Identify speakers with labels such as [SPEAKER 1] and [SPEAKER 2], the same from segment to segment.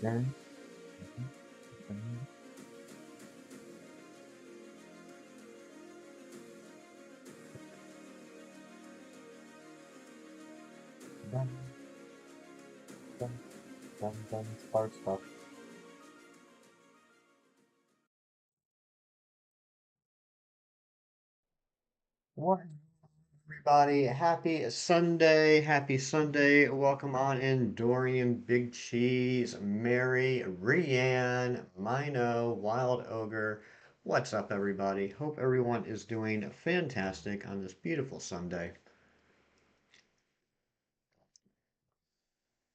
[SPEAKER 1] Dun, dun, dun, spark stuff. What, everybody? Happy Sunday. Happy Sunday. Welcome on in, Dorian, Big Cheese, Mary, Rianne, Mino, Wild Ogre. What's up, everybody? Hope everyone is doing fantastic on this beautiful Sunday.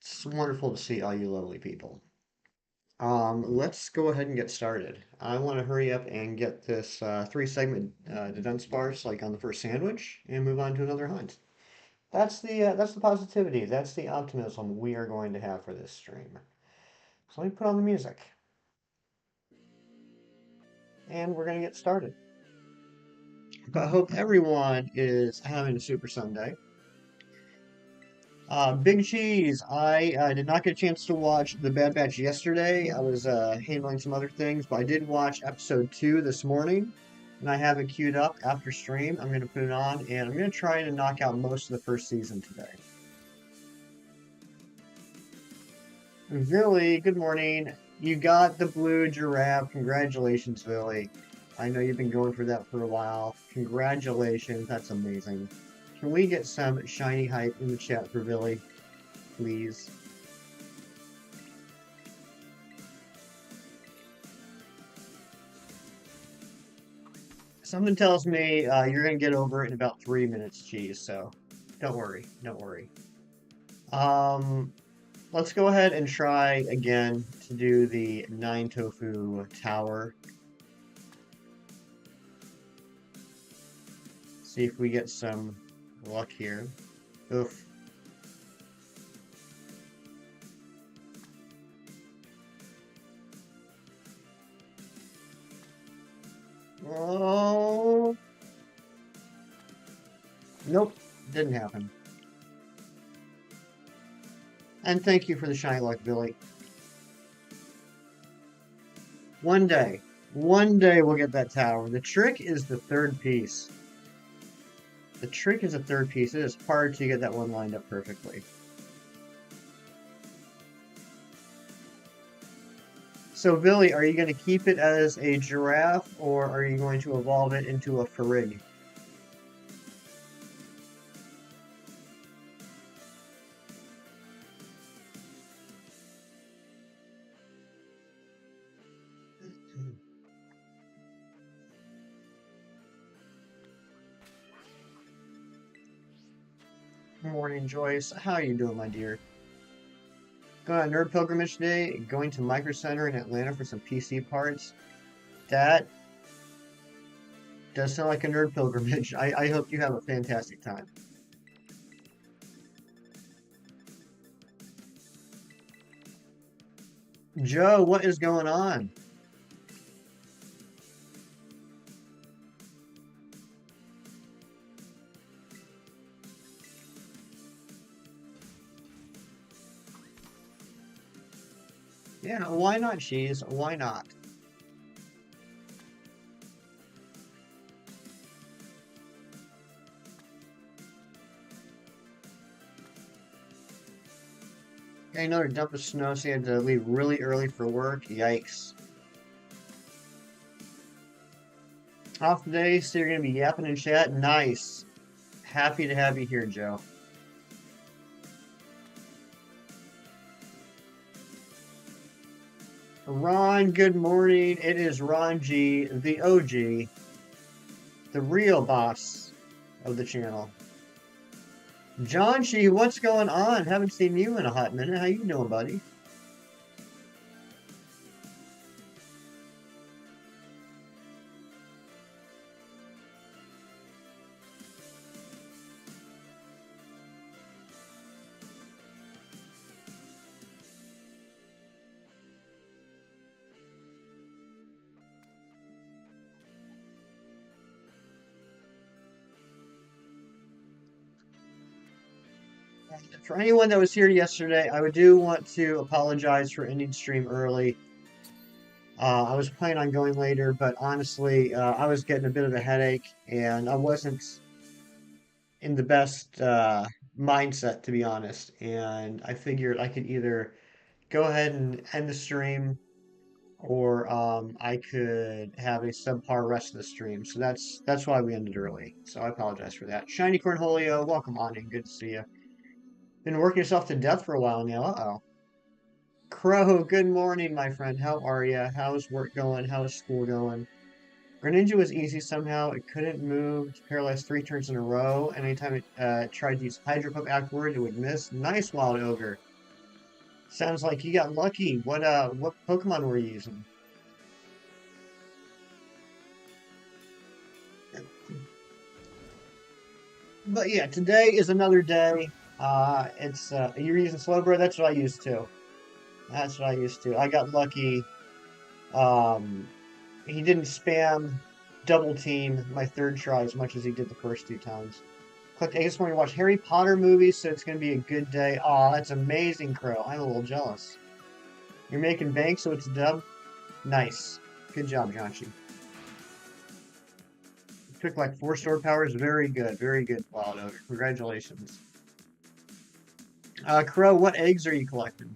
[SPEAKER 1] It's wonderful to see all you lovely people. Let's go ahead and get started. I want to hurry up and get this three-segment Dudunsparce like on the first sandwich and move on to another hunt. That's the positivity. That's the optimism we are going to have for this stream. So let me put on the music, and we're going to get started. But I hope everyone is having a super Sunday. Big Cheese, I did not get a chance to watch The Bad Batch yesterday. I was handling some other things, but I did watch episode 2 this morning, and I have it queued up after stream. I'm going to put it on, and I'm going to try to knock out most of the first season today. Billy, good morning. You got the blue giraffe. Congratulations, Billy. I know you've been going for that for a while. Congratulations. That's amazing. Can we get some shiny hype in the chat for Billy, please? Something tells me you're going to get over it in about 3 minutes, Cheese, so don't worry. Don't worry. Um, let's go ahead and try again to do the 9 tofu tower. See if we get some luck here. Oof. Oh. Nope. Didn't happen. And thank you for the shiny luck, Billy. One day we'll get that tower. The trick is the third piece. The trick is the third piece. It is hard to get that one lined up perfectly. So, Billy, are you going to keep it as a giraffe, or are you going to evolve it into a Farig? Morning, Joyce. How are you doing, my dear? Going on a nerd pilgrimage today, going to Micro Center in Atlanta for some PC parts. That does sound like a nerd pilgrimage. I hope you have a fantastic time. Joe, what is going on? Yeah, why not, Cheese? Why not? I know, dump of snow, so you had to leave really early for work. Yikes. Off today, so you're going to be yapping in chat. Nice. Happy to have you here, Joe. Ron, good morning. It is Ron G, the OG, the real boss of the channel. John G, what's going on? Haven't seen you in a hot minute. How you doing, buddy? For anyone that was here yesterday, I would do want to apologize for ending stream early. I was planning on going later, but honestly, I was getting a bit of a headache and I wasn't in the best mindset, to be honest. And I figured I could either go ahead and end the stream or I could have a subpar rest of the stream. So that's why we ended early. So I apologize for that. Shiny Cornholio, welcome on in. Good to see you. Been working yourself to death for a while now. Uh-oh. Crow, good morning, my friend. How are you? How's work going? How's school going? Greninja was easy somehow. It couldn't move, paralyzed 3 turns in a row. And anytime it tried to use Hydro Pump afterward, it would miss. Nice, Wild Ogre. Sounds like you got lucky. What Pokemon were you using? But yeah, today is another day. You're using Slowbro. That's what I used to. That's what I used to. I got lucky. Um, he didn't spam double team my third try as much as he did the first 2 times. Clicked A this morning to watch Harry Potter movies, so it's going to be a good day. Aw, that's amazing, Crow. I'm a little jealous. You're making bank, so it's a dub? Nice. Good job, Johnchi. Took like 4 store powers. Very good. Very good, Wild Ogre. Congratulations. Crow, what eggs are you collecting?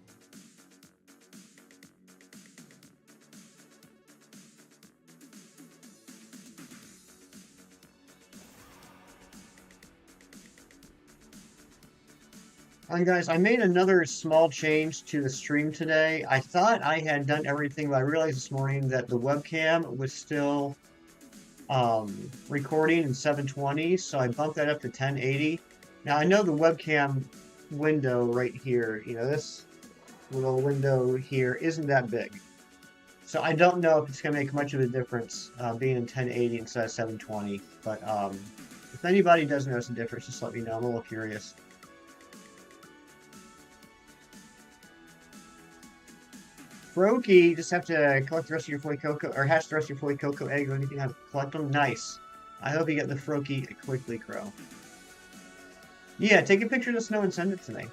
[SPEAKER 1] Guys, I made another small change to the stream today. I thought I had done everything, but I realized this morning that the webcam was still recording in 720, so I bumped that up to 1080. Now, I know the webcam window right here, this little window here isn't that big. So I don't know if it's going to make much of a difference being in 1080 instead of 720. But if anybody does notice a difference, just let me know. I'm a little curious. Froakie, just have to collect the rest of your Fuecoco, or hatch the rest of your Fuecoco eggs, or anything, have to collect them. Nice. I hope you get the Froakie quickly, Crow. Yeah, take a picture of the snow and send it to me.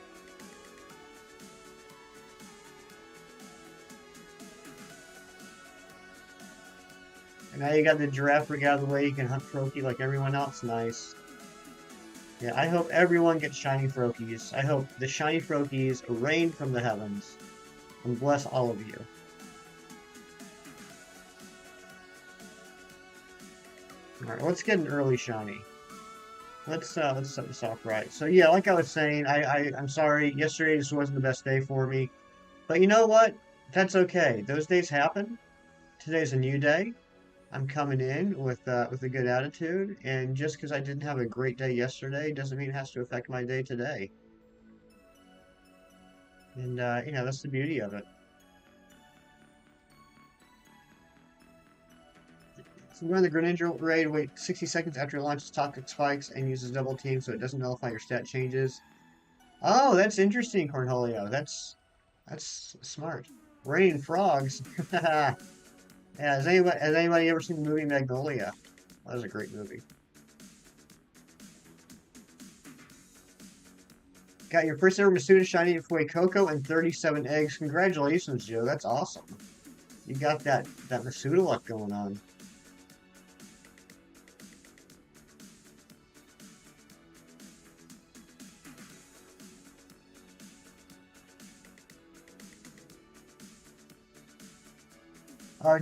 [SPEAKER 1] And now you got the giraffe rig out of the way, you can hunt Froakie like everyone else. Nice. Yeah, I hope everyone gets shiny Froakies. I hope the shiny Froakies rain from the heavens. And bless all of you. Alright, let's get an early shiny. Let's set this off right. So yeah, like I was saying, I'm sorry, yesterday just wasn't the best day for me. But you know what? That's okay. Those days happen. Today's a new day. I'm coming in with a good attitude, and just because I didn't have a great day yesterday doesn't mean it has to affect my day today. And that's the beauty of it. So run the Greninja raid, wait 60 seconds after it launches toxic spikes, and uses double team so it doesn't nullify your stat changes. Oh, that's interesting, Cornholio. That's smart. Raining frogs. Yeah, has anybody ever seen the movie Magnolia? That was a great movie. Got your first ever Masuda shiny Fuecoco and 37 eggs. Congratulations, Joe. That's awesome. You got that Masuda luck going on.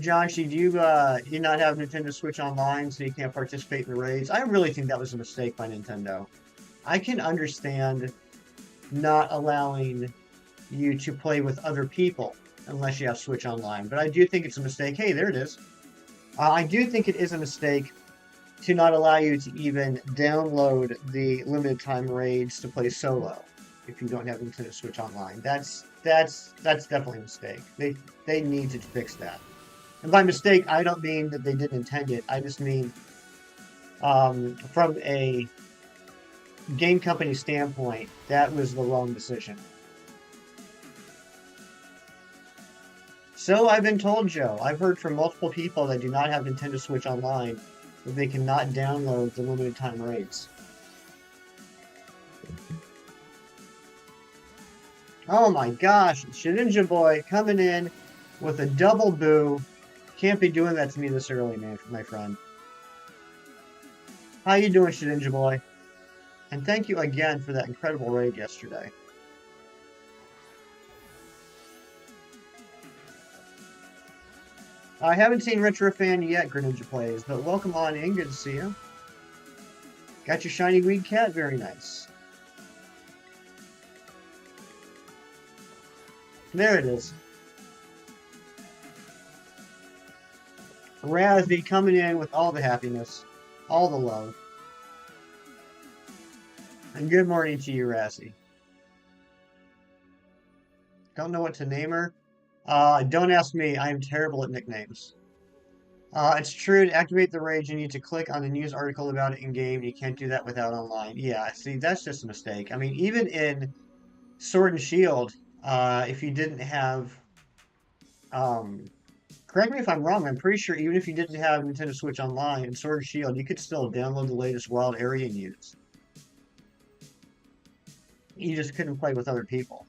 [SPEAKER 1] John, do you not have Nintendo Switch Online, so you can't participate in the raids? I really think that was a mistake by Nintendo. I can understand not allowing you to play with other people unless you have Switch Online, but I do think it's a mistake. Hey, there it is. I do think it is a mistake to not allow you to even download the limited time raids to play solo if you don't have Nintendo Switch Online. That's definitely a mistake. They need to fix that. And by mistake, I don't mean that they didn't intend it. I just mean from a game company standpoint, that was the wrong decision. So I've been told, Joe. I've heard from multiple people that do not have Nintendo Switch Online that they cannot download the limited time raids. Oh my gosh, Shedinja boy coming in with a double boo. Can't be doing that to me this early, man, my friend. How you doing, Shedinja boy? And thank you again for that incredible raid yesterday. I haven't seen Retro Fan yet, Greninja Plays, but welcome on in. Good to see you. Got your shiny weed cat? Very nice. There it is. Razzie coming in with all the happiness, all the love. And good morning to you, Razzie. Don't know what to name her. Don't ask me. I am terrible at nicknames. It's true, to activate the rage, you need to click on the news article about it in game. You can't do that without online. Yeah, see, that's just a mistake. I mean, even in Sword and Shield, if you didn't have, um, correct me if I'm wrong, I'm pretty sure even if you didn't have Nintendo Switch Online in Sword and Shield, you could still download the latest Wild Area news. You just couldn't play with other people.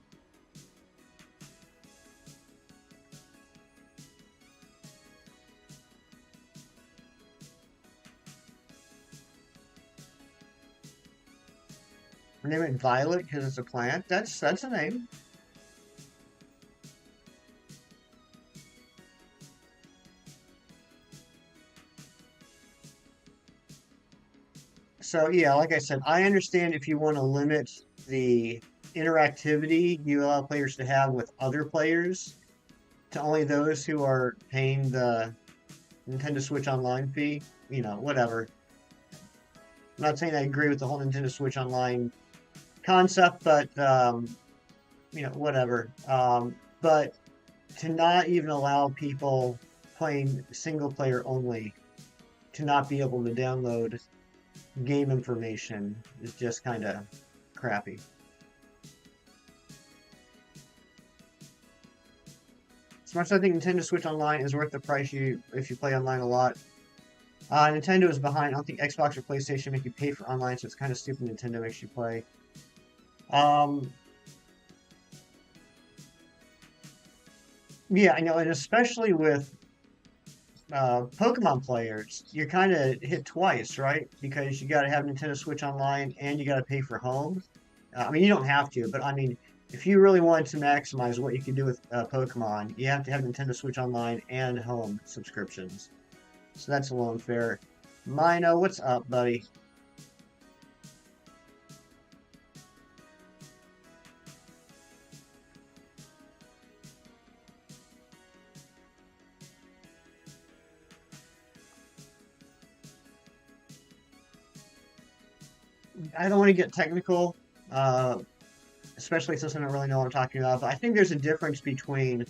[SPEAKER 1] Her name it Violet because it's a plant. That's a name. So yeah, like I said, I understand if you want to limit the interactivity you allow players to have with other players to only those who are paying the Nintendo Switch Online fee. Whatever. I'm not saying I agree with the whole Nintendo Switch Online concept, but whatever. But to not even allow people playing single player only to not be able to download game information is just kind of crappy. As much as I think Nintendo Switch Online is worth the price if you play online a lot, Nintendo is behind. I don't think Xbox or PlayStation make you pay for online, so it's kind of stupid Nintendo makes you play. Um, yeah, I know, and especially with Pokemon players, you're kind of hit twice, right? Because you got to have Nintendo Switch Online and you got to pay for home. I mean, you don't have to, but I mean, if you really wanted to maximize what you can do with Pokemon, you have to have Nintendo Switch Online and home subscriptions. So that's a little unfair. Mino, what's up, buddy? I don't want to get technical, uh, especially since I don't really know what I'm talking about, but I think there's a difference between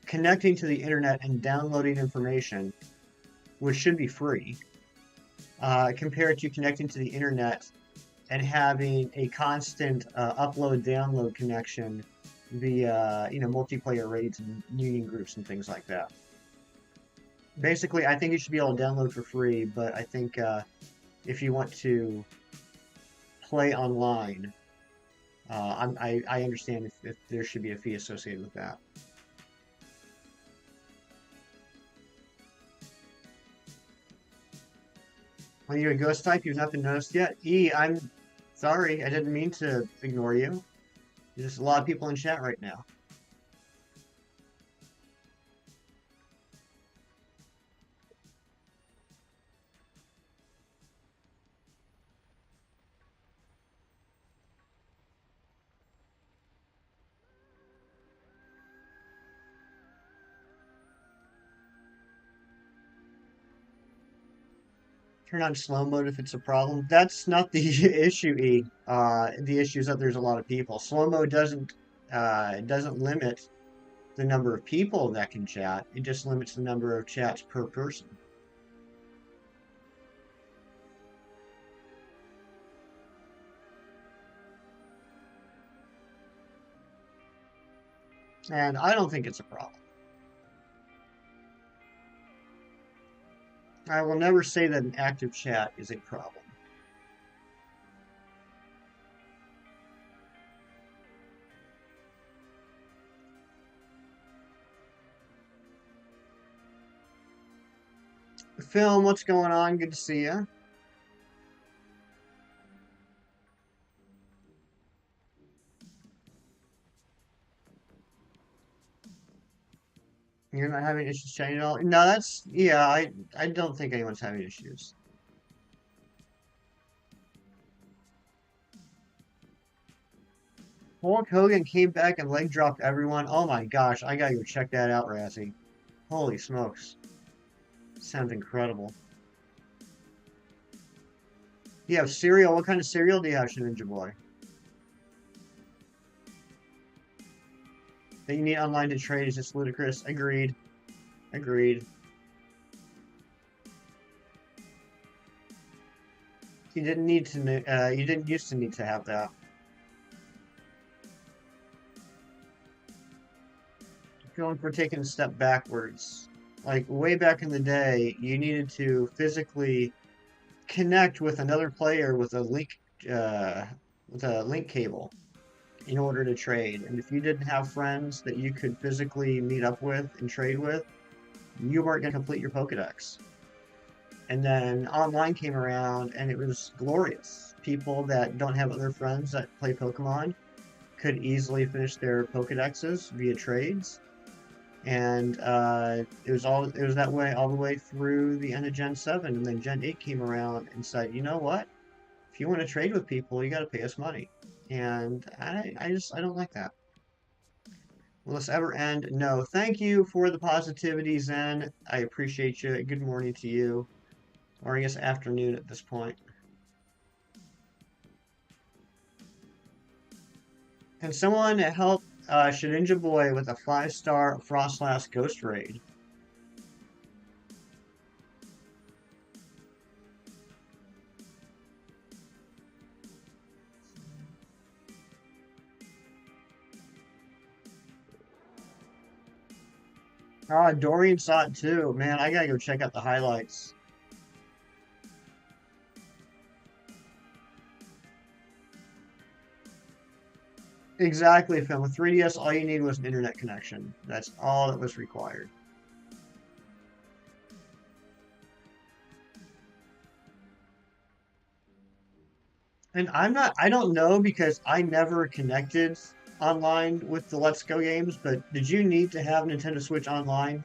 [SPEAKER 1] connecting to the internet and downloading information, which should be free, compared to connecting to the internet and having a constant upload download connection via multiplayer raids and union groups and things like that. Basically, I think you should be able to download for free, but I think if you want to play online, I understand if there should be a fee associated with that. When you're a ghost type, you've not been noticed yet. I'm sorry, I didn't mean to ignore you. There's just a lot of people in chat right now. Turn on slow mode if it's a problem. That's not the issue, E. The issue is that there's a lot of people. Slow mode doesn't limit the number of people that can chat. It just limits the number of chats per person. And I don't think it's a problem. I will never say that an active chat is a problem. Film, what's going on? Good to see you. You're not having issues chatting at all? No, yeah, I don't think anyone's having issues. Hulk Hogan came back and leg dropped everyone. Oh my gosh, I gotta go check that out, Razzie. Holy smokes. Sounds incredible. You have cereal? What kind of cereal do you have, Ninja Boy? That you need online to trade is just ludicrous. Agreed. Agreed. You didn't need to. You didn't used to need to have that. I feel like we're taking a step backwards. Like way back in the day, you needed to physically connect with another player uh, with a link cable in order to trade. And if you didn't have friends that you could physically meet up with and trade with, you weren't going to complete your Pokedex. And then online came around and it was glorious. People that don't have other friends that play Pokemon could easily finish their Pokedexes via trades. And it was that way all the way through the end of Gen 7. And then Gen 8 came around and said, you know what? If you want to trade with people, you got to pay us money. And I don't like that. Will this ever end? No. Thank you for the positivity, Zen. I appreciate you. Good morning to you. Or I guess afternoon at this point. Can someone help Shedinja Boy with a 5-star Frostlass Ghost Raid? Dorian saw it too. Man, I gotta go check out the highlights. Exactly, Phil. With 3DS, all you need was an internet connection. That's all that was required. And I don't know because I never connected online with the Let's Go games, but did you need to have Nintendo Switch Online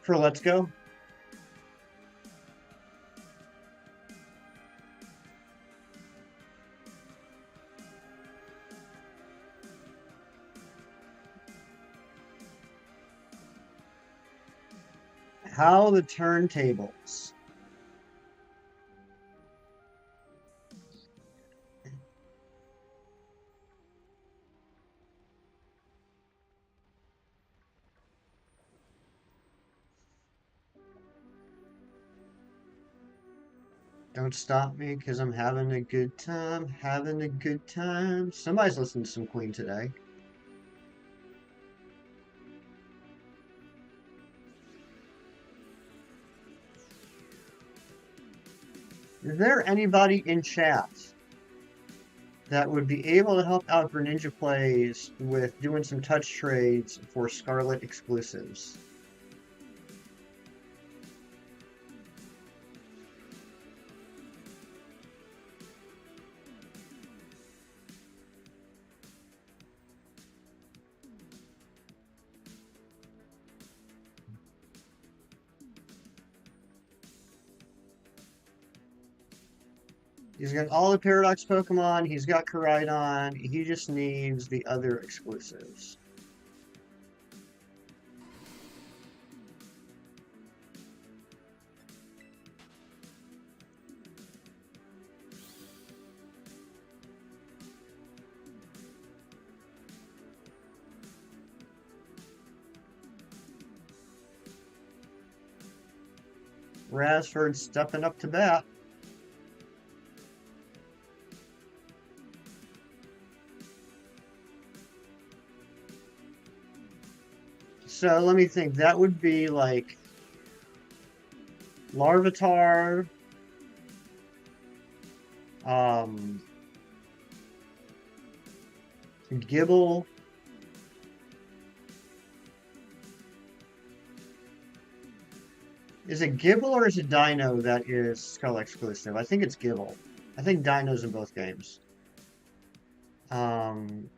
[SPEAKER 1] for Let's Go? How the turntables. Don't stop me because I'm having a good time, having a good time. Somebody's listening to some Queen today. Is there anybody in chat that would be able to help out Greninja Plays with doing some touch trades for Scarlet exclusives? He's got all the Paradox Pokemon, he's got Koraidon, he just needs the other exclusives. Rasford stepping up to bat. So let me think. That would be like Larvitar, um, Gibble, Is it Gibble or is it Dino that is Skull exclusive? I think it's Gibble. I think Dino's in both games. Um,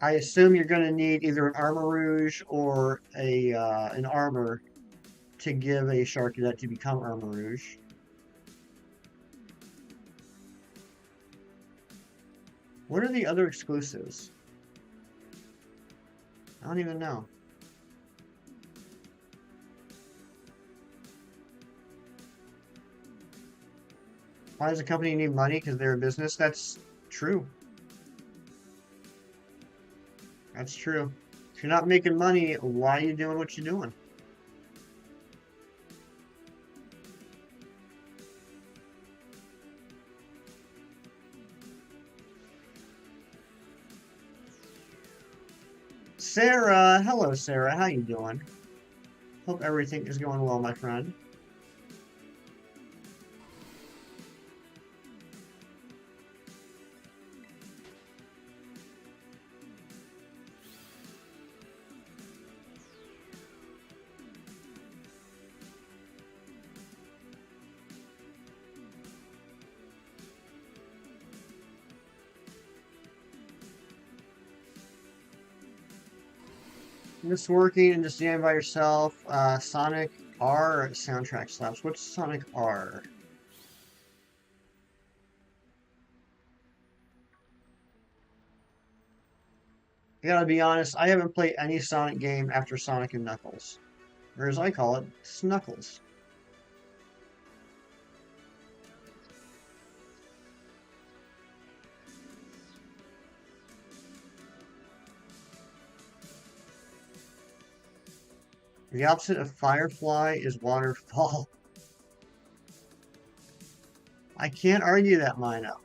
[SPEAKER 1] I assume you're going to need either an Armor Rouge or a an armor to give a Shark Cadet to become Armor Rouge. What are the other exclusives? I don't even know. Why does a company need money? Because they're a business? That's true. That's true. If you're not making money, why are you doing what you're doing? Sarah, hello Sarah, how you doing? Hope everything is going well, my friend. Just working and just jamming by yourself. Sonic R soundtrack slaps. What's Sonic R? I gotta be honest, I haven't played any Sonic game after Sonic and Knuckles. Or as I call it, Snuckles. The opposite of Firefly is Waterfall. I can't argue that, Mino.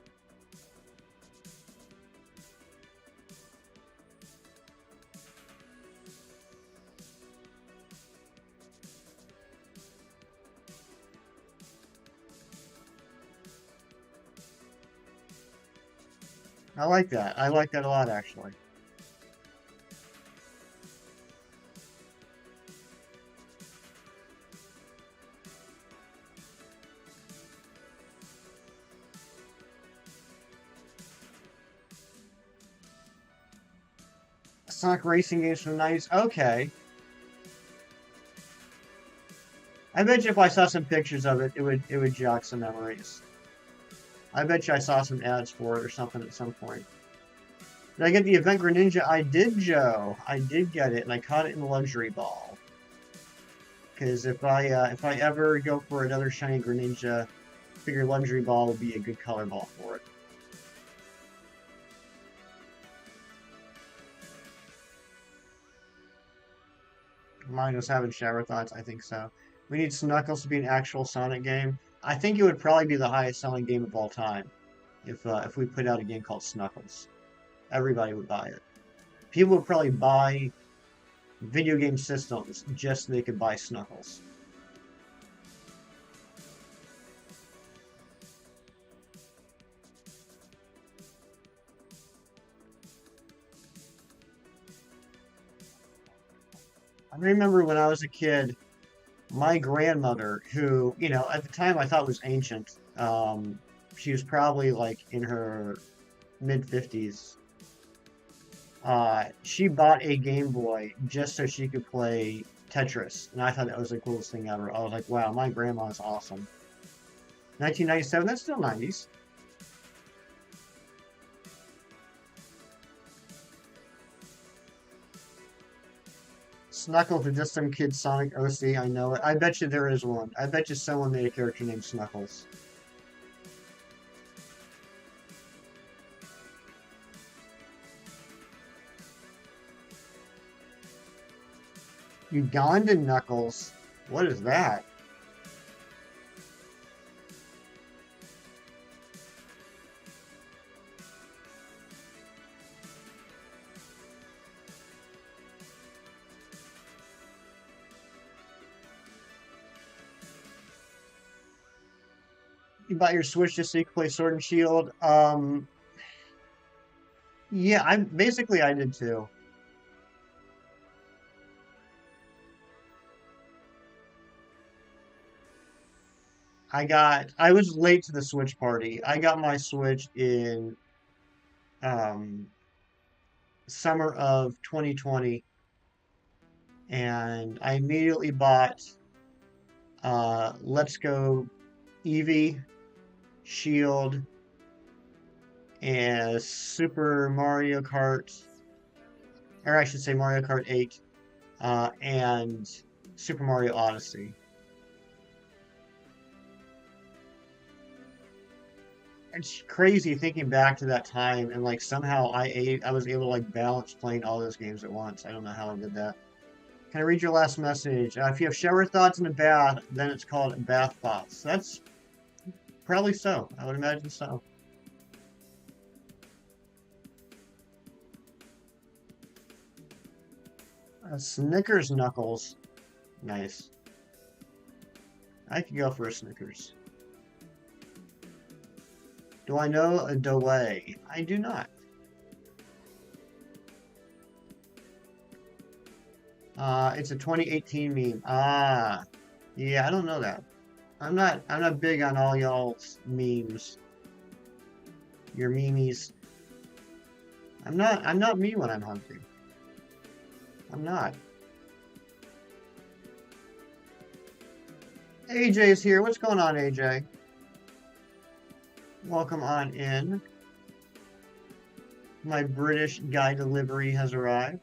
[SPEAKER 1] I like that. I like that a lot, actually. Sonic racing games from the 90s. Okay. I bet you if I saw some pictures of it, it would jog some memories. I bet you I saw some ads for it or something at some point. Did I get the Event Greninja? I did, Joe. I did get it, and I caught it in the luxury ball. Because if I ever go for another shiny Greninja, I figure luxury ball would be a good color ball for it. Mine was having shower thoughts. I think so. We need Snuckles to be an actual Sonic game. I think it would probably be the highest selling game of all time if we put out a game called Snuckles. Everybody would buy it. People would probably buy video game systems just so they could buy Snuckles. I remember when I was a kid, my grandmother, who, at the time I thought was ancient, she was probably like in her mid 50s. She bought a Game Boy just so she could play Tetris, and I thought that was the coolest thing ever. I was like, wow, my grandma's awesome. 1997, that's still 90s. Snuckles is just some kid Sonic OC, I know it. I bet you there is one. I bet you someone made a character named Snuckles. Ugandan Knuckles? What is that? You bought your Switch just so you could play Sword and Shield? Yeah, I did too. I was late to the Switch party. I got my Switch in um, summer of 2020, and I immediately bought Let's Go Eevee, Shield, and Super Mario Kart, or I should say Mario Kart 8, and Super Mario Odyssey. It's crazy thinking back to that time and like somehow I was able to like balance playing all those games at once. I don't know how I did that. Can I read your last message? If you have shower thoughts in a bath, then it's called bath thoughts. That's probably so. I would imagine so. Snickers Knuckles. Nice. I could go for a Snickers. Do I know a delay? I do not. It's a 2018 meme. Ah, yeah, I don't know that. I'm not big on all y'all's memes. Your memes. I'm not me when I'm hungry. I'm not. AJ's here. What's going on, AJ? Welcome on in. My British guy delivery has arrived.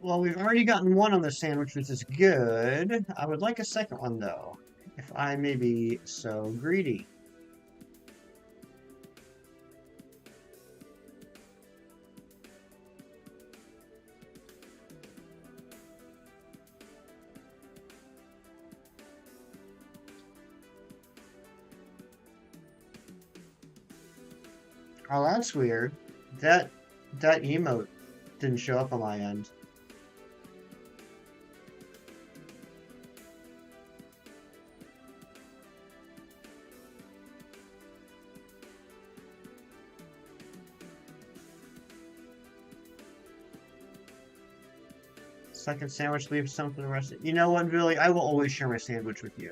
[SPEAKER 1] Well, we've already gotten one on the sandwich, which is good. I would like a second one, though, if I may be so greedy. Oh, that's weird. That that emote didn't show up on my end. Second sandwich, leave some for the rest of it. You know what, Billy? I will always share my sandwich with you.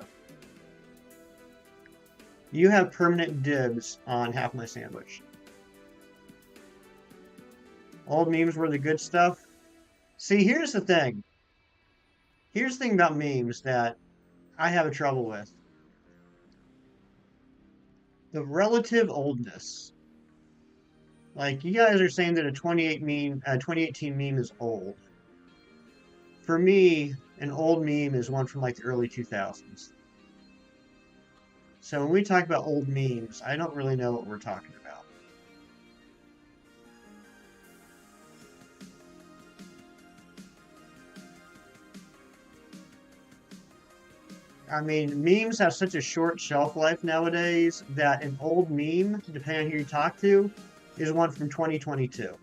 [SPEAKER 1] You have permanent dibs on half my sandwich. Old memes were the good stuff. See, here's the thing. Here's the thing about memes that I have a trouble with. The relative oldness. Like, you guys are saying that a 2018 meme is old. For me, an old meme is one from like the early 2000s. So when we talk about old memes, I don't really know what we're talking about. I mean, memes have such a short shelf life nowadays that an old meme, depending on who you talk to, is one from 2022.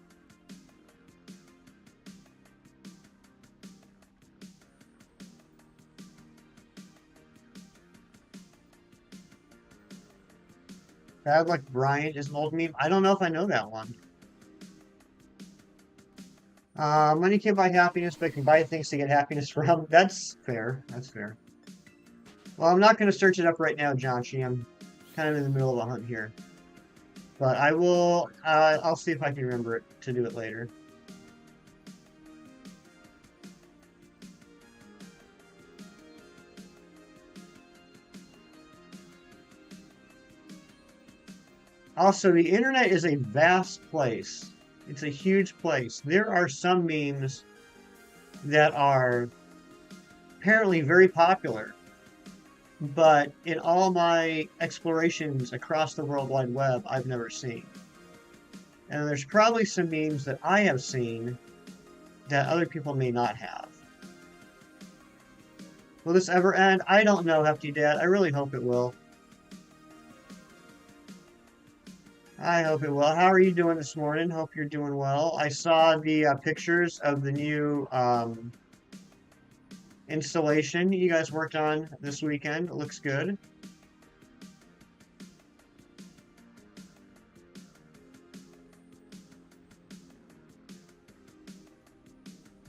[SPEAKER 1] Bad Luck Brian is an old meme. I don't know if I know that one. Money can't buy happiness, but can buy things to get happiness from. That's fair. That's fair. Well, I'm not going to search it up right now, John Shee. I'm kind of in the middle of a hunt here. But I will, I'll see if I can remember it to do it later. Also, the internet is a vast place. It's a huge place. There are some memes that are apparently very popular, but in all my explorations across the World Wide Web, I've never seen. And there's probably some memes that I have seen that other people may not have. Will this ever end? I don't know, Hefty Dad. I really hope it will. I hope it will. How are you doing this morning? Hope you're doing well. I saw the pictures of the new installation you guys worked on this weekend. It looks good.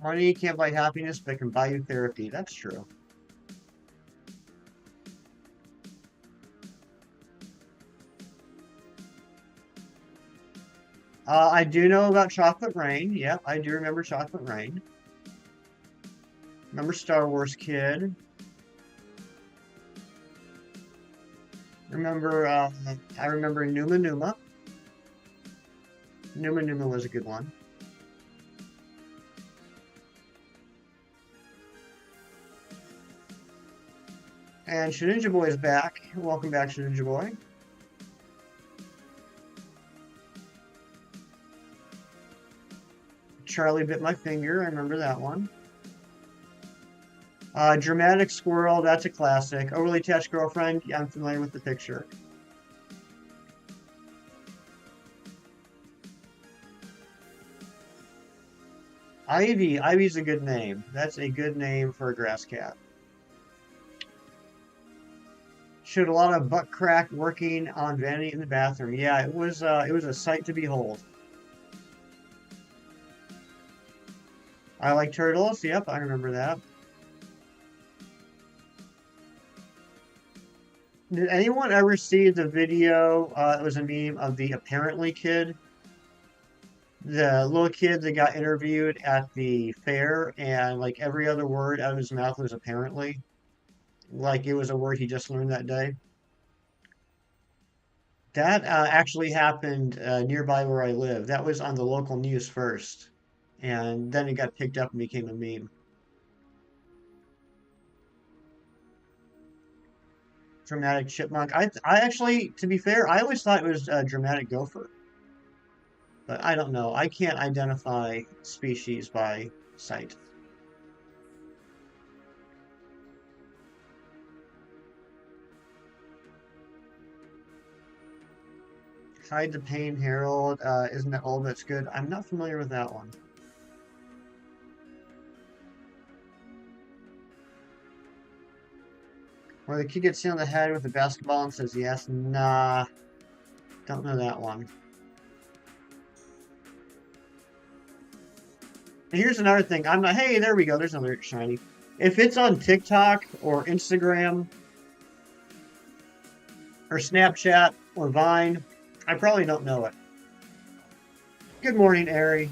[SPEAKER 1] Money can't buy happiness, but can buy you therapy. That's true. I do know about Chocolate Rain. Yep, I do remember Chocolate Rain. Remember Star Wars Kid. Remember, I remember Numa Numa. Numa Numa was a good one. And Shedinja Boy is back. Welcome back, Shedinja Boy. Charlie Bit My Finger. I remember that one. Dramatic Squirrel. That's a classic. Overly Attached Girlfriend. Yeah, I'm familiar with the picture. Ivy. Ivy's a good name. That's a good name for a grass cat. Showed a lot of butt crack working on Vanity in the bathroom. Yeah, it was a sight to behold. I like turtles. Yep, I remember that. Did anyone ever see the video? It was a meme of the apparently kid, the little kid that got interviewed at the fair, and like every other word out of his mouth was apparently, like it was a word he just learned that day. That actually happened nearby where I live. That was on the local news first, and then it got picked up and became a meme. Dramatic chipmunk. I actually, to be fair, I always thought it was a dramatic gopher, but I don't know. I can't identify species by sight. Hide the Pain Herald. Isn't that all that's good? I'm not familiar with that one. Where the kid gets hit on the head with a basketball and says yes. Nah, don't know that one. And here's another thing. I'm not. Hey, there we go. There's another shiny. If it's on TikTok or Instagram or Snapchat or Vine, I probably don't know it. Good morning, Ari.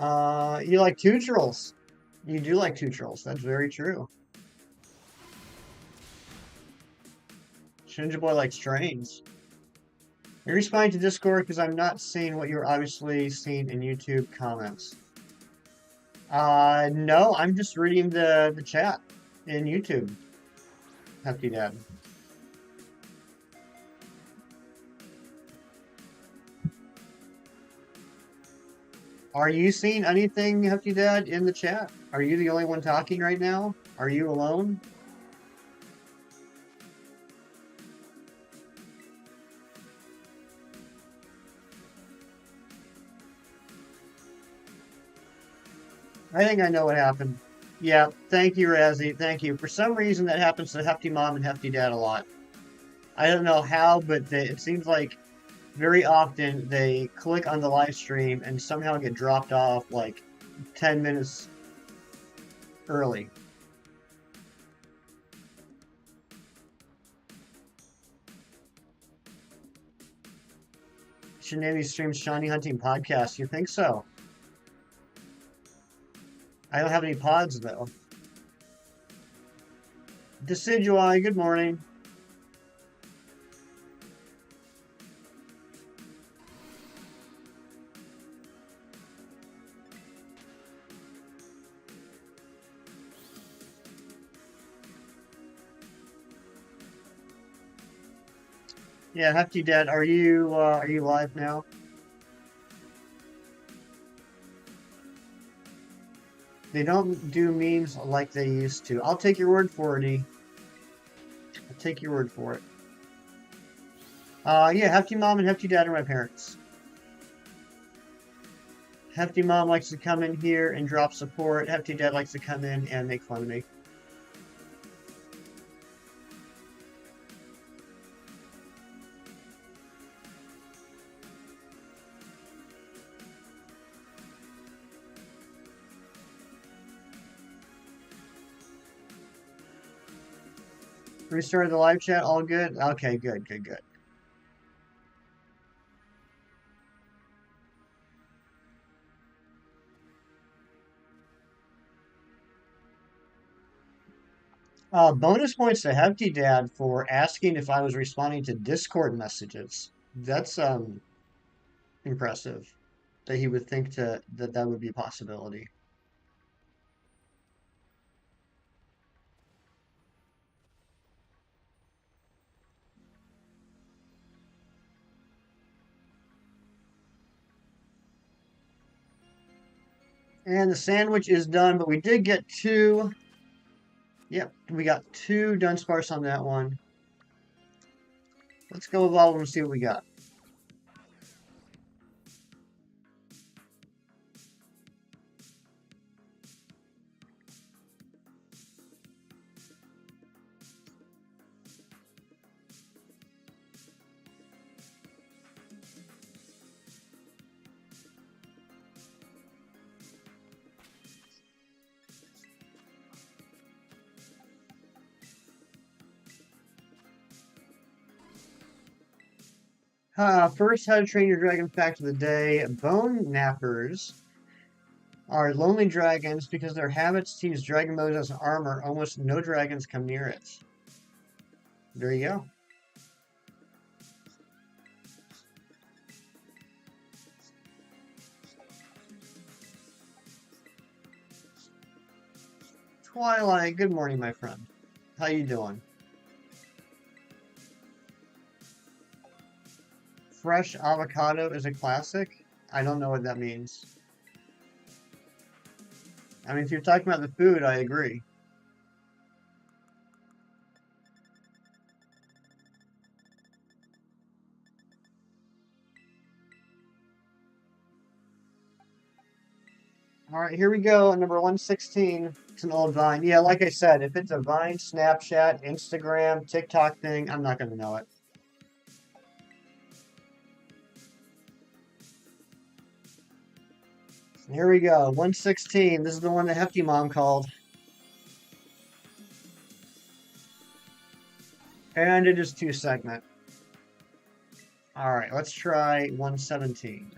[SPEAKER 1] You like Tootrolls. You do like Tootrolls. That's very true. Shinja Boy likes trains. You're responding to Discord because I'm not seeing what you're obviously seeing in YouTube comments. No, I'm just reading the chat in YouTube. Hefty Dad. Are you seeing anything, Hefty Dad, in the chat? Are you the only one talking right now? Are you alone? I think I know what happened. Yeah, thank you, Razzie. Thank you. For some reason, that happens to Hefty Mom and Hefty Dad a lot. I don't know how, but it seems like very often they click on the live stream and somehow get dropped off like 10 minutes early. Shenanigans streams Shiny Hunting podcast. You think so? I don't have any pods though. Decidui, good morning. Yeah, Hefty Dad, are you live now? They don't do memes like they used to. I'll take your word for it, E. I'll take your word for it. Yeah, Hefty Mom and Hefty Dad are my parents. Hefty Mom likes to come in here and drop support. Hefty Dad likes to come in and make fun of me. Restarted the live chat. All good? Okay, good, good, good. Bonus points to Hefty Dad for asking if I was responding to Discord messages. That's impressive that he would think that would be a possibility. And the sandwich is done, but we did get two. Yep, we got two Dunsparce on that one. Let's go evolve and see what we got. First, how to train your dragon fact of the day. Bone nappers are lonely dragons because their habits to use dragon mode as armor. Almost no dragons come near it. There you go. Twilight, good morning, my friend. How you doing? Fresh avocado is a classic? I don't know what that means. I mean, if you're talking about the food, I agree. All right, here we go. Number 116. It's an old Vine. Yeah, like I said, if it's a Vine, Snapchat, Instagram, TikTok thing, I'm not going to know it. Here we go. 116. This is the one that Hefty Mom called. And it is 2-segment. All right, let's try 117.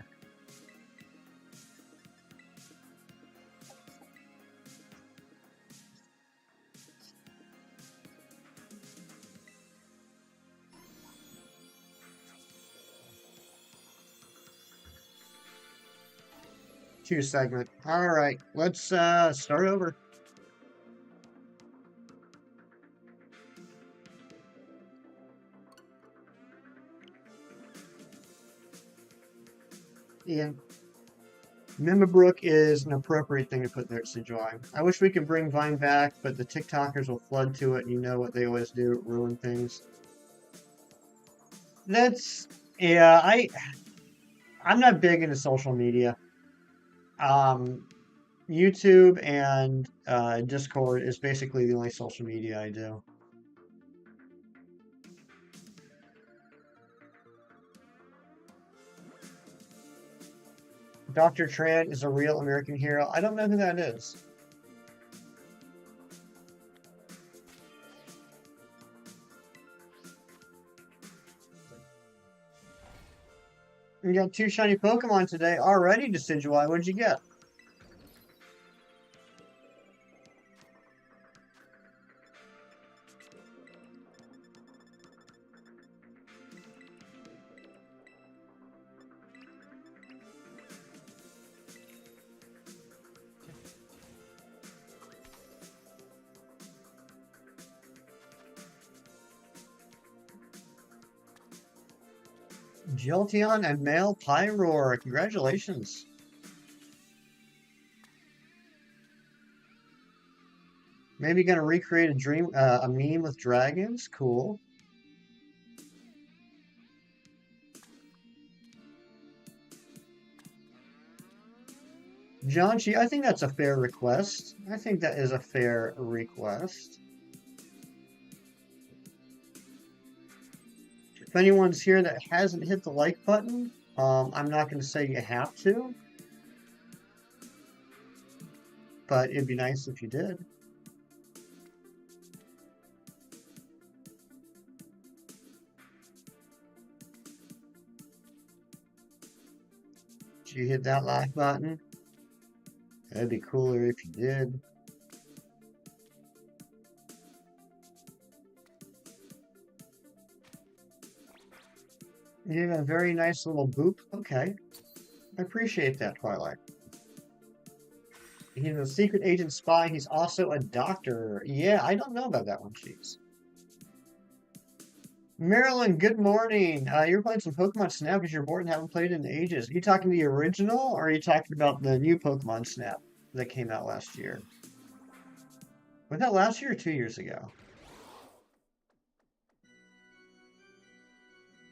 [SPEAKER 1] Two-segment. All right, let's start over. Yeah. Mimabrook is an appropriate thing to put there at Sijuai. I wish we could bring Vine back, but the TikTokers will flood to it, and you know what they always do, ruin things. That's, yeah, I'm not big into social media. YouTube and Discord is basically the only social media I do. Dr. Tran is a real American hero. I don't know who that is. We got two shiny Pokemon today already, Decidueye. What did you get? Jolteon and male Pyroar. Congratulations. Maybe gonna recreate a meme with dragons. Cool. John Chi, I think that's a fair request. I think that is a fair request. If anyone's here that hasn't hit the like button, I'm not going to say you have to, but it'd be nice if you did. Did you hit that like button? That'd be cooler if you did. You have a very nice little boop. Okay. I appreciate that, Twilight. He's a secret agent spy. He's also a doctor. Yeah, I don't know about that one, Cheese. Marilyn, good morning. You're playing some Pokemon Snap because you're bored and haven't played in ages. Are you talking the original or are you talking about the new Pokemon Snap that came out last year? Was that last year or 2 years ago?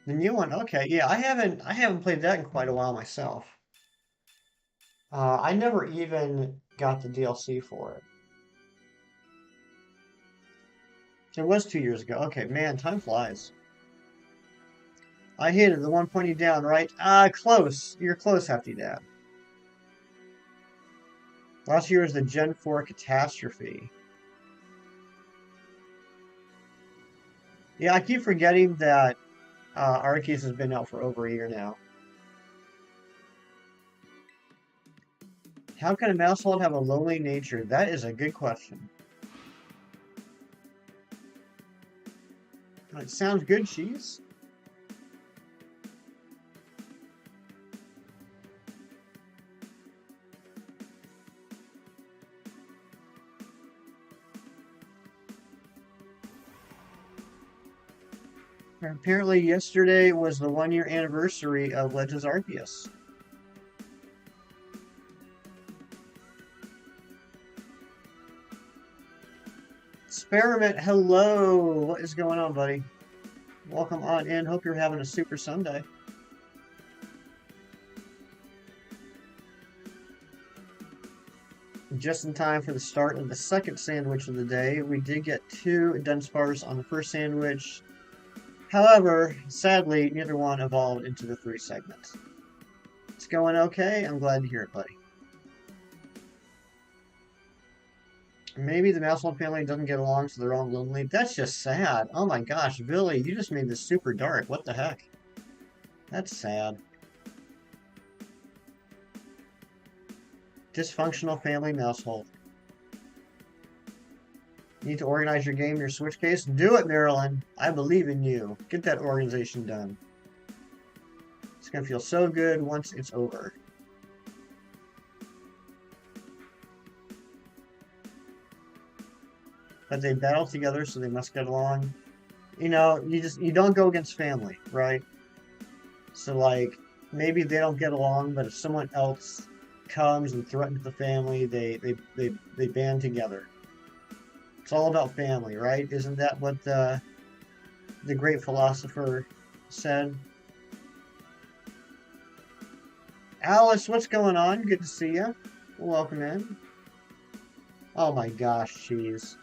[SPEAKER 1] The new one? Okay, yeah, I haven't played that in quite a while myself. I never even got the DLC for it. It was 2 years ago. Okay, man, time flies. I hit it, the one pointing down, right? Close. You're close, Hefty Dad. Last year was the Gen 4 Catastrophe. Yeah, I keep forgetting that Arceus has been out for over a year now. How can a mousehold have a lonely nature? That is a good question. It sounds good, Cheese. Apparently yesterday was the 1 year anniversary of Legends Arceus. Experiment, hello. What is going on, buddy? Welcome on in. Hope you're having a super Sunday. Just in time for the start of the second sandwich of the day. We did get 2 Dunsparce on the first sandwich. However, sadly, neither one evolved into the 3 segments. It's going okay. I'm glad to hear it, buddy. Maybe the Mousehold family doesn't get along, so they're all lonely. That's just sad. Oh my gosh, Billy, you just made this super dark. What the heck? That's sad. Dysfunctional family mousehold. You need to organize your game in your Switch case? Do it, Marilyn. I believe in you. Get that organization done. It's going to feel so good once it's over. But they battle together, so they must get along. You know, you don't go against family, right? So like maybe they don't get along, but if someone else comes and threatens the family, they band together. It's all about family, right? Isn't that what the great philosopher said? Alice, what's going on? Good to see you. Welcome in. Oh my gosh, cheese.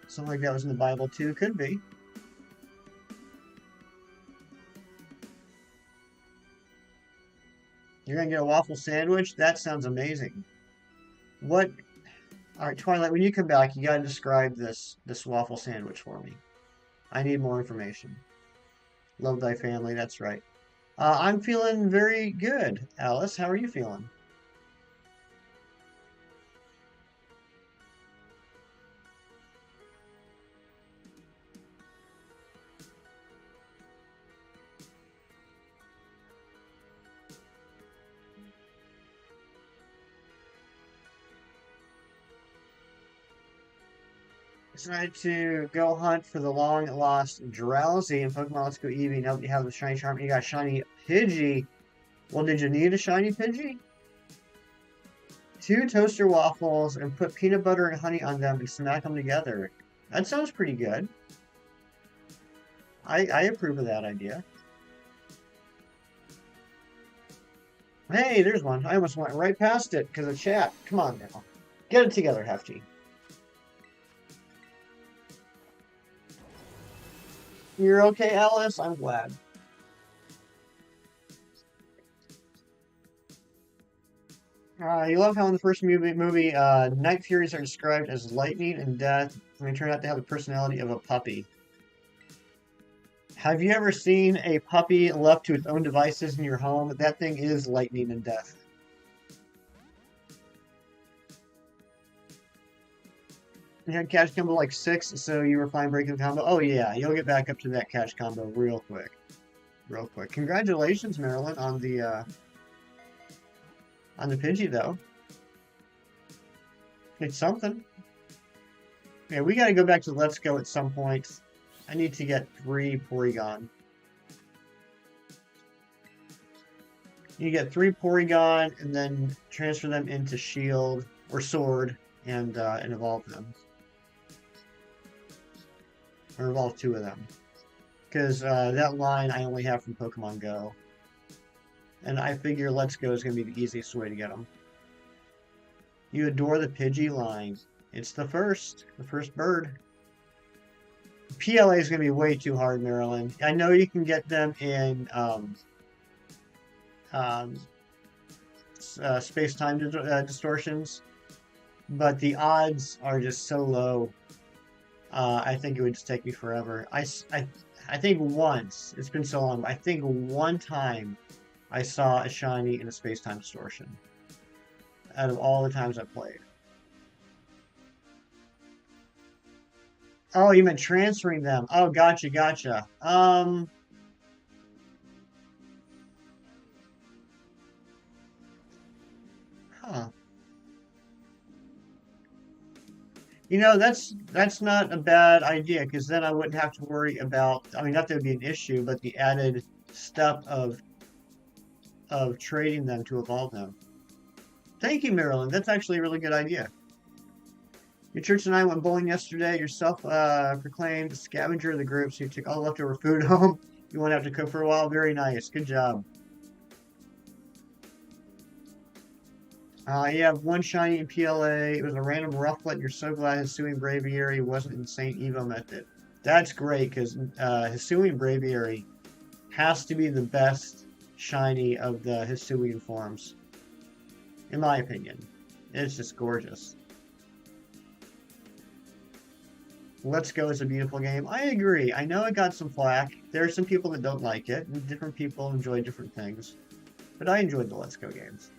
[SPEAKER 1] Something like that was in the Bible too. Could be. You're gonna get a waffle sandwich? That sounds amazing. What? All right, Twilight. When you come back, you gotta describe this waffle sandwich for me. I need more information. Love thy family. That's right. I'm feeling very good. Alice, how are you feeling? Decided to go hunt for the long lost Drowsy in Pokemon Let's Go Eevee. Now that you have the shiny charm, you got shiny Pidgey. Well, did you need a shiny Pidgey? 2 toaster waffles and put peanut butter and honey on them and smack them together. That sounds pretty good. I approve of that idea. Hey, there's one. I almost went right past it because of chat. Come on now. Get it together, Hefty. You're okay, Alice? I'm glad. You love how in the first movie, Night Furies are described as lightning and death, and they turn out to have the personality of a puppy. Have you ever seen a puppy left to its own devices in your home? That thing is lightning and death. You had cash combo like 6, so you were fine breaking the combo. Oh yeah, you'll get back up to that cash combo real quick. Real quick. Congratulations, Marilyn, on the Pidgey, though. It's something. Yeah, we gotta go back to Let's Go at some point. I need to get 3 Porygon. You get 3 Porygon and then transfer them into Shield or Sword and evolve them. Or evolve 2 of them. Because that line I only have from Pokemon Go. And I figure Let's Go is going to be the easiest way to get them. You adore the Pidgey line. It's the first bird. PLA is going to be way too hard, Maryland. I know you can get them in space-time distortions, but the odds are just so low. I think it would just take me forever. I think once, it's been so long, but I think one time I saw a shiny in a space-time distortion out of all the times I've played. Oh, you meant transferring them. Oh, gotcha. Huh. You know, that's not a bad idea, because then I wouldn't have to worry about, I mean, not that it would be an issue, but the added step of trading them to evolve them. Thank you, Marilyn. That's actually a really good idea. Your church and I went bowling yesterday. You're self-proclaimed scavenger of the group, so you took all leftover food home. You won't have to cook for a while. Very nice. Good job. You have 1 shiny in PLA. It was a random Rufflet, and you're so glad Hisuian Braviary wasn't in Saint Evo method. That's great, because Hisuian Braviary has to be the best shiny of the Hisuian forms. In my opinion. It's just gorgeous. Let's Go is a beautiful game. I agree. I know it got some flack. There are some people that don't like it, and different people enjoy different things. But I enjoyed the Let's Go games.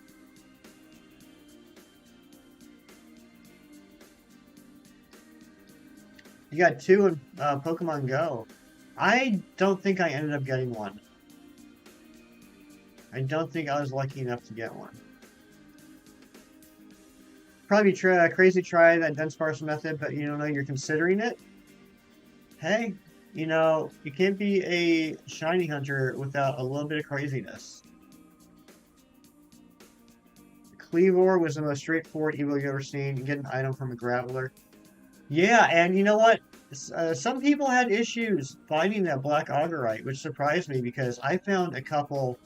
[SPEAKER 1] You got 2 in Pokemon Go. I don't think I ended up getting 1. I don't think I was lucky enough to get 1. Probably crazy to try that Dudunsparce method, but you don't know you're considering it. Hey, you know, you can't be a shiny hunter without a little bit of craziness. Cleavor was the most straightforward Evo you've ever seen. You get an item from a Graveler. Yeah, and you know what? Some people had issues finding that Black Augerite, which surprised me because I found a couple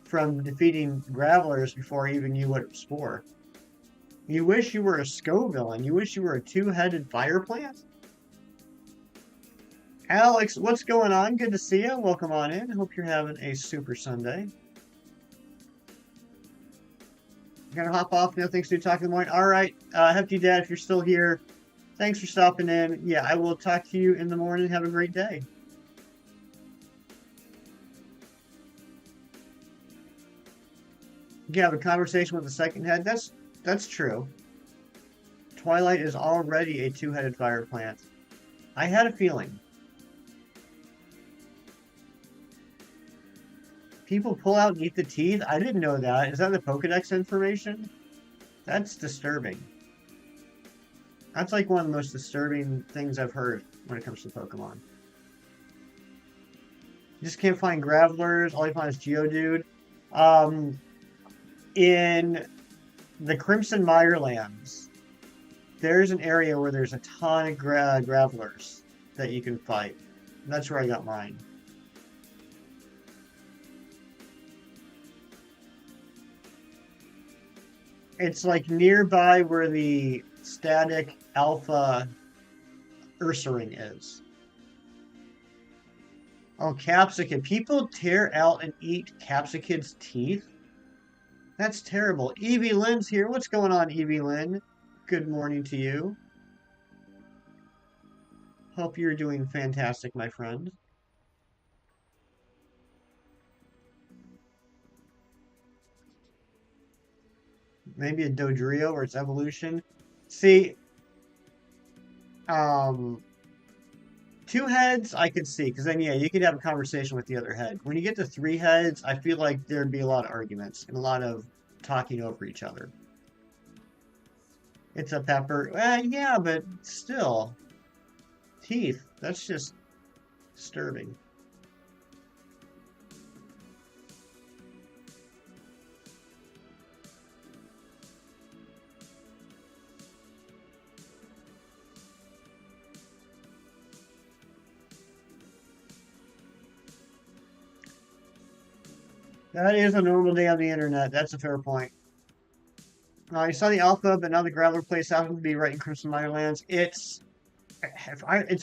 [SPEAKER 1] from defeating Gravelers before I even knew what it was for. You wish you were a Scovillain. You wish you were a 2-headed fire plant? Alex, what's going on? Good to see you. Welcome on in. Hope you're having a super Sunday. Gonna hop off now. Thanks for talking in the morning. All right, Hefty Dad, if you're still here, thanks for stopping in. Yeah, I will talk to you in the morning. Have a great day. You have a conversation with the second head. That's true. Twilight is already a 2-headed fire plant. I had a feeling. People pull out and eat the teeth? I didn't know that. Is that the Pokedex information? That's disturbing. That's like one of the most disturbing things I've heard when it comes to Pokemon. You just can't find Gravelers. All you find is Geodude. In the Crimson Mirelands. There's an area where there's a ton of gravelers that you can fight. And that's where I got mine. It's like nearby where the static alpha Ursaring is. Oh, capsicum. People tear out and eat capsicum's teeth? That's terrible. Evie Lynn's here. What's going on, Evie Lynn? Good morning to you. Hope you're doing fantastic, my friend. Maybe a Dodrio or its evolution. See, um, two heads I could see, because then, yeah, you could have a conversation with the other head. When you get to three heads, I feel like there'd be a lot of arguments and a lot of talking over each other. It's a pepper. Yeah, but still. Teeth. That's just disturbing. That is a normal day on the internet. That's a fair point. I saw the alpha, but now the Graveler place happens to be right in Crimson Mirelands. It's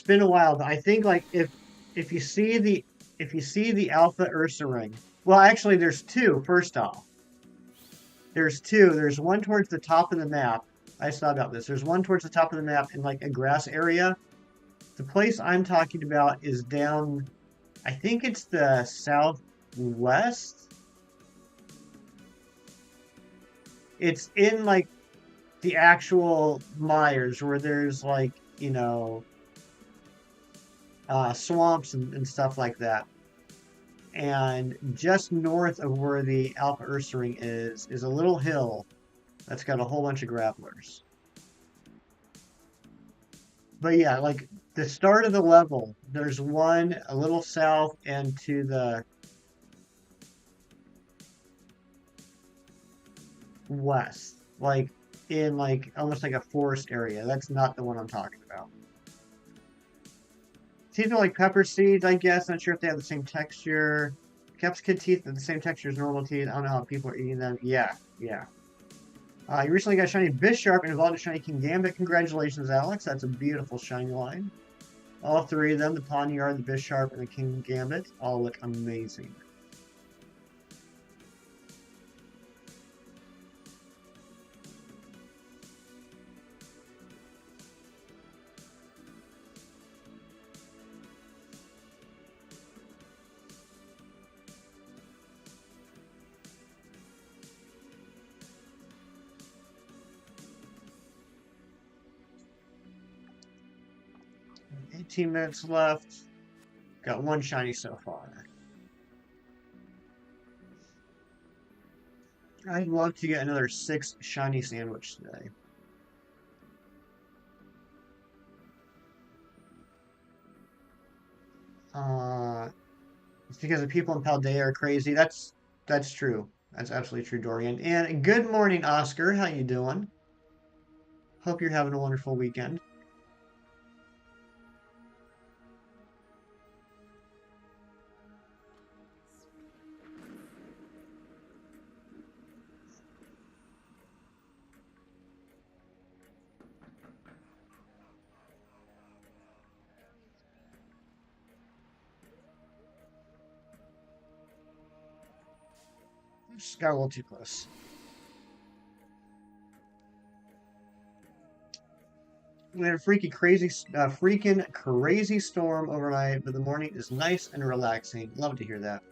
[SPEAKER 1] been a while, but I think like if you see the alpha Ursa ring, well, actually, there's two. First off, there's two. There's one towards the top of the map. I just thought about this. There's one towards the top of the map in like a grass area. The place I'm talking about is down. I think it's the southwest. It's in like the actual mires where there's like, swamps and stuff like that. And just north of where the Alpha Ursaring is a little hill that's got a whole bunch of grapplers. But yeah, like the start of the level, there's one a little south and to the west, like in like almost like a forest area. That's not the one I'm talking about. Teeth are like pepper seeds, I guess. Not sure if they have the same texture. Capsicum teeth are the same texture as normal teeth. I don't know how people are eating them. Yeah, yeah. You recently got shiny Bisharp and evolved a shiny King Gambit. Congratulations, Alex. That's a beautiful shiny line. All three of them, the Pawniard, the Bisharp, and the King Gambit, all look amazing. Minutes left. Got one shiny so far. I'd love to get another 6 shiny sandwich today. It's because the people in Paldea are crazy. That's true. That's absolutely true, Dorian. And good morning, Oscar. How you doing? Hope you're having a wonderful weekend. Just got a little too close. We had a freaking crazy storm overnight, but the morning is nice and relaxing. Love to hear that.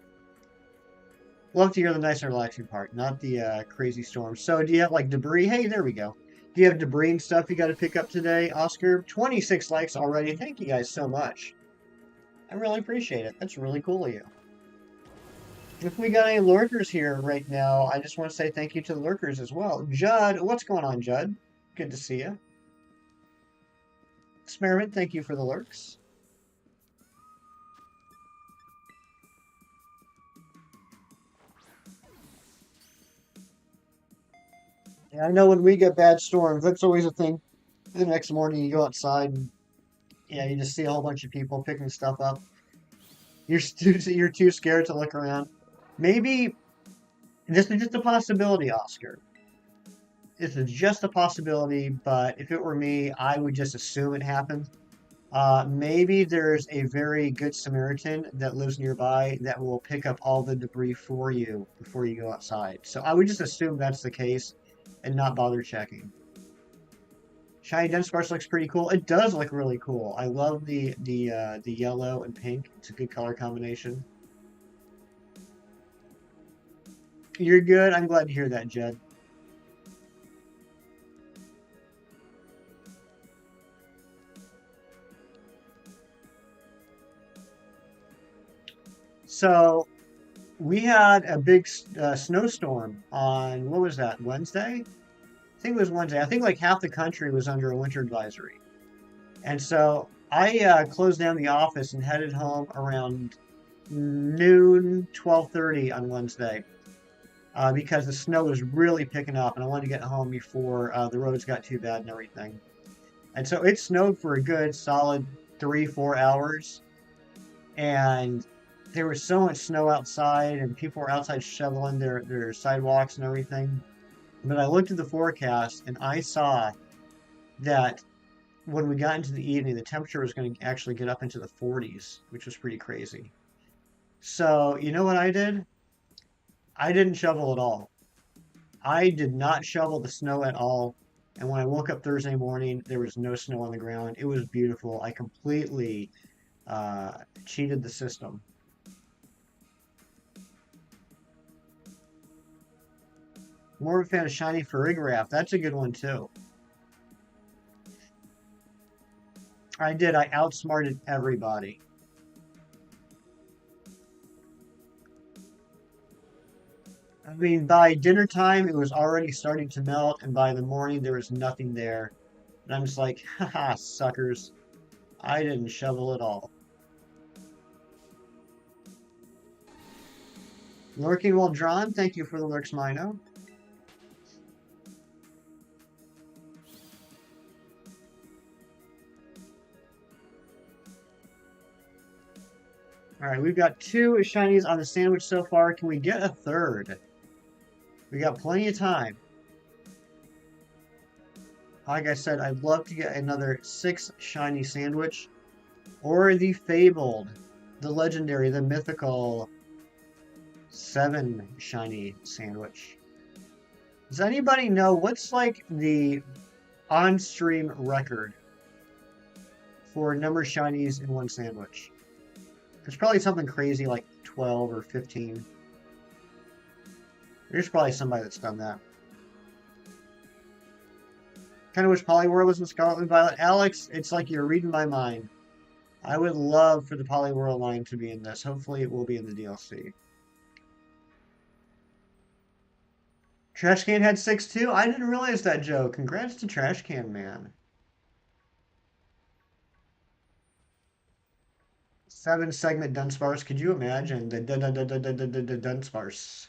[SPEAKER 1] Love to hear the nice and relaxing part, not the crazy storm. So, do you have like debris? Hey, there we go. Do you have debris and stuff you got to pick up today, Oscar? 26 likes already. Thank you guys so much. I really appreciate it. That's really cool of you. If we got any lurkers here right now, I just want to say thank you to the lurkers as well. Judd, what's going on, Judd? Good to see you. Experiment, thank you for the lurks. Yeah, I know when we get bad storms, that's always a thing. The next morning you go outside and yeah, you just see a whole bunch of people picking stuff up. You're too scared to look around. Maybe this is just a possibility, Oscar. This is just a possibility, but if it were me, I would just assume it happened. Maybe there's a very good Samaritan that lives nearby that will pick up all the debris for you before you go outside. So I would just assume that's the case and not bother checking. Shiny Dunsparce looks pretty cool. It does look really cool. I love the yellow and pink. It's a good color combination. You're good. I'm glad to hear that, Jed. So we had a big snowstorm on what was that, Wednesday? I think it was Wednesday. I think like half the country was under a winter advisory. And so I closed down the office and headed home around noon, 12:30 on Wednesday because the snow was really picking up and I wanted to get home before the roads got too bad and everything. And so it snowed for a good solid 3, 4 hours. And there was so much snow outside and people were outside shoveling their sidewalks and everything. But I looked at the forecast and I saw that when we got into the evening, the temperature was going to actually get up into the 40s, which was pretty crazy. So, you know what I did? I didn't shovel at all. I did not shovel the snow at all. And when I woke up Thursday morning, there was no snow on the ground. It was beautiful. I completely cheated the system. More of a fan of Shiny Farigiraf. That's a good one too. I did. I outsmarted everybody. I mean, by dinner time, it was already starting to melt, and by the morning, there was nothing there. And I'm just like, haha, suckers. I didn't shovel at all. Lurking Well Drawn, thank you for the lurks, Mino. All right, we've got two shinies on the sandwich so far. Can we get a third? We got plenty of time. Like I said, I'd love to get another 6 shiny sandwich. Or the fabled, the legendary, the mythical 7 shiny sandwich. Does anybody know what's like the on-stream record for number of shinies in one sandwich? There's probably something crazy like 12 or 15. There's probably somebody that's done that. Kind of wish Poliwhirl was in Scarlet and Violet. Alex, it's like you're reading my mind. I would love for the Poliwhirl line to be in this. Hopefully it will be in the DLC. Trash Can had 6 too? I didn't realize that, Joe. Congrats to Trash Can Man. 7 segment Dunsparce. Could you imagine the Dunsparce?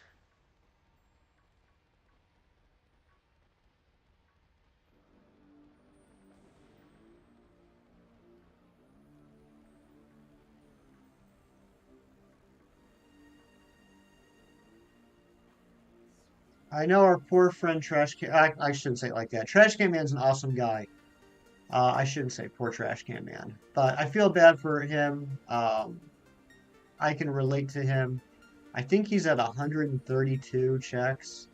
[SPEAKER 1] I know our poor friend Trash Can. I shouldn't say it like that. Trash Can Man's an awesome guy. I shouldn't say poor Trash Can Man, but I feel bad for him. I can relate to him. I think he's at 132 checks.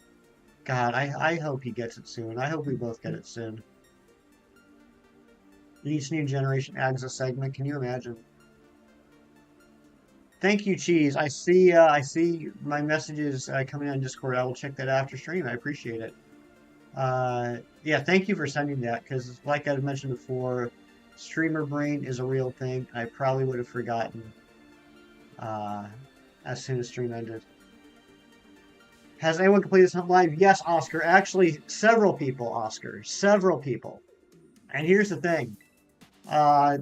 [SPEAKER 1] God, I hope he gets it soon. I hope we both get it soon. Each new generation adds a segment. Can you imagine? Thank you, Cheese. I see my messages coming on Discord. I will check that after stream. I appreciate it. Yeah, thank you for sending that because, like I mentioned before, streamer brain is a real thing. I probably would have forgotten uh, as soon as stream ended. Has anyone completed this hunt live? Yes, Oscar. Actually, several people, Oscar. Several people. And here's the thing. Uh,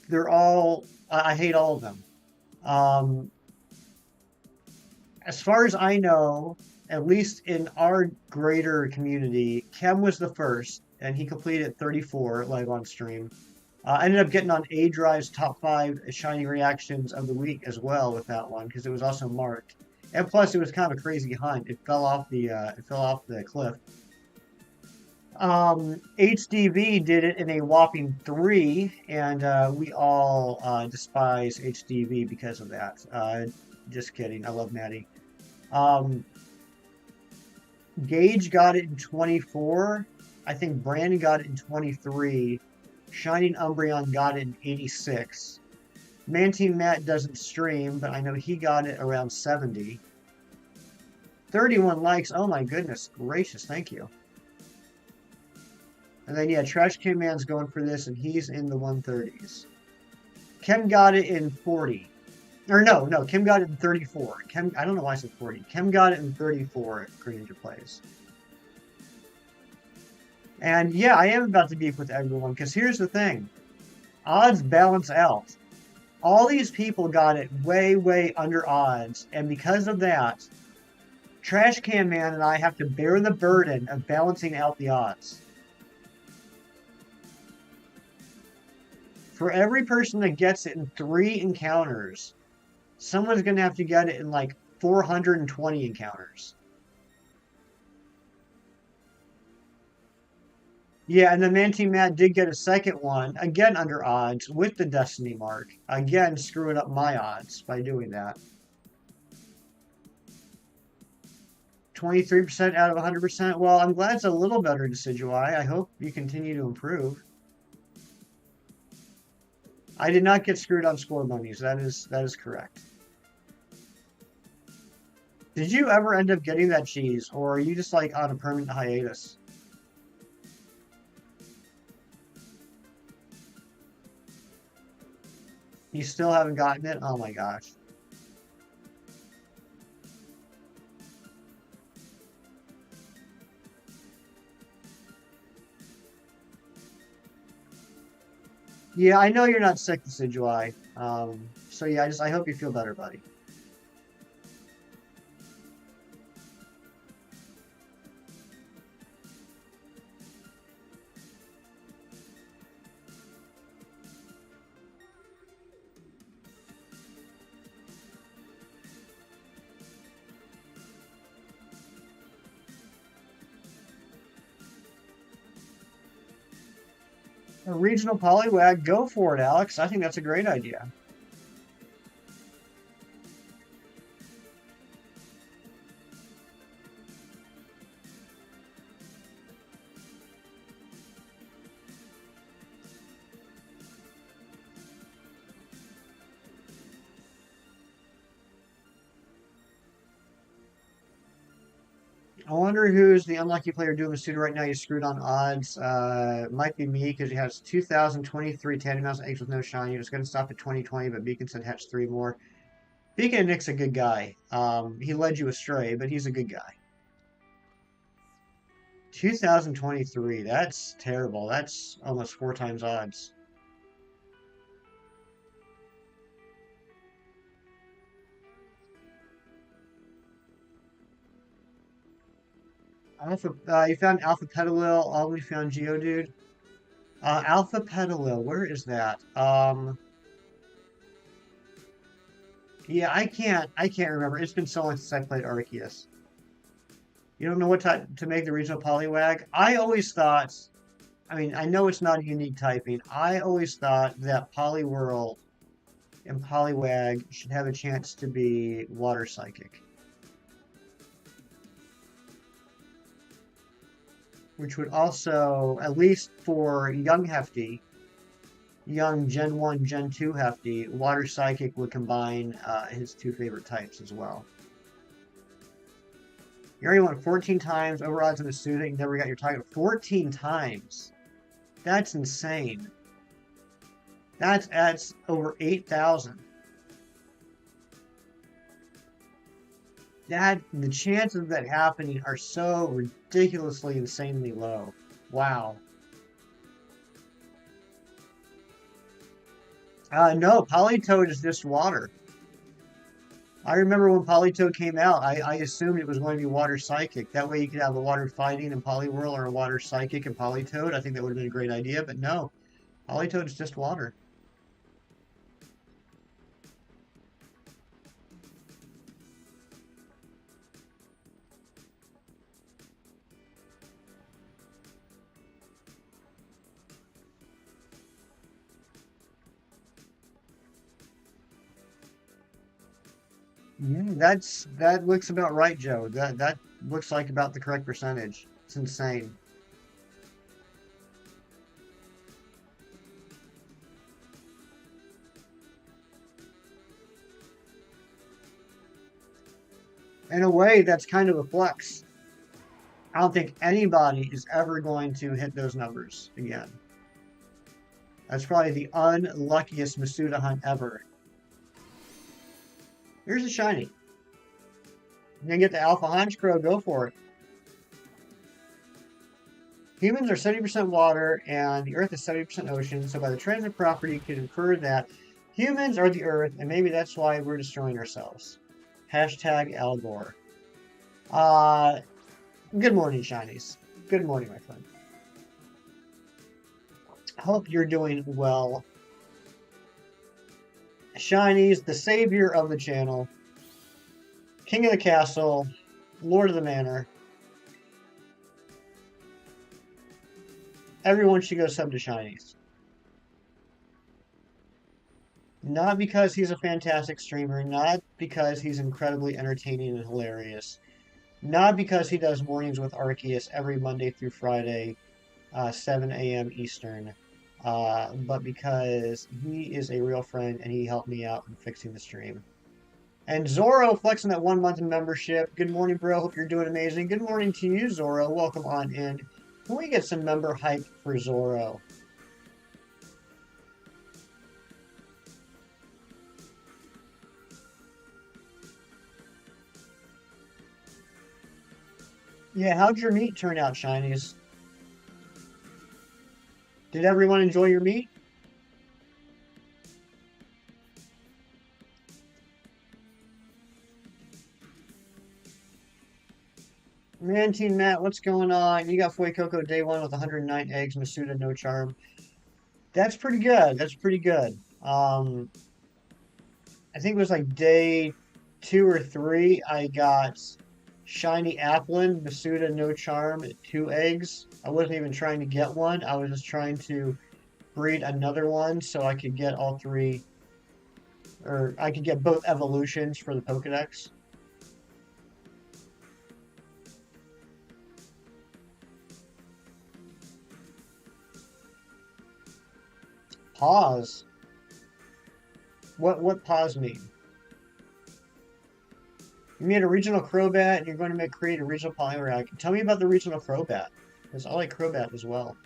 [SPEAKER 1] they're all, I hate all of them. Um, as far as I know, at least in our greater community, Kem was the first, and he completed 34 live on stream. I ended up getting on A Drive's top 5 shiny reactions of the week as well with that one because it was also marked. And plus, it was kind of a crazy hunt. It fell off the cliff. HDV did it in a whopping 3, and we all despise HDV because of that. Just kidding. I love Maddie. Um, Gage got it in 24. I think Brandon got it in 23. Shining Umbreon got it in 86. Team Matt doesn't stream, but I know he got it around 70. 31 likes. Oh my goodness gracious, thank you. And then, yeah, Trash Can Man's going for this, and he's in the 130s. Kem got it in 40. Or no, Kim got it in 34. I don't know why I said 40. Kim got it in 34 at Greninja Plays. And yeah, I am about to beef with everyone, because here's the thing. Odds balance out. All these people got it way, way under odds, and because of that, Trash Can Man and I have to bear the burden of balancing out the odds. For every person that gets it in 3 encounters, someone's going to have to get it in like 420 encounters. Yeah, and then Team Matt did get a second one, again under odds, with the Destiny mark. Again, screwing up my odds by doing that. 23% out of 100%. Well, I'm glad it's a little better, Decidueye. I hope you continue to improve. I did not get screwed on score bunnies. That is correct. Did you ever end up getting that cheese, or are you just like on a permanent hiatus? You still haven't gotten it? Oh my gosh. Yeah, I know you're not sick, Decidueye. So yeah, I hope you feel better, buddy. A regional Poliwag, go for it, Alex. I think that's a great idea. I wonder who's the unlucky player doing the suit right now. You screwed on odds. Might be me because he has 2023 Tandem Mouse eggs with no shine. He was going to stop at 2020, but Beacon said hatch 3 more. Beacon and Nick's a good guy. He led you astray, but he's a good guy. 2023, that's terrible. That's almost 4 times odds. You found Alpha Petalil. Only found Geodude. Alpha Petalil, where is that? Yeah, I can't remember. It's been so long since I played Arceus. You don't know what type to make the regional Poliwag? I always thought, I mean, I know it's not a unique typing. I always thought that Poliwhirl and Poliwag should have a chance to be Water Psychic. Which would also, at least for young Hefty, young Gen 1, Gen 2 Hefty, Water Psychic would combine his 2 favorite types as well. You already won 14 times, over odds in the suit, you never got your target 14 times. That's insane. That's over 8,000. The chances of that happening are so ridiculously insanely low. Wow. No, Politoed is just water. I remember when Politoed came out, I assumed it was going to be water psychic. That way you could have a water fighting in Poliwhirl or a water psychic in Politoed. I think that would have been a great idea, but no. Politoed is just water. Yeah, that looks about right, Joe. That looks like about the correct percentage. It's insane. In a way, that's kind of a flex. I don't think anybody is ever going to hit those numbers again. That's probably the unluckiest Masuda hunt ever. Here's a shiny. You're gonna get the Alpha Honchkrow, go for it. Humans are 70% water and the Earth is 70% ocean, so by the transit property you can infer that humans are the Earth, and maybe that's why we're destroying ourselves. Hashtag Al Gore. Uh, Good morning, shinies. Good morning, my friend. Hope you're doing well. Shinies, the savior of the channel, king of the castle, lord of the manor. Everyone should go sub to shinies. Not because he's a fantastic streamer, not because he's incredibly entertaining and hilarious, not because he does mornings with Arceus every Monday through Friday, 7 a.m. Eastern, but because he is a real friend and he helped me out in fixing the stream. And Zoro flexing that 1 month membership. Good morning, bro. Hope you're doing amazing. Good morning to you, Zoro. Welcome on in. Can we get some member hype for Zoro? Yeah, how'd your meat turn out, Shinies? Did everyone enjoy your meat? Team Matt, what's going on? You got Fuecoco day one with 109 eggs, Masuda, no charm. That's pretty good. That's pretty good. I think it was like day 2 or 3. I got Shiny Applin, Masuda, no charm, 2 eggs. I wasn't even trying to get one. I was just trying to breed another one so I could get all three, or I could get both evolutions for the Pokedex. Pause. What pause mean? You made a regional Crobat and you're going to create a regional Poliwrath. Tell me about the regional Crobat, because I like Crobat as well.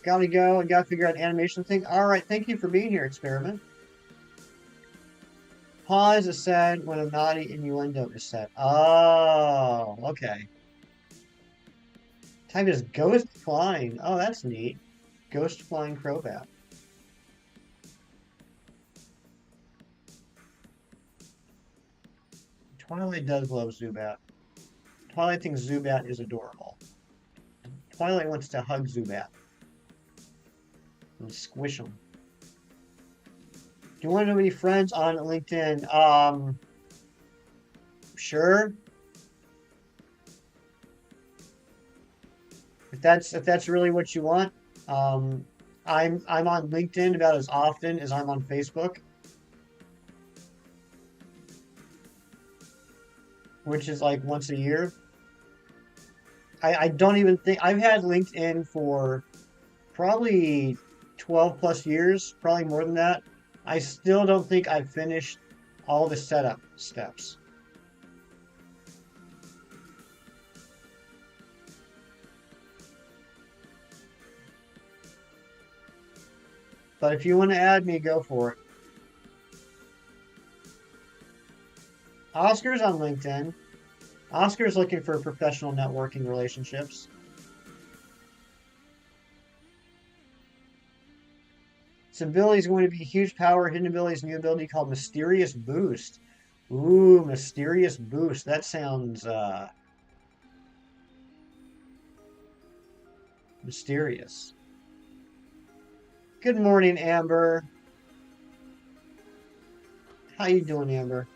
[SPEAKER 1] Gotta go and gotta figure out animation thing. Alright, thank you for being here, Experiment. Pause is said when a naughty innuendo is said. Oh, okay. Type is Ghost Flying. Oh, that's neat. Ghost Flying Crobat. Twilight does love Zubat. Twilight thinks Zubat is adorable. Twilight wants to hug Zubat and squish him. Do you want to know any friends on LinkedIn? Sure. If that's really what you want, I'm on LinkedIn about as often as I'm on Facebook, which is like once a year. I don't even think I've had LinkedIn for probably 12 plus years, probably more than that. I still don't think I've finished all the setup steps. But if you want to add me, go for it. Oscar's on LinkedIn. Oscar's looking for professional networking relationships. Its ability is going to be huge power. Hidden ability is a new ability called Mysterious Boost. Ooh, Mysterious Boost. That sounds mysterious. Good morning, Amber. How you doing, Amber?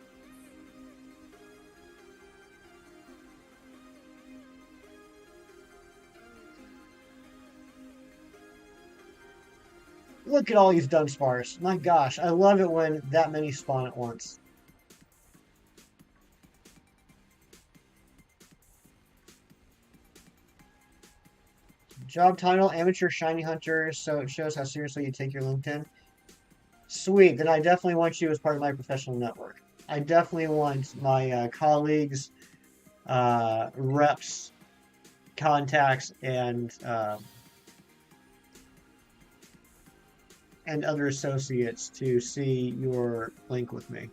[SPEAKER 1] Look at all these Dunsparce. My gosh, I love it when that many spawn at once. Job title, Amateur Shiny Hunter, so it shows how seriously you take your LinkedIn. Sweet, then I definitely want you as part of my professional network. I definitely want my colleagues, reps, contacts, and other associates to see your link with me.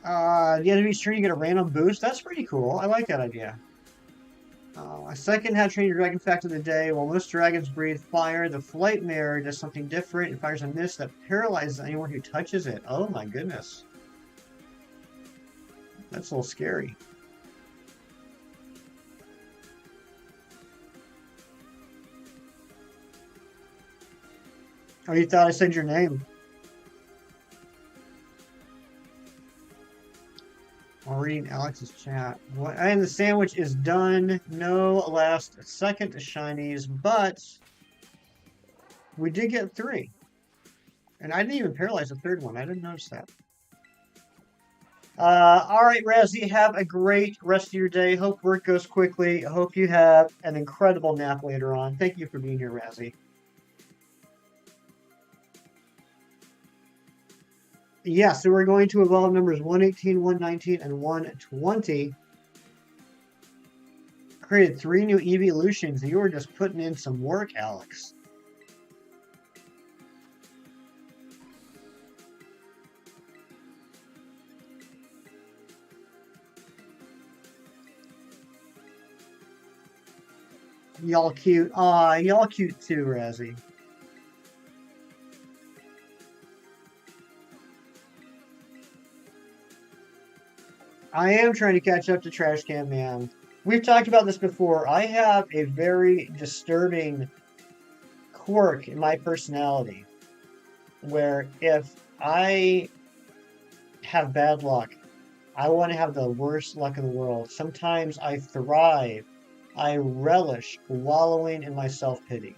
[SPEAKER 1] The enemy's turn, you get a random boost. That's pretty cool. I like that idea. A second had trained your dragon fact of the day. While most dragons breathe fire, the flight mare does something different. It fires a mist that paralyzes anyone who touches it. Oh my goodness. That's a little scary. Oh, you thought I said your name? I'm reading Alex's chat. What? And the sandwich is done. No last second shinies, but we did get 3. And I didn't even paralyze the third one. I didn't notice that. All right, Razzie, have a great rest of your day. Hope work goes quickly. I hope you have an incredible nap later on. Thank you for being here, Razzie. Yeah, so we're going to evolve numbers 118, 119, and 120. Created 3 new evolutions. You were just putting in some work, Alex. Y'all cute. Aw, y'all cute too, Razzie. I am trying to catch up to Trash Can Man. We've talked about this before. I have a very disturbing quirk in my personality where if I have bad luck, I want to have the worst luck in the world. Sometimes I thrive. I relish wallowing in my self-pity.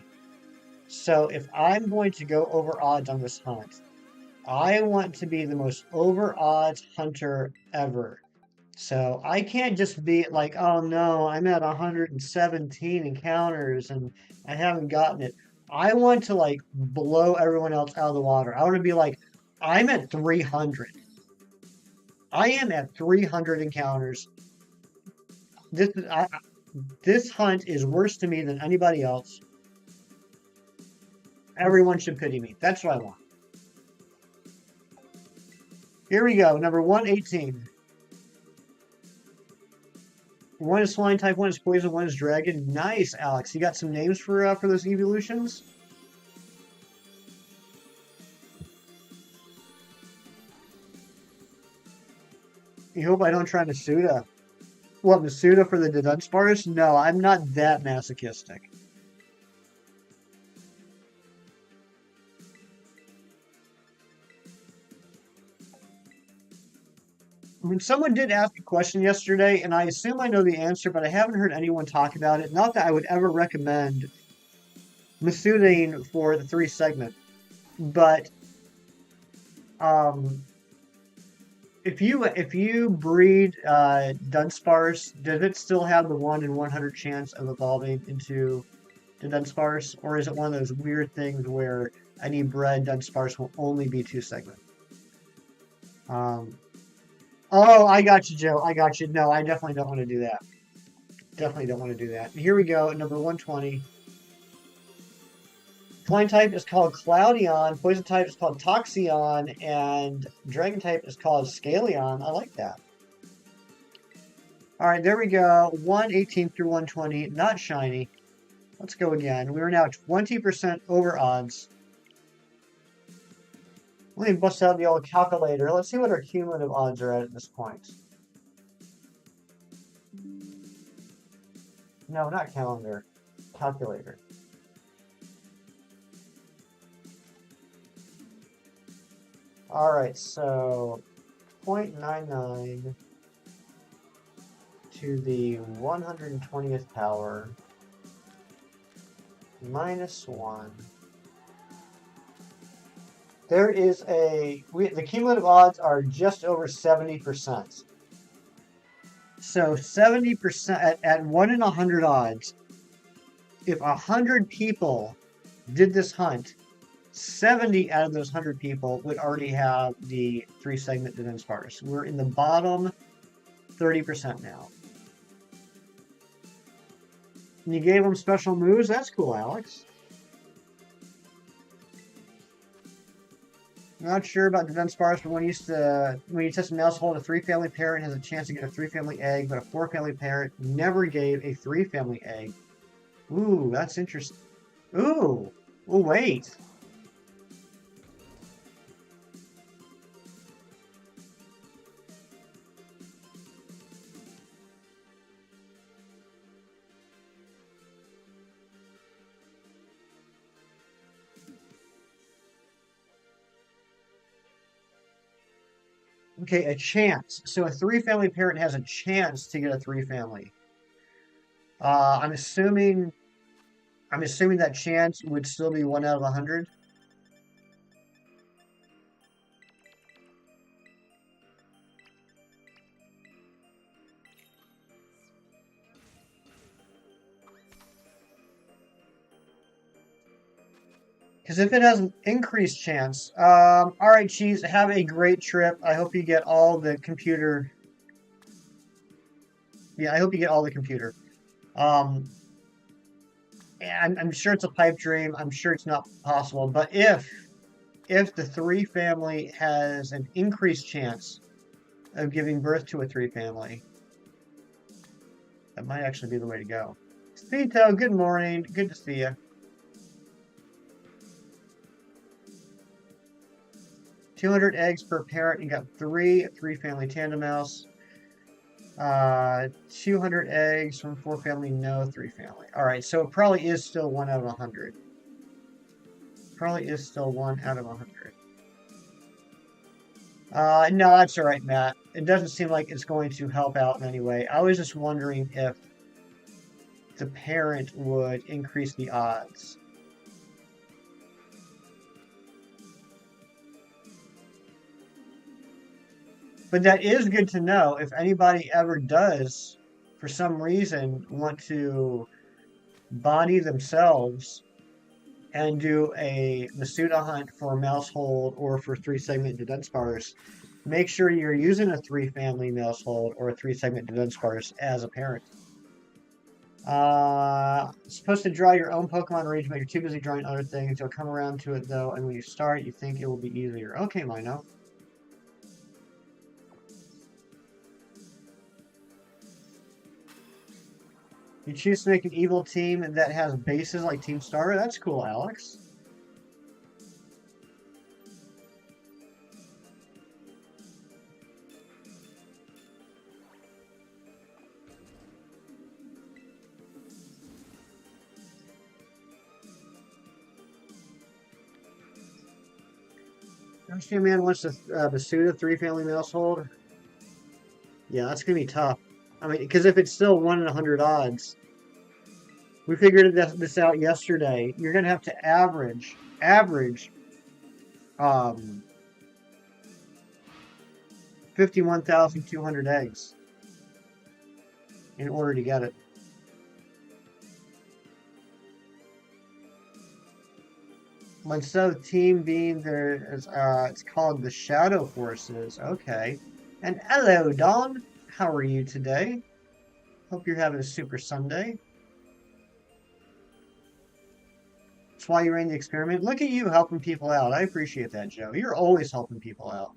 [SPEAKER 1] So if I'm going to go over odds on this hunt, I want to be the most over odds hunter ever. So I can't just be like, oh no, I'm at 117 encounters and I haven't gotten it. I want to like blow everyone else out of the water. I want to be like, I'm at 300. I am at 300 encounters. This hunt is worse to me than anybody else. Everyone should pity me. That's what I want. Here we go. Number 118. One is flying type, one is poison, one is dragon. Nice, Alex. You got some names for those evolutions? You hope I don't try Masuda. What, Masuda for the Dudunsparce? No, I'm not that masochistic. I mean, someone did ask a question yesterday, and I assume I know the answer, but I haven't heard anyone talk about it. Not that I would ever recommend Masuding for the 3 segment, but um, if you breed Dunsparce, does it still have the 1 in 100 chance of evolving into the Dunsparce, or is it one of those weird things where any bred Dunsparce will only be 2 segment? Oh, I got you, Joe. I got you. No, I definitely don't want to do that. Definitely don't want to do that. Here we go, number 120. Flying type is called Cloudion, poison type is called Toxion, and dragon type is called Scaleon. I like that. All right, there we go. 118 through 120, not shiny. Let's go again. We are now 20% over odds. Let me bust out the old calculator. Let's see what our cumulative odds are at this point. No, not calendar. Calculator. All right, so 0.99 to the 120th power minus 1. There is the cumulative odds are just over 70%. So 70% at 1 in 100 odds, if 100 people did this hunt, 70 out of those 100 people would already have the 3-segment Dudunsparce. We're in the bottom 30% now. And you gave them special moves? That's cool, Alex. I'm not sure about Dudunsparce, but when you test a mouse hole, a 3-family parent has a chance to get a 3-family egg, but a 4-family parent never gave a 3-family egg. Ooh, that's interesting. Ooh, oh wait. Okay, a chance. So a 3-family parent has a chance to get a 3-family. I'm assuming that chance would still be 1 out of 100. Because if it has an increased chance, all right, Cheese, have a great trip. I hope you get all the computer. Yeah, I hope you get all the computer. I'm sure it's a pipe dream. I'm sure it's not possible. But if the 3-family has an increased chance of giving birth to a 3-family, that might actually be the way to go. Vito, good morning. Good to see you. 200 eggs per parent. You got 3-family tandem mouse. 200 eggs from 4-family, no 3-family. All right, so it probably is still 1 out of 100. Probably is still 1 out of 100. No, that's all right, Matt. It doesn't seem like it's going to help out in any way. I was just wondering if the parent would increase the odds. But that is good to know if anybody ever does, for some reason, want to body themselves and do a Masuda hunt for mouse hold or for 3-segment Dudunsparce, make sure you're using a 3-family mouse hold or a 3-segment Dudunsparce as a parent. Supposed to draw your own Pokemon range, but you're too busy drawing other things. You'll come around to it though, and when you start, you think it will be easier. Okay, Mino. You choose to make an evil team that has bases like Team Star. That's cool, Alex. Youngster Man wants to Basuda 3-family mouse hold. Yeah, that's gonna be tough. I mean, because if it's still 1 in 100 odds, we figured this out yesterday. You're gonna have to average 51,200 eggs in order to get it. Instead of team being there, it's called the Shadow Forces. Okay. And hello, Dawn. How are you today? Hope you're having a super Sunday. That's why you ran the experiment. Look at you helping people out. I appreciate that, Joe. You're always helping people out.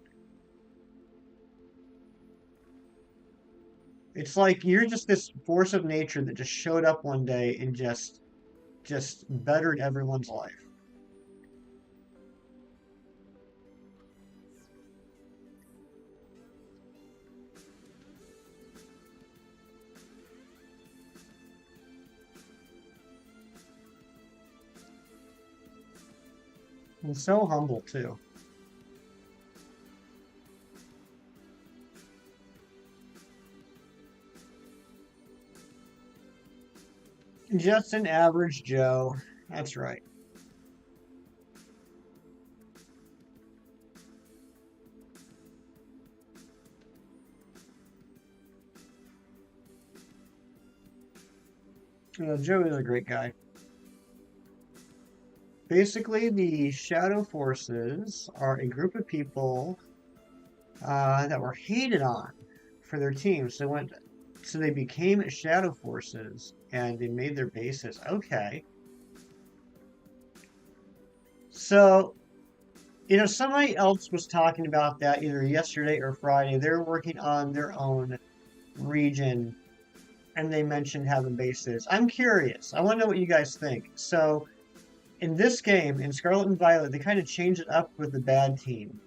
[SPEAKER 1] It's like you're just this force of nature that just showed up one day and just bettered everyone's life. And so humble too. Just an average Joe. That's right. Joe is a great guy. Basically, the Shadow Forces are a group of people that were hated on for their teams. So they became Shadow Forces and they made their bases. Okay. So, somebody else was talking about that either yesterday or Friday. They're working on their own region and they mentioned having bases. I'm curious. I want to know what you guys think. So, in this game, in Scarlet and Violet, they kind of changed it up with the bad team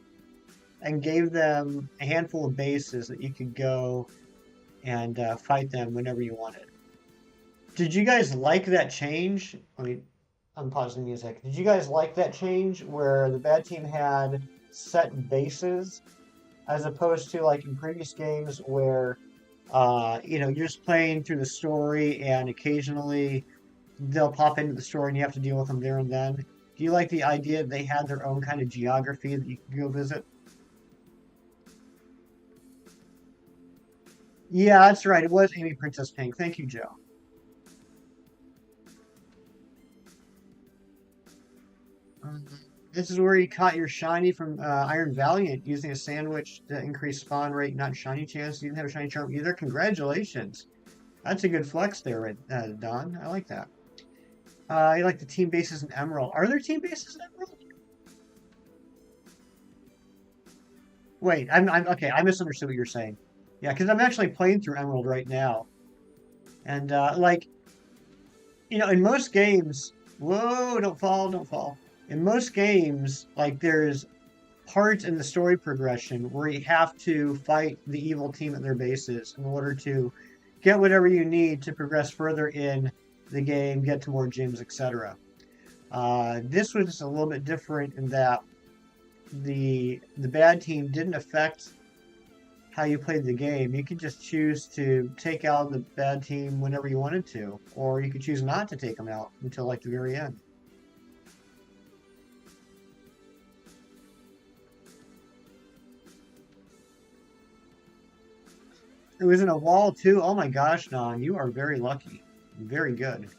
[SPEAKER 1] and gave them a handful of bases that you could go and fight them whenever you wanted. Did you guys like that change? I'm pausing the music. Did you guys like that change where the bad team had set bases as opposed to like in previous games where you're just playing through the story and occasionally they'll pop into the story and you have to deal with them there and then? Do you like the idea that they had their own kind of geography that you could go visit? Yeah, that's right. It was Amy Princess Pink. Thank you, Joe. Mhm. This is where you caught your shiny from Iron Valiant using a sandwich to increase spawn rate, not shiny chance. You didn't have a shiny charm either. Congratulations. That's a good flex there, Don. I like that. You like the team bases in Emerald. Are there team bases in Emerald? Wait, I'm okay. I misunderstood what you're saying. Yeah, because I'm actually playing through Emerald right now, and in most games, whoa, don't fall, don't fall. In most games, like there's parts in the story progression where you have to fight the evil team at their bases in order to get whatever you need to progress further in the game, get to more gyms, etc. This was just a little bit different in that the bad team didn't affect how you played the game. You could just choose to take out the bad team whenever you wanted to, or you could choose not to take them out until like the very end. It was in a wall too. Oh my gosh, Don, you are very lucky. Very good.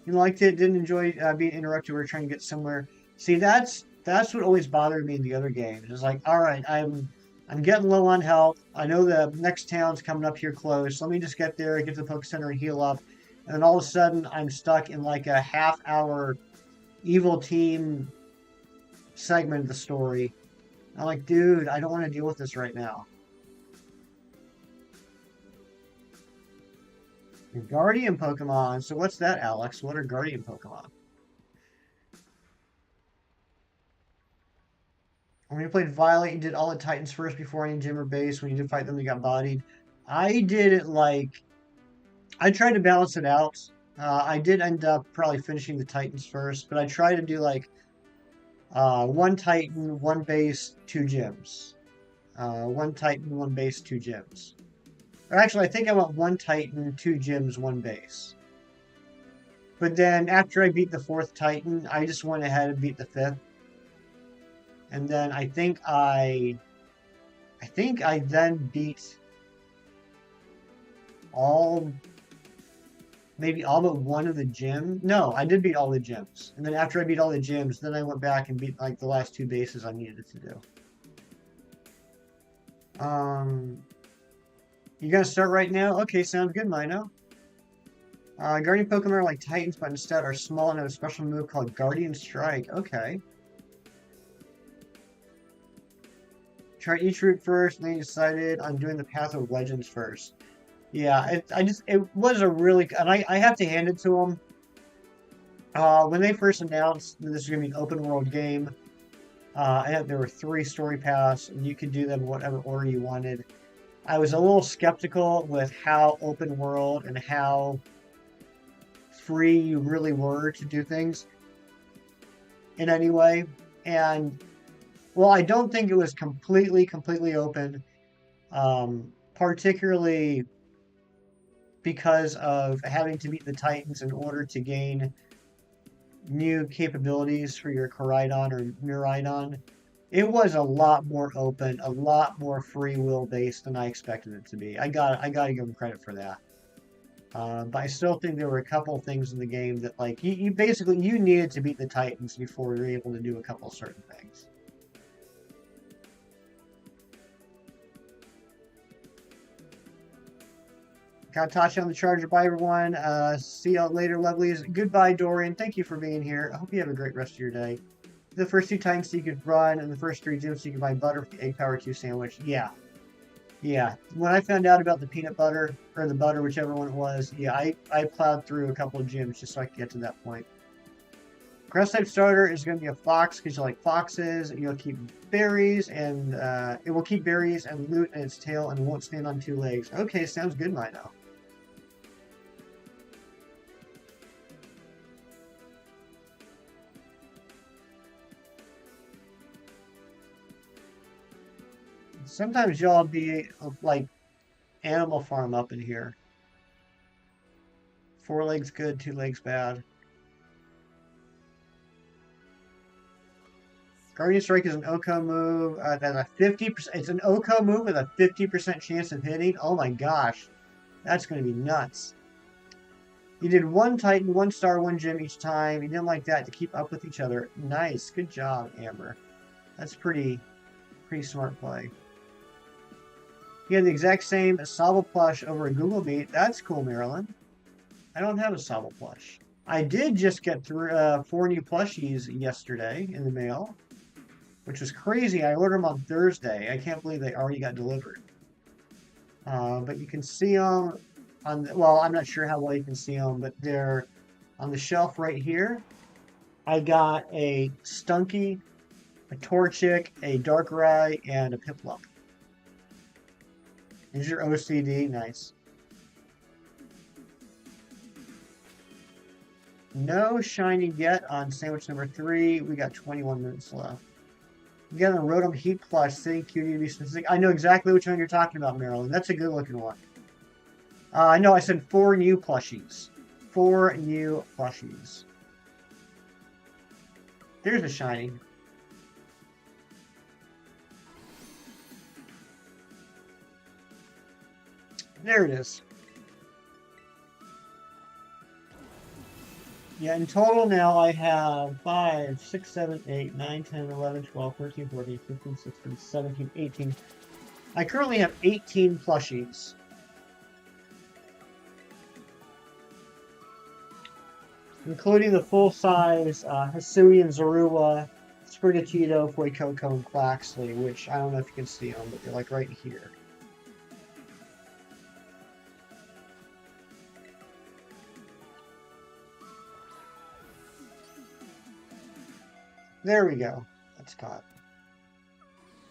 [SPEAKER 1] You liked it, didn't enjoy being interrupted. We were trying to get somewhere. See, that's what always bothered me in the other games. It's like, all right, I'm getting low on health. I know the next town's coming up here close. Let me just get there, get to the focus center, and heal up. And then all of a sudden, I'm stuck in like a half-hour evil team segment of the story. I'm like, dude, I don't want to deal with this right now. Guardian Pokemon. So what's that, Alex? What are Guardian Pokemon? When you played Violet, you did all the Titans first before any gym or base. When you did fight them, you got bodied. I did it like I tried to balance it out. I did end up probably finishing the Titans first, but I tried to do like one Titan, one base, two gyms. One Titan, one base, two gyms. Or actually, I think I went one Titan, two gyms, one base. But then after I beat the fourth Titan, I just went ahead and beat the fifth. And then I think I then beat all maybe all but one of the gyms. No, I did beat all the gyms. And then after I beat all the gyms, then I went back and beat like the last two bases I needed to do. You gonna start right now? Okay, sounds good, Mino. Guardian Pokemon are like Titans, but instead are small and have a special move called Guardian Strike. Okay. Try each route first, and then you decided on doing the Path of Legends first. Yeah, it was a really, and I have to hand it to them. When they first announced that this was going to be an open world game, and there were 3 story paths, and you could do them in whatever order you wanted. I was a little skeptical with how open world and how free you really were to do things in any way. And well, I don't think it was completely open, particularly because of having to beat the Titans in order to gain new capabilities for your Koraidon or Miraidon. It was a lot more open, a lot more free will based than I expected it to be. I gotta give them credit for that. But I still think there were a couple things in the game that like you basically you needed to beat the Titans before you were able to do a couple certain things. Got Tasha on the charger. Bye everyone. See y'all later, lovelies. Goodbye, Dorian. Thank you for being here. I hope you have a great rest of your day. The first 2 times you could run, and the first 3 gyms you could buy butter for the egg power 2 sandwich. Yeah, yeah. When I found out about the peanut butter or the butter, whichever one it was, yeah, I plowed through a couple of gyms just so I could get to that point. Grass type starter is going to be a fox because you like foxes. You'll keep berries and it will keep berries and loot in its tail and won't stand on 2 legs. Okay, sounds good, Mino. Sometimes y'all be like Animal Farm up in here. 4 legs good, 2 legs bad. Guardian Strike is an OHKO move. That's a 50%. It's an OHKO move with a 50% chance of hitting. Oh my gosh, that's going to be nuts. You did 1 Titan, 1 star, 1 gym each time. You didn't like that to keep up with each other. Nice, good job, Amber. That's pretty smart play. You had the exact same Sobble plush over a Google Meet. That's cool, Marilyn. I don't have a Sobble plush. I did just get through 4 new plushies yesterday in the mail, which was crazy. I ordered them on Thursday. I can't believe they already got delivered. But you can see them on the, well, I'm not sure how well you can see them, but they're on the shelf right here. I got a Stunky, a Torchic, a Darkrai, and a Piplup. Is your OCD? Nice. No shiny yet on sandwich number 3. We got 21 minutes left. We got a Rotom Heat Plush, City Cutie to be specific. I know exactly which one you're talking about, Marilyn. That's a good looking one. No, I said 4 new plushies. 4 new plushies. There's a shiny. There it is. Yeah, in total now I have 5, 6, 7, 8, 9, 10, 11, 12, 13, 14, 15, 16, 17, 18. I currently have 18 plushies. Including the full-size Hisui and Zorua, Sprigatito, Fuecoco, and Quaxley, which I don't know if you can see them, but they're like right here. There we go. That's caught.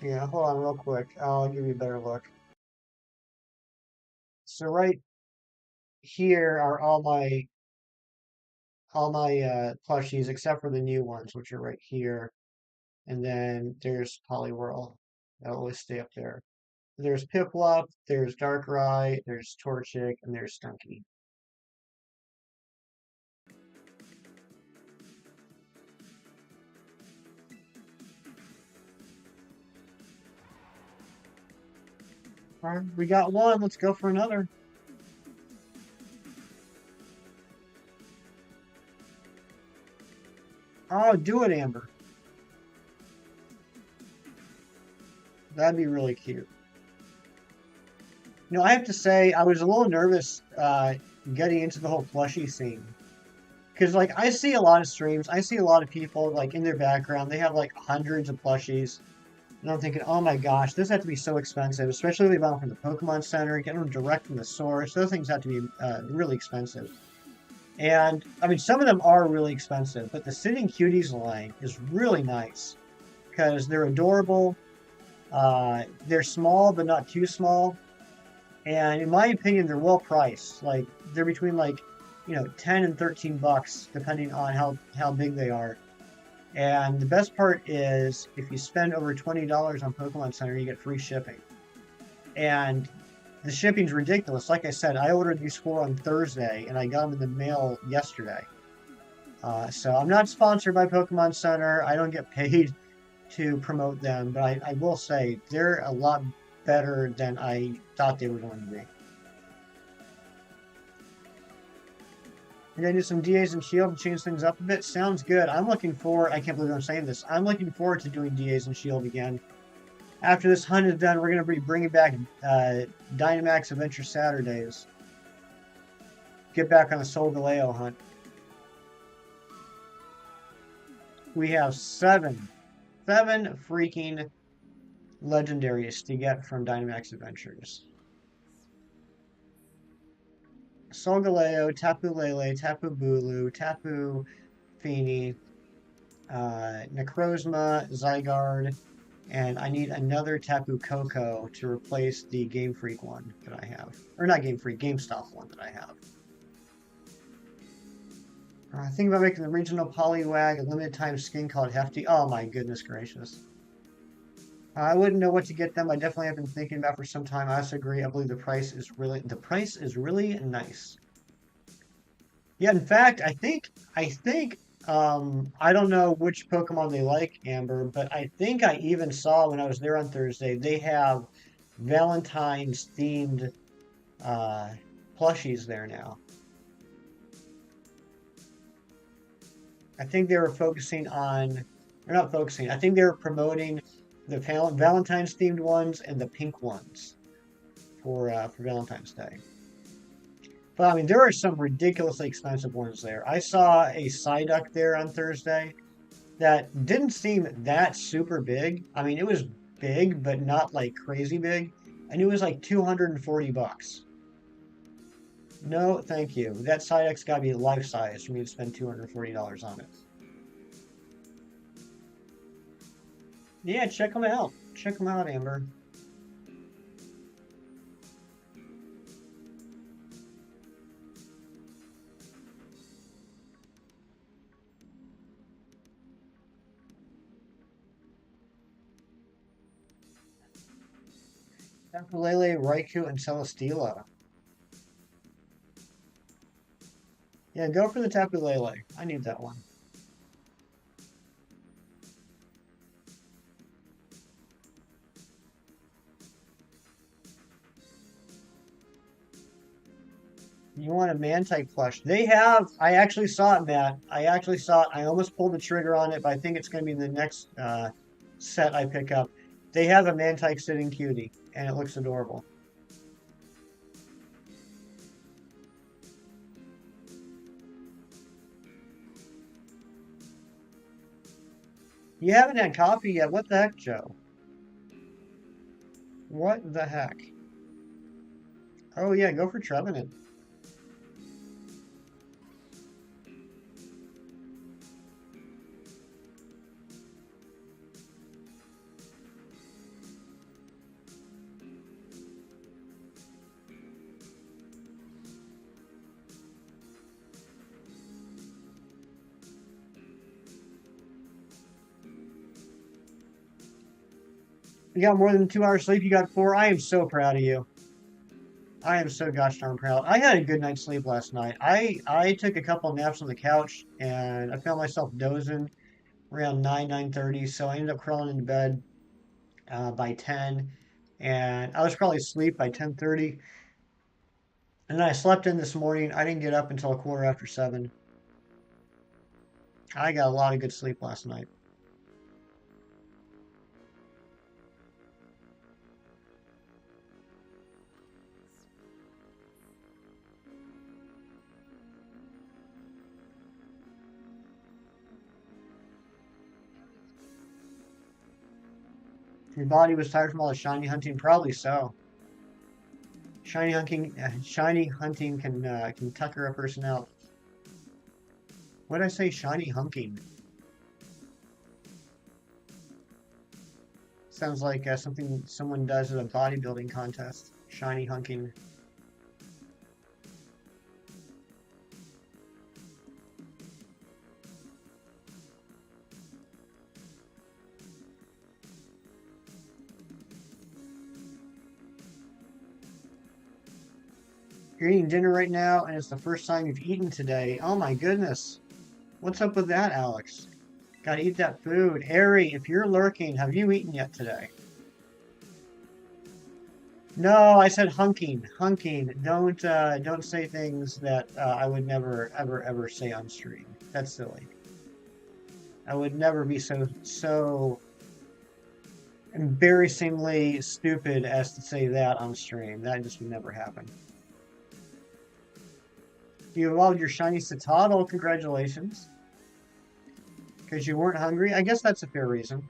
[SPEAKER 1] Yeah, hold on real quick. I'll give you a better look. So right here are all my plushies except for the new ones, which are right here. And then there's Poliwhirl. That'll always stay up there. There's Piplup, there's Darkrai, there's Torchic, and there's Stunky. All right, we got one. Let's go for another. Oh, do it, Amber. That'd be really cute. You know, I have to say, I was a little nervous getting into the whole plushie scene. Because, like, I see a lot of streams, I see a lot of people, like, in their background, they have, like, hundreds of plushies. And I'm thinking, oh my gosh, this has to be so expensive, especially if they buy them from the Pokemon Center, getting them direct from the source. Those things have to be really expensive. And, I mean, some of them are really expensive, but the Sitting Cuties line is really nice because they're adorable. They're small, but not too small. And in my opinion, they're well priced. Like, they're between, like, 10 and 13 bucks, depending on how big they are. And the best part is if you spend over $20 on Pokemon Center, you get free shipping. And the shipping's ridiculous. Like I said, I ordered these four on Thursday, and I got them in the mail yesterday. So I'm not sponsored by Pokemon Center. I don't get paid to promote them, but I will say they're a lot better than I thought they were going to be. We're going to do some DAs and Shield and change things up a bit. Sounds good. I can't believe I'm saying this. I'm looking forward to doing DAs and Shield again. After this hunt is done, we're going to be bringing back Dynamax Adventure Saturdays. Get back on the Solgaleo hunt. We have seven freaking legendaries to get from Dynamax Adventures. Solgaleo, Tapu Lele, Tapu Bulu, Tapu Fini, Necrozma, Zygarde, and I need another Tapu Koko to replace the Game Freak one that I have. Or not Game Freak, GameStop one that I have. Think about making the regional Poliwag a limited time skin called Hefty. Oh my goodness gracious. I wouldn't know what to get them. I definitely have been thinking about for some time. I also agree. I believe the price is really nice. Yeah, in fact, I think I don't know which Pokemon they like, Amber, but I think I even saw when I was there on Thursday, they have Valentine's themed plushies there now. I think they were focusing on, or not focusing, I think they were promoting the Valentine's themed ones and the pink ones for Valentine's Day. But I mean, there are some ridiculously expensive ones there. I saw a Psyduck there on Thursday that didn't seem that super big. I mean, it was big, but not like crazy big. And it was like 240 bucks. No, thank you. That Psyduck's got to be life size for me to spend $240 on it. Yeah, check them out. Check them out, Amber. Lele, Raikou, and Celesteela. Yeah, go for the Tapu Lele. I need that one. You want a Man-type plush. They have, I actually saw it, Matt. I actually saw it. I almost pulled the trigger on it, but I think it's going to be the next set I pick up. They have a Man-type Sitting Cutie, and it looks adorable. You haven't had coffee yet. What the heck, Joe? What the heck? Oh, yeah, go for Trevenant. You got more than 2 hours sleep. You got 4. I am so proud of you. I am so gosh darn proud. I had a good night's sleep last night. I took a couple of naps on the couch, and I found myself dozing around 9:30. So I ended up crawling into bed by 10, and I was probably asleep by 10:30. And then I slept in this morning. I didn't get up until a quarter after 7. I got a lot of good sleep last night. Your body was tired from all the shiny hunting? Probably so. Shiny hunting can tucker a person out. What did I say? Shiny hunking. Sounds like something someone does at a bodybuilding contest. Shiny hunking. You're eating dinner right now, and it's the first time you've eaten today. Oh my goodness. What's up with that, Alex? Gotta eat that food. Ari, if you're lurking, have you eaten yet today? No, I said hunking. Hunking. Don't say things that I would never ever say on stream. That's silly. I would never be so embarrassingly stupid as to say that on stream. That just would never happen. You evolved your shiny Citadel. Congratulations. Because you weren't hungry? I guess that's a fair reason.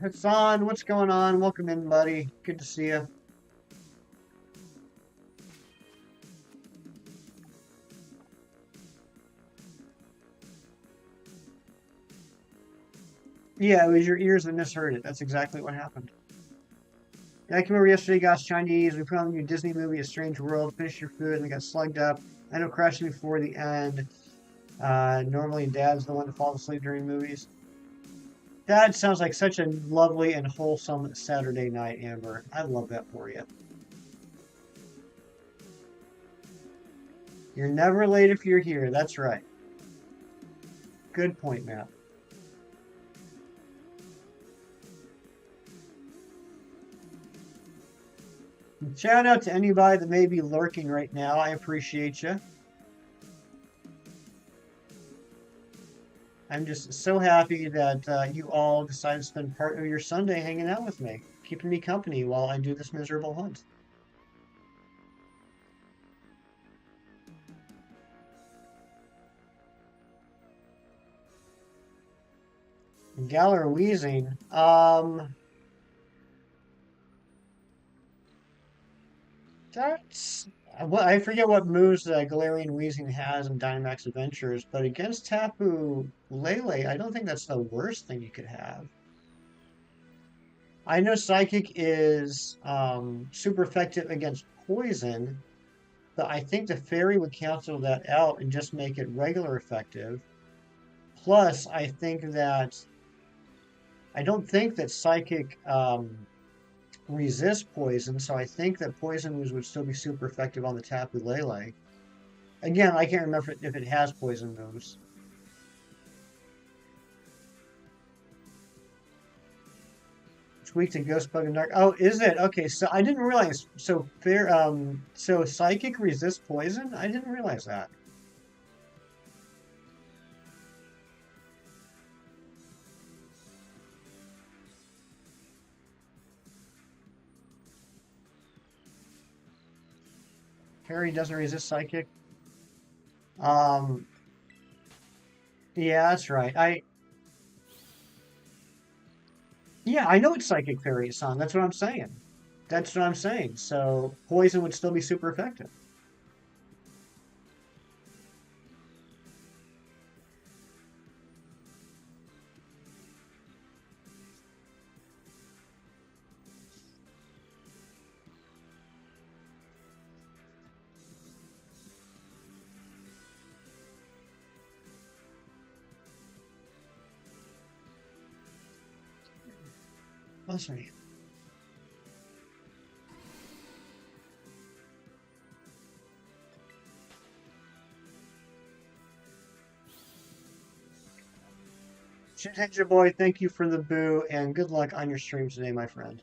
[SPEAKER 1] Hassan, what's going on? Welcome in, buddy. Good to see you. Yeah, it was your ears that misheard it. That's exactly what happened. Yeah, I came over yesterday, got Chinese. We put on the new Disney movie, A Strange World. Finished your food, and I got slugged up. I know crashing before the end. Normally, Dad's the one to fall asleep during movies. That sounds like such a lovely and wholesome Saturday night, Amber. I love that for you. You're never late if you're here. That's right. Good point, Matt. Shout out to anybody that may be lurking right now. I appreciate you. I'm just so happy that you all decided to spend part of your Sunday hanging out with me, keeping me company while I do this miserable hunt. Galar wheezing. That's well, I forget what moves Galarian Wheezing has in Dynamax Adventures, but against Tapu Lele, I don't think that's the worst thing you could have. I know Psychic is super effective against Poison, but I think the Fairy would cancel that out and just make it regular effective. Plus, I don't think that Psychic resists Poison, so I think that Poison moves would still be super effective on the Tapu Lele. Again, I can't remember if it has Poison moves. It's weak to Ghost Bug and Dark. Oh, is it? Okay, so I didn't realize. So Psychic resists Poison? I didn't realize that. Harry doesn't resist Psychic. Um, yeah, that's right. Yeah, I know it's Psychic Fairy Song. That's what I'm saying. That's what I'm saying. So Poison would still be super effective. Let's see. Ginger Boy, thank you for the boo, and good luck on your stream today, my friend.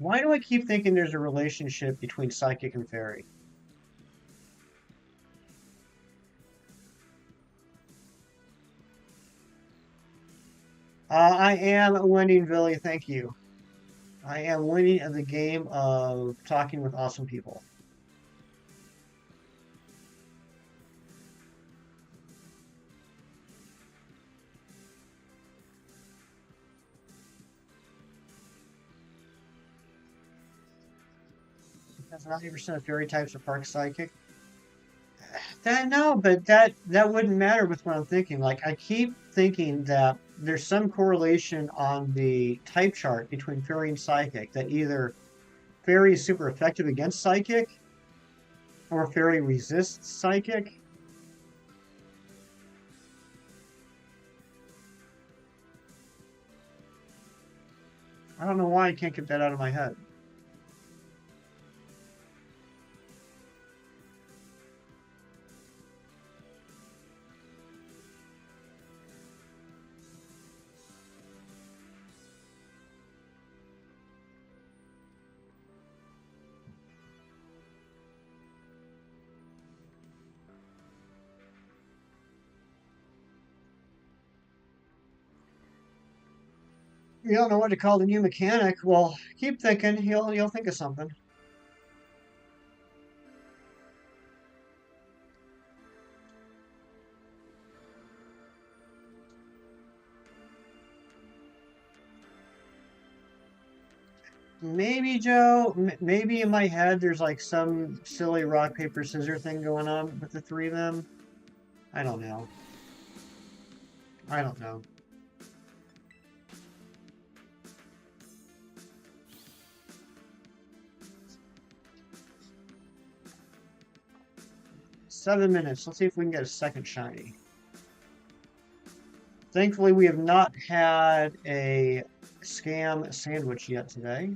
[SPEAKER 1] Why do I keep thinking there's a relationship between psychic and fairy? I am winning, Billy. Thank you. I am winning at the game of talking with awesome people. Because 90% of fairy types are park psychic. That no, but that wouldn't matter with what I'm thinking. Like I keep thinking that there's some correlation on the type chart between fairy and psychic. That either fairy is super effective against psychic, or fairy resists psychic. I don't know why I can't get that out of my head. You don't know what to call the new mechanic. Well, keep thinking. You'll think of something. Maybe Joe. Maybe in my head there's like some silly rock paper scissors thing going on with the three of them. I don't know. I don't know. 7 minutes. Let's see if we can get a second shiny. Thankfully, we have not had a scam sandwich yet today.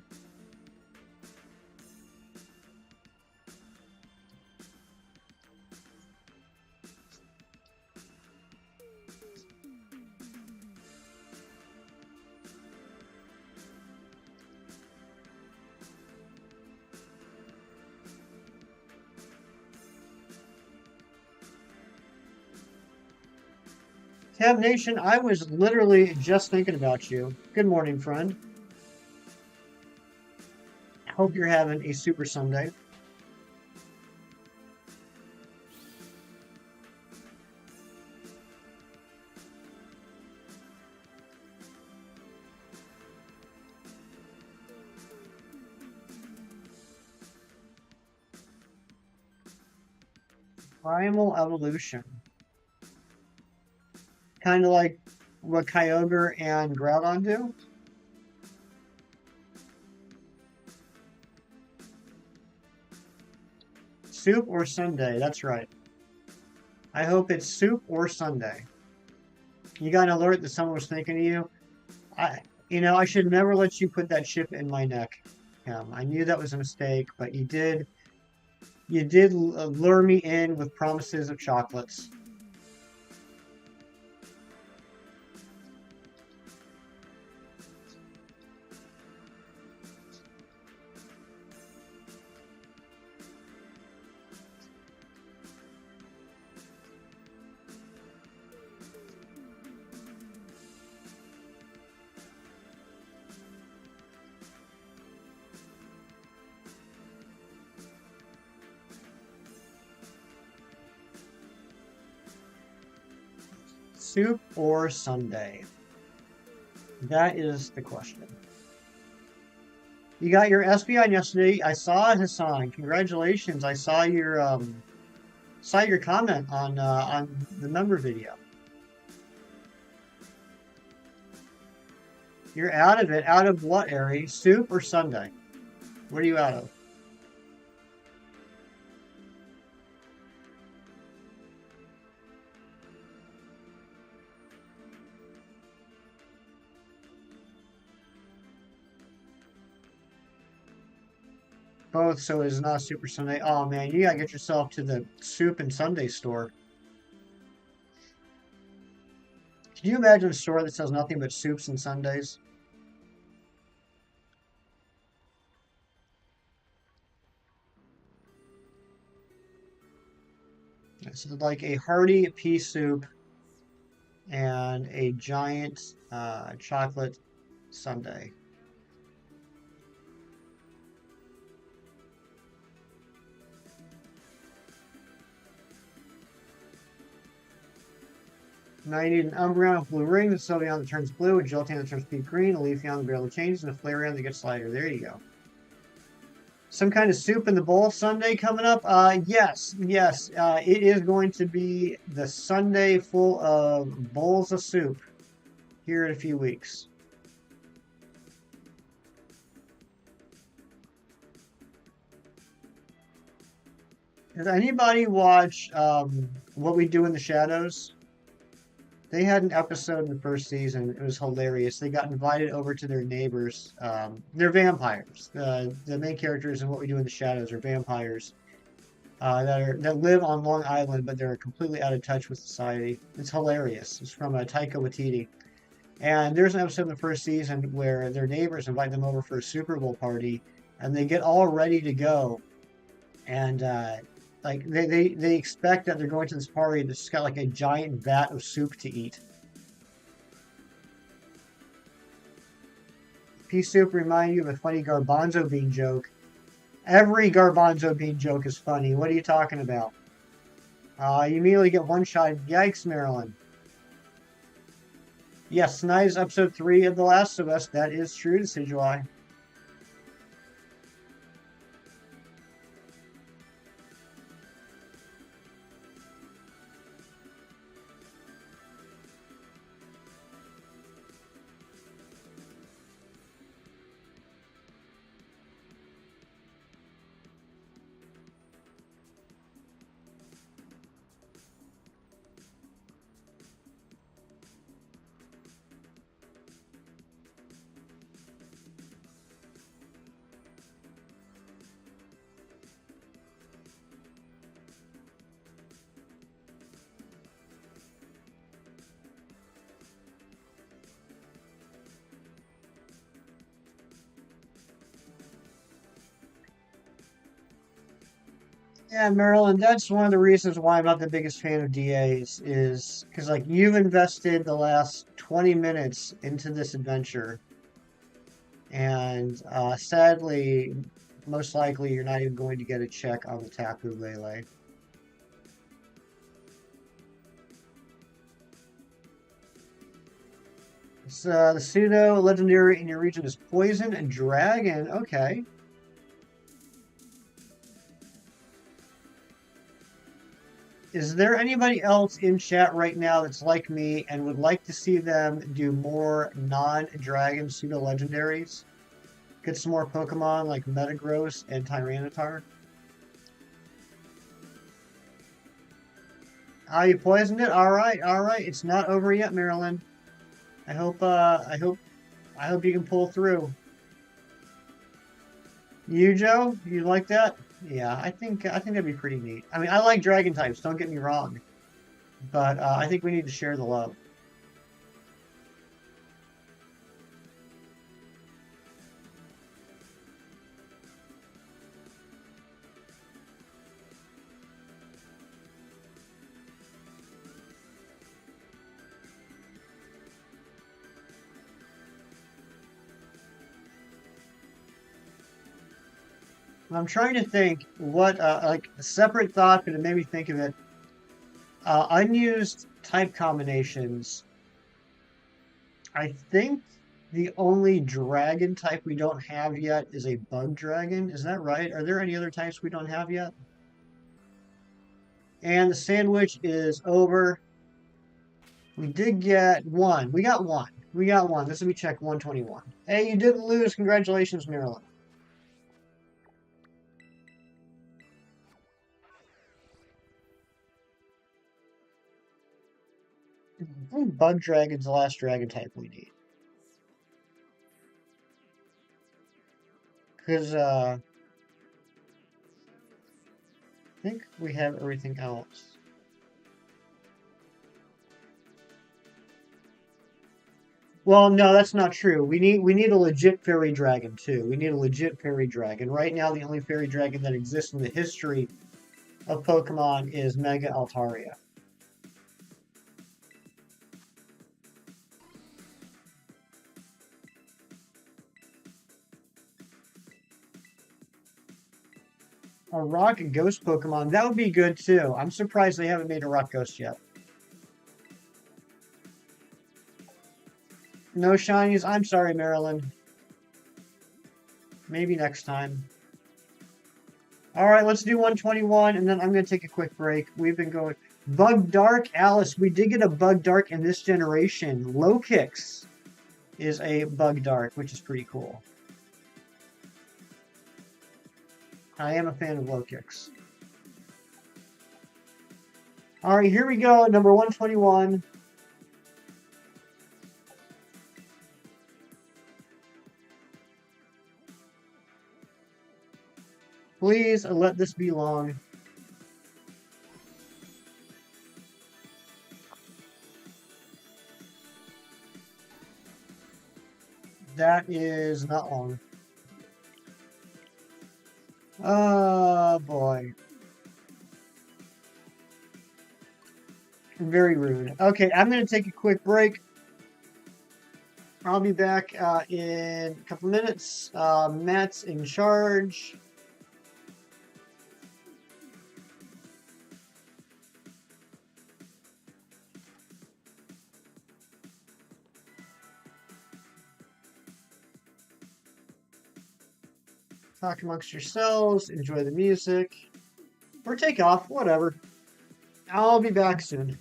[SPEAKER 1] Tab Nation, I was literally just thinking about you. Good morning, friend. Hope you're having a super Sunday. Primal Evolution. Kind of like what Kyogre and Groudon do. Soup or Sunday, that's right. I hope it's soup or Sunday. You got an alert that someone was thinking of you. I should never let you put that chip in my neck. I knew that was a mistake, but you did lure me in with promises of chocolates. Soup or Sunday? That is the question. You got your SB on yesterday. I saw it, Hassan. Congratulations. I saw your comment on the member video. You're out of it. Out of what, Ari? Soup or Sunday? What are you out of? Both, so it's not Super Sunday. Oh man, you gotta get yourself to the soup and Sunday store. Can you imagine a store that sells nothing but soups and Sundays? So like a hearty pea soup and a giant chocolate sundae. 90 an Umbreon with blue ring, a Sylveon that turns blue, a Jolteon that turns peak green, a Leafeon that barely changes, and a Flareon that gets lighter. There you go. Some kind of soup in the bowl Sunday coming up? Yes. It is going to be the Sunday full of bowls of soup here in a few weeks. Does anybody watch What We Do in the Shadows? They had an episode in the first season. It was hilarious. They got invited over to their neighbors. They're vampires. The main characters in What We Do in the Shadows are vampires that live on Long Island, but they're completely out of touch with society. It's hilarious. It's from Taika Waititi. And there's an episode in the first season where their neighbors invite them over for a Super Bowl party, and they get all ready to go, and like they expect that they're going to this party that's got like a giant vat of soup to eat. Pea soup remind you of a funny garbanzo bean joke. Every garbanzo bean joke is funny. What are you talking about? You immediately get one shot. Yikes, Marilyn. Yes, tonight is episode 3 of The Last of Us. That is true, Decidueye. Yeah, Marilyn, that's one of the reasons why I'm not the biggest fan of DAs is because like you've invested the last 20 minutes into this adventure, and sadly, most likely you're not even going to get a check on the Tapu Lele. The pseudo legendary in your region is Poison and Dragon. Okay. Is there anybody else in chat right now that's like me and would like to see them do more non-dragon pseudo-legendaries? Get some more Pokemon like Metagross and Tyranitar? Ah, you poisoned it? Alright. It's not over yet, Marilyn. I hope you can pull through. You, Joe? You like that? Yeah, I think that'd be pretty neat. I mean, I like dragon types, don't get me wrong. But I think we need to share the love. I'm trying to think what, like, a separate thought, but it made me think of it. Unused type combinations. I think the only dragon type we don't have yet is a bug dragon. Is that right? Are there any other types we don't have yet? And the sandwich is over. We did get one. We got one. This will be check 121. Hey, you didn't lose. Congratulations, Marilyn. I think Bug Dragon's the last dragon type we need. Because, I think we have everything else. Well, no, that's not true. We need a legit fairy dragon too. We need a legit fairy dragon. Right now, the only fairy dragon that exists in the history of Pokemon is Mega Altaria. A Rock Ghost Pokemon, that would be good too. I'm surprised they haven't made a Rock Ghost yet. No shinies. I'm sorry, Maryland. Maybe next time. All right, let's do 121, and then I'm going to take a quick break. We've been going... Bug Dark, Alice. We did get a Bug Dark in this generation. Low Kicks is a Bug Dark, which is pretty cool. I am a fan of Low Kicks. All right, here we go. Number 121. Please let this be long. That is not long. Oh, boy. Very rude. Okay, I'm going to take a quick break. I'll be back in a couple minutes. Matt's in charge. Talk amongst yourselves, enjoy the music, or take off, whatever. I'll be back soon.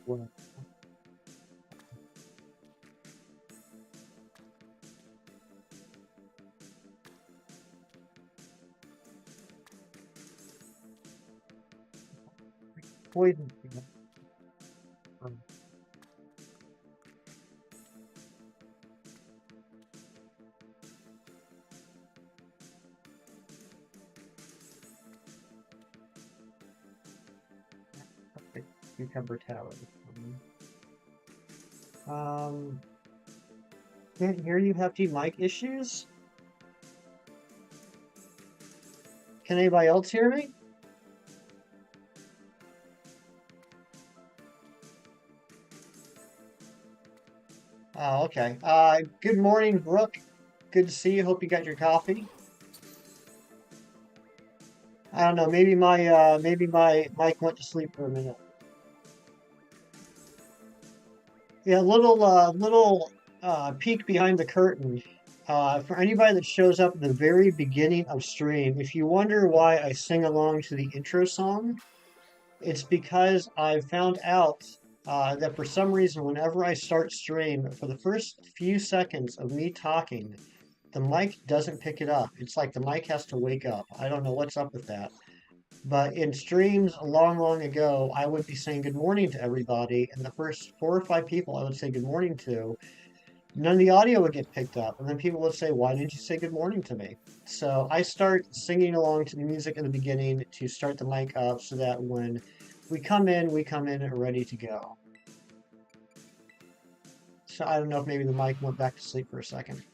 [SPEAKER 1] Well, poison. Um, okay, cucumber tower. Um, can't hear you. Have T mic issues? Can anybody else hear me? Oh, okay. Good morning, Brooke. Good to see you. Hope you got your coffee. I don't know. Maybe my mic went to sleep for a minute. Yeah, little peek behind the curtain. For anybody that shows up at the very beginning of stream, if you wonder why I sing along to the intro song, it's because I found out that for some reason, whenever I start stream, for the first few seconds of me talking, the mic doesn't pick it up. It's like the mic has to wake up. I don't know what's up with that. But in streams long, long ago, I would be saying good morning to everybody, and the first 4 or 5 people I would say good morning to, none of the audio would get picked up. And then people would say, why didn't you say good morning to me? So I start singing along to the music in the beginning to start the mic up so that when we come in ready to go. So I don't know if maybe the mic went back to sleep for a second.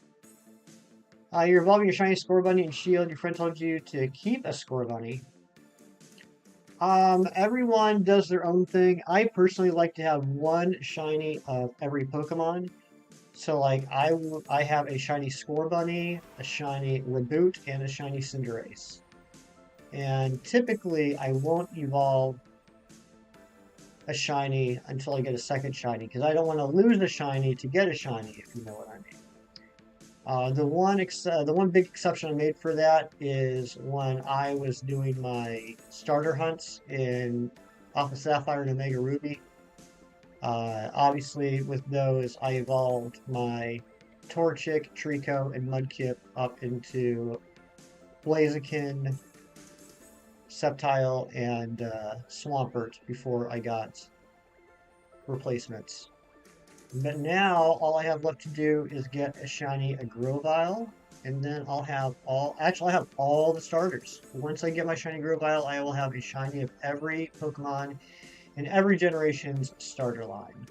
[SPEAKER 1] You're evolving your shiny score bunny and shield. Your friend told you to keep a score bunny. Everyone does their own thing. I personally like to have one shiny of every Pokemon. So like I have a shiny Score Bunny, a shiny Reboot, and a shiny Cinderace. And typically I won't evolve a shiny until I get a second shiny because I don't want to lose a shiny to get a shiny, if you know what I mean. The one big exception I made for that is when I was doing my starter hunts in Alpha Sapphire and Omega Ruby. Obviously, with those, I evolved my Torchic, Trico, and Mudkip up into Blaziken, Sceptile, and Swampert before I got replacements. But now, all I have left to do is get a shiny Grovyle, and then actually I have all the starters. Once I get my shiny Grovyle, I will have a shiny of every Pokemon in every generation's starter line.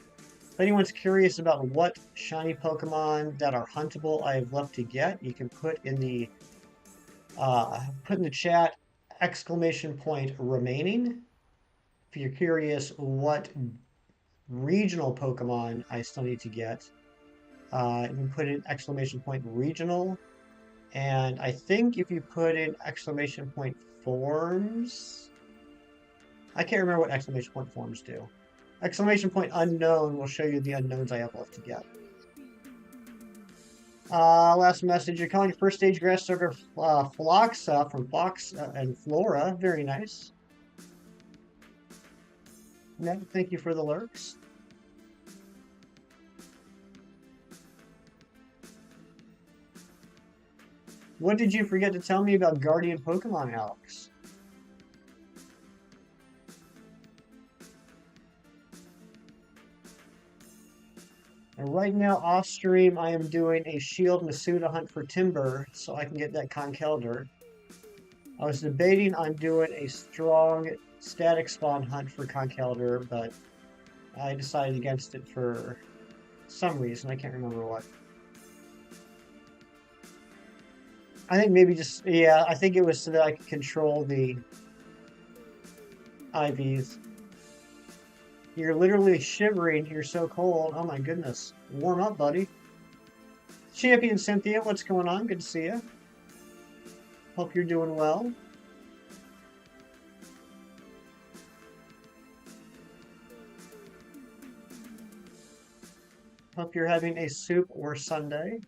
[SPEAKER 1] If anyone's curious about what shiny Pokemon that are huntable I have left to get, you can put in the chat exclamation point remaining. If you're curious what regional Pokemon I still need to get, you can put in exclamation point regional. And I think if you put in exclamation point forms, I can't remember what exclamation point forms do. Exclamation point unknown will show you the unknowns I have left to get. Last message. You're calling your first stage grass starter Phloxa from Fox and Flora. Very nice. No, thank you for the lurks. What did you forget to tell me about Guardian Pokemon, Alex? And right now, off stream, I am doing a Shield Masuda hunt for Timber so I can get that Conkeldurr. I was debating on doing a strong static spawn hunt for Conkeldurr, but I decided against it for some reason. I can't remember what. I think maybe just, yeah, I think it was so that I could control the IVs. You're literally shivering. You're so cold. Oh my goodness. Warm up, buddy. Champion Cynthia, what's going on? Good to see you. Hope you're doing well. Hope you're having a soup or sundae.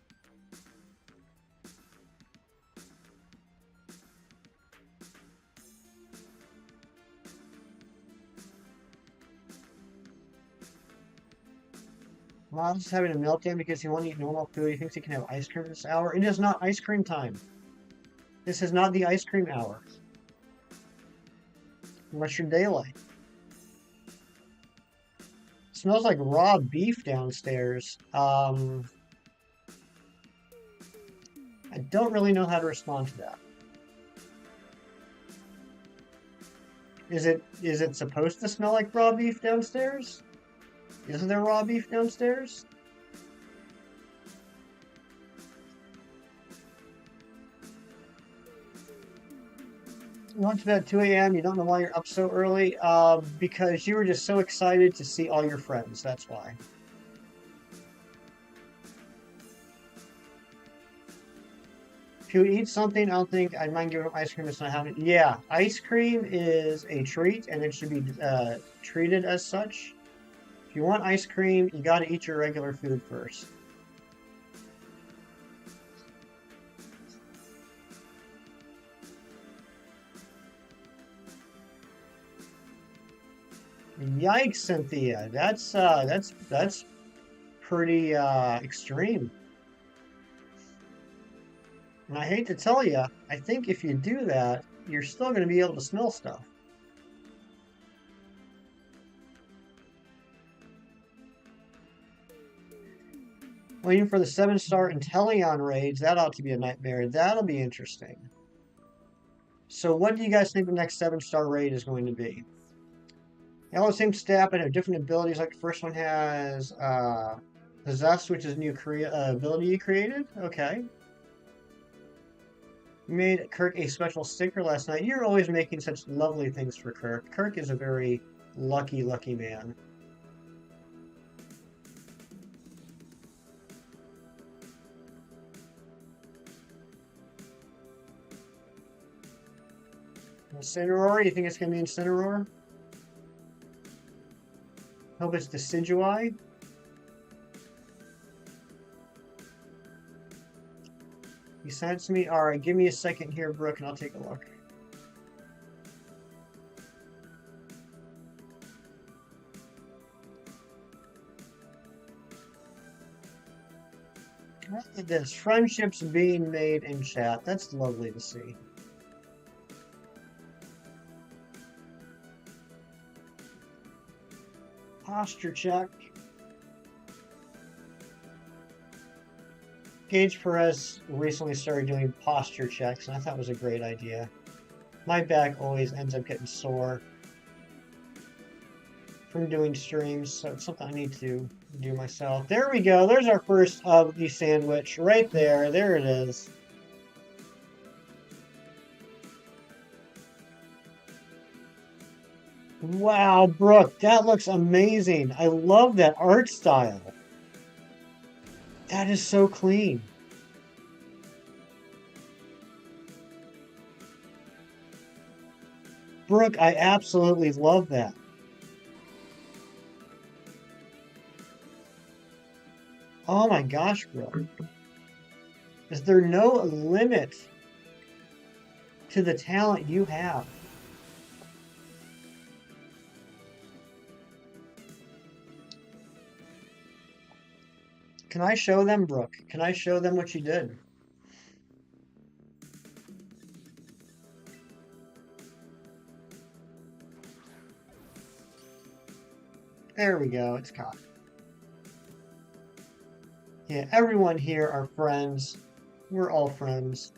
[SPEAKER 1] Mom's having a meltdown because he won't eat normal food. He thinks he can have ice cream this hour. It is not ice cream time. This is not the ice cream hour. Unless you're daylight. It smells like raw beef downstairs. I don't really know how to respond to that. Is it supposed to smell like raw beef downstairs? Isn't there raw beef downstairs? You went to bed at 2 a.m. You don't know why you're up so early? Because you were just so excited to see all your friends. That's why. If you eat something, I don't think I'd mind giving him ice cream. It's not happening. Yeah, ice cream is a treat, and it should be treated as such. If you want ice cream, you got to eat your regular food first. Yikes, Cynthia. That's pretty extreme. And I hate to tell you, I think if you do that, you're still going to be able to smell stuff. Waiting for the 7-star Inteleon raids. That ought to be a nightmare. That'll be interesting. So what do you guys think the next 7-star raid is going to be? They all the same stat, but have different abilities. Like the first one has Possess, which is a new ability you created. Okay. You made Kirk a special sticker last night. You're always making such lovely things for Kirk. Kirk is a very lucky, lucky man. Incineroar? You think it's going to be Incineroar? Hope it's Decidueye. You sent it to me? Alright, give me a second here, Brooke, and I'll take a look. Look at this. Friendships being made in chat. That's lovely to see. Posture check. Gage Perez recently started doing posture checks, and I thought it was a great idea. My back always ends up getting sore from doing streams, so it's something I need to do myself. There we go. There's our first of the sandwich right there. There it is. Wow, Brooke, that looks amazing. I love that art style. That is so clean. Brooke, I absolutely love that. Oh my gosh, Brooke. Is there no limit to the talent you have? Can I show them, Brooke? Can I show them what you did? There we go. It's caught. Yeah, everyone here are friends. We're all friends.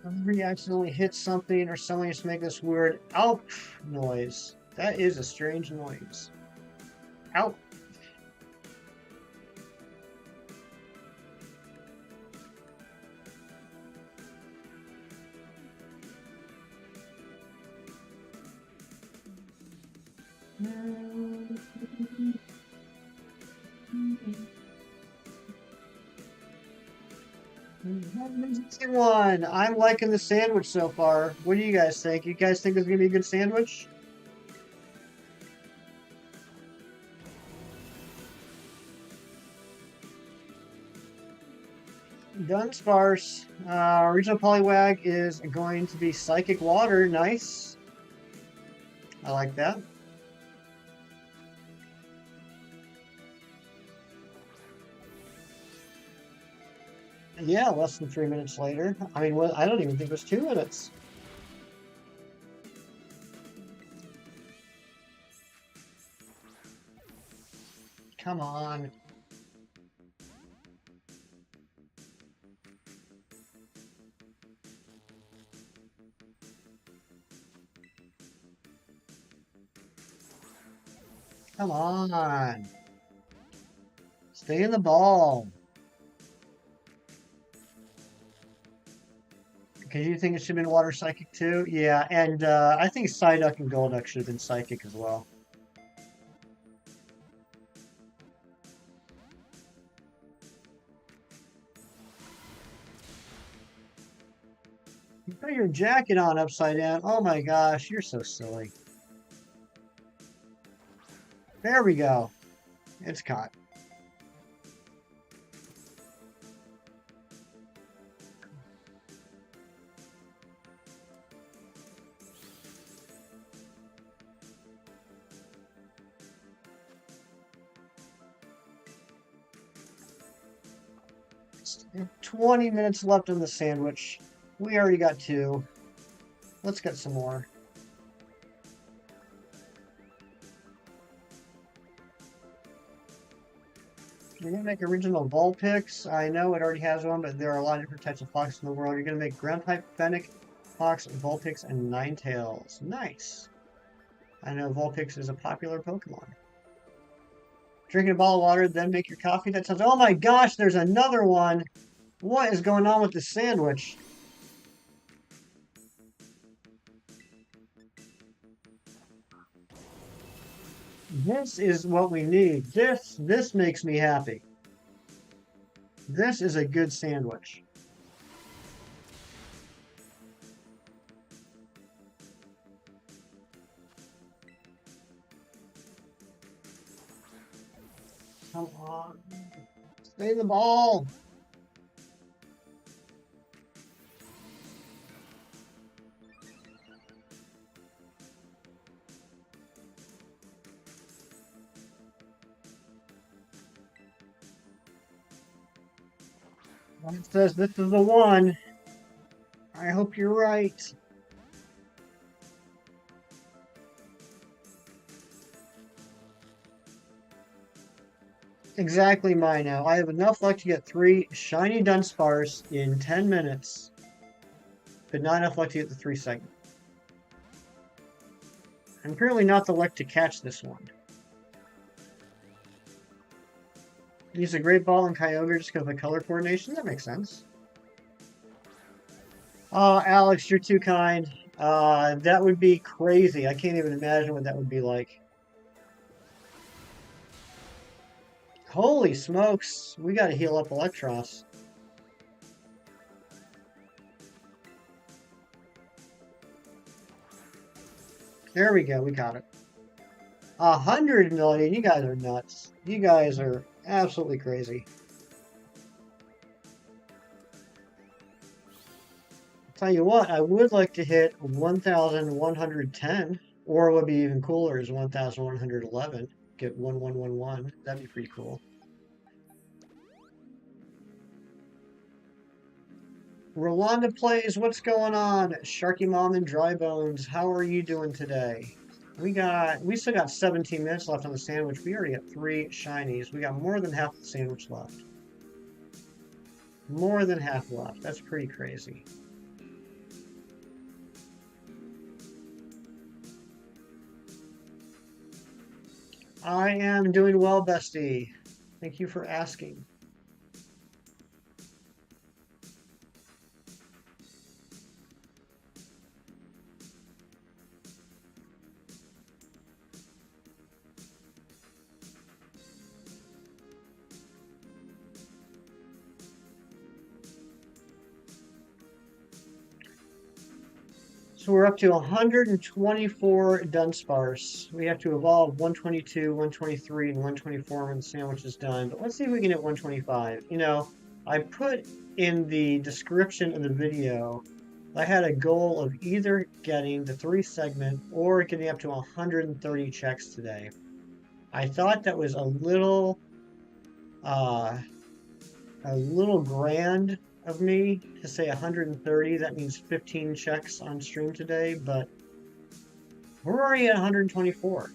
[SPEAKER 1] Whenever you accidentally hit something or someone just make this weird "ouch" noise. That is a strange noise. Ouch. Easy one. I'm liking the sandwich so far. What do you guys think? You guys think it's gonna be a good sandwich? Dunsparce. Original Poliwag is going to be Psychic Water. Nice. I like that. Yeah, less than 3 minutes later. I mean, well, I don't even think it was 2 minutes. Come on. Come on. Stay in the ball. Because you think it should have been Water Psychic too? Yeah, and I think Psyduck and Golduck should have been Psychic as well. You put your jacket on upside down. Oh my gosh, you're so silly. There we go. It's caught. It's 20 minutes left on the sandwich. We already got 2. Let's get some more. You're going to make original Vulpix. I know it already has one, but there are a lot of different types of foxes in the world. You're going to make ground type Fennec, Fox, Vulpix, and Ninetales. Nice. I know Vulpix is a popular Pokemon. Drinking a bottle of water, then make your coffee. That sounds... Oh my gosh, there's another one. What is going on with the sandwich? This is what we need. This makes me happy. This is a good sandwich. Come on. Stay in the ball. It says this is the one. I hope you're right. Exactly mine now. I have enough luck to get 3 shiny Dunsparce in 10 minutes, but not enough luck to get the 3 segment. I'm currently not the luck to catch this one. Use a Great Ball and Kyogre just because of the color coordination. That makes sense. Oh, Alex, you're too kind. That would be crazy. I can't even imagine what that would be like. Holy smokes. We got to heal up Electros. There we go. We got it. 100 million. You guys are nuts. You guys are absolutely crazy. Tell you what, I would like to hit 1,110, or what would be even cooler is 1,111. Get 1111. That'd be pretty cool. Rolanda plays. What's going on? Sharky Mom and Dry Bones. How are you doing today? We still got 17 minutes left on the sandwich. We already got 3 shinies. We got more than half the sandwich left. More than half left. That's pretty crazy. I am doing well, bestie. Thank you for asking. So we're up to 124 Dunsparce. We have to evolve 122, 123, and 124 when the sandwich is done. But let's see if we can hit 125. You know, I put in the description of the video, I had a goal of either getting the 3 segment or getting up to 130 checks today. I thought that was uh, a little grand of me to say 130. That means 15 checks on stream today, but we're already at 124.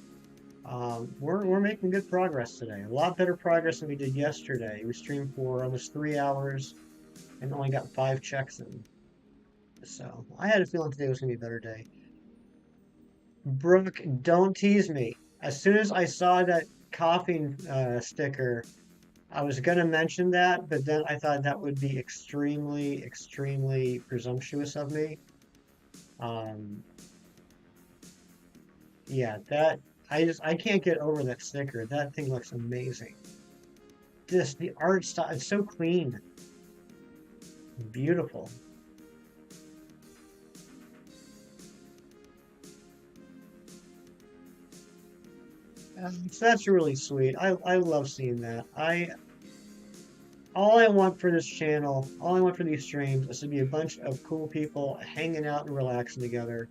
[SPEAKER 1] We're making good progress today. A lot better progress than we did yesterday. We streamed for almost 3 hours and only got 5 checks in. So I had a feeling today was gonna be a better day. Brooke, don't tease me. As soon as I saw that coughing sticker, I was going to mention that, but then I thought that would be extremely, extremely presumptuous of me. Um, yeah, that I can't get over that sticker. That thing looks amazing. Just the art style, it's so clean, beautiful. So that's really sweet. I love seeing that. All I want for this channel, all I want for these streams is to be a bunch of cool people hanging out and relaxing together.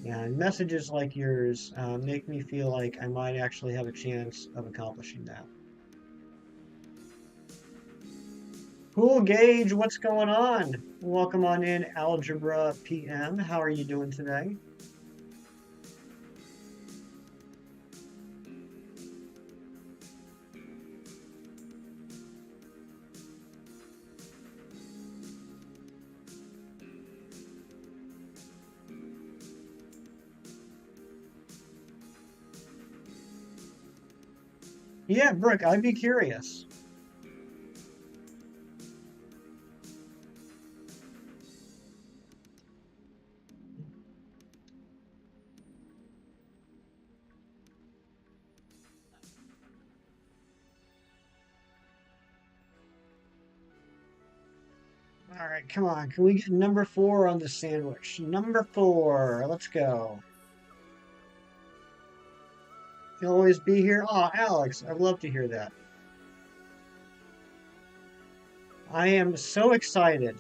[SPEAKER 1] And messages like yours make me feel like I might actually have a chance of accomplishing that. Cool, Gage, what's going on? Welcome on in, Algebra PM. How are you doing today? Yeah, Brooke, I'd be curious. All right, come on. Can we get number 4 on the sandwich? Number 4. Let's go. You'll always be here. Oh, Alex, I'd love to hear that. I am so excited.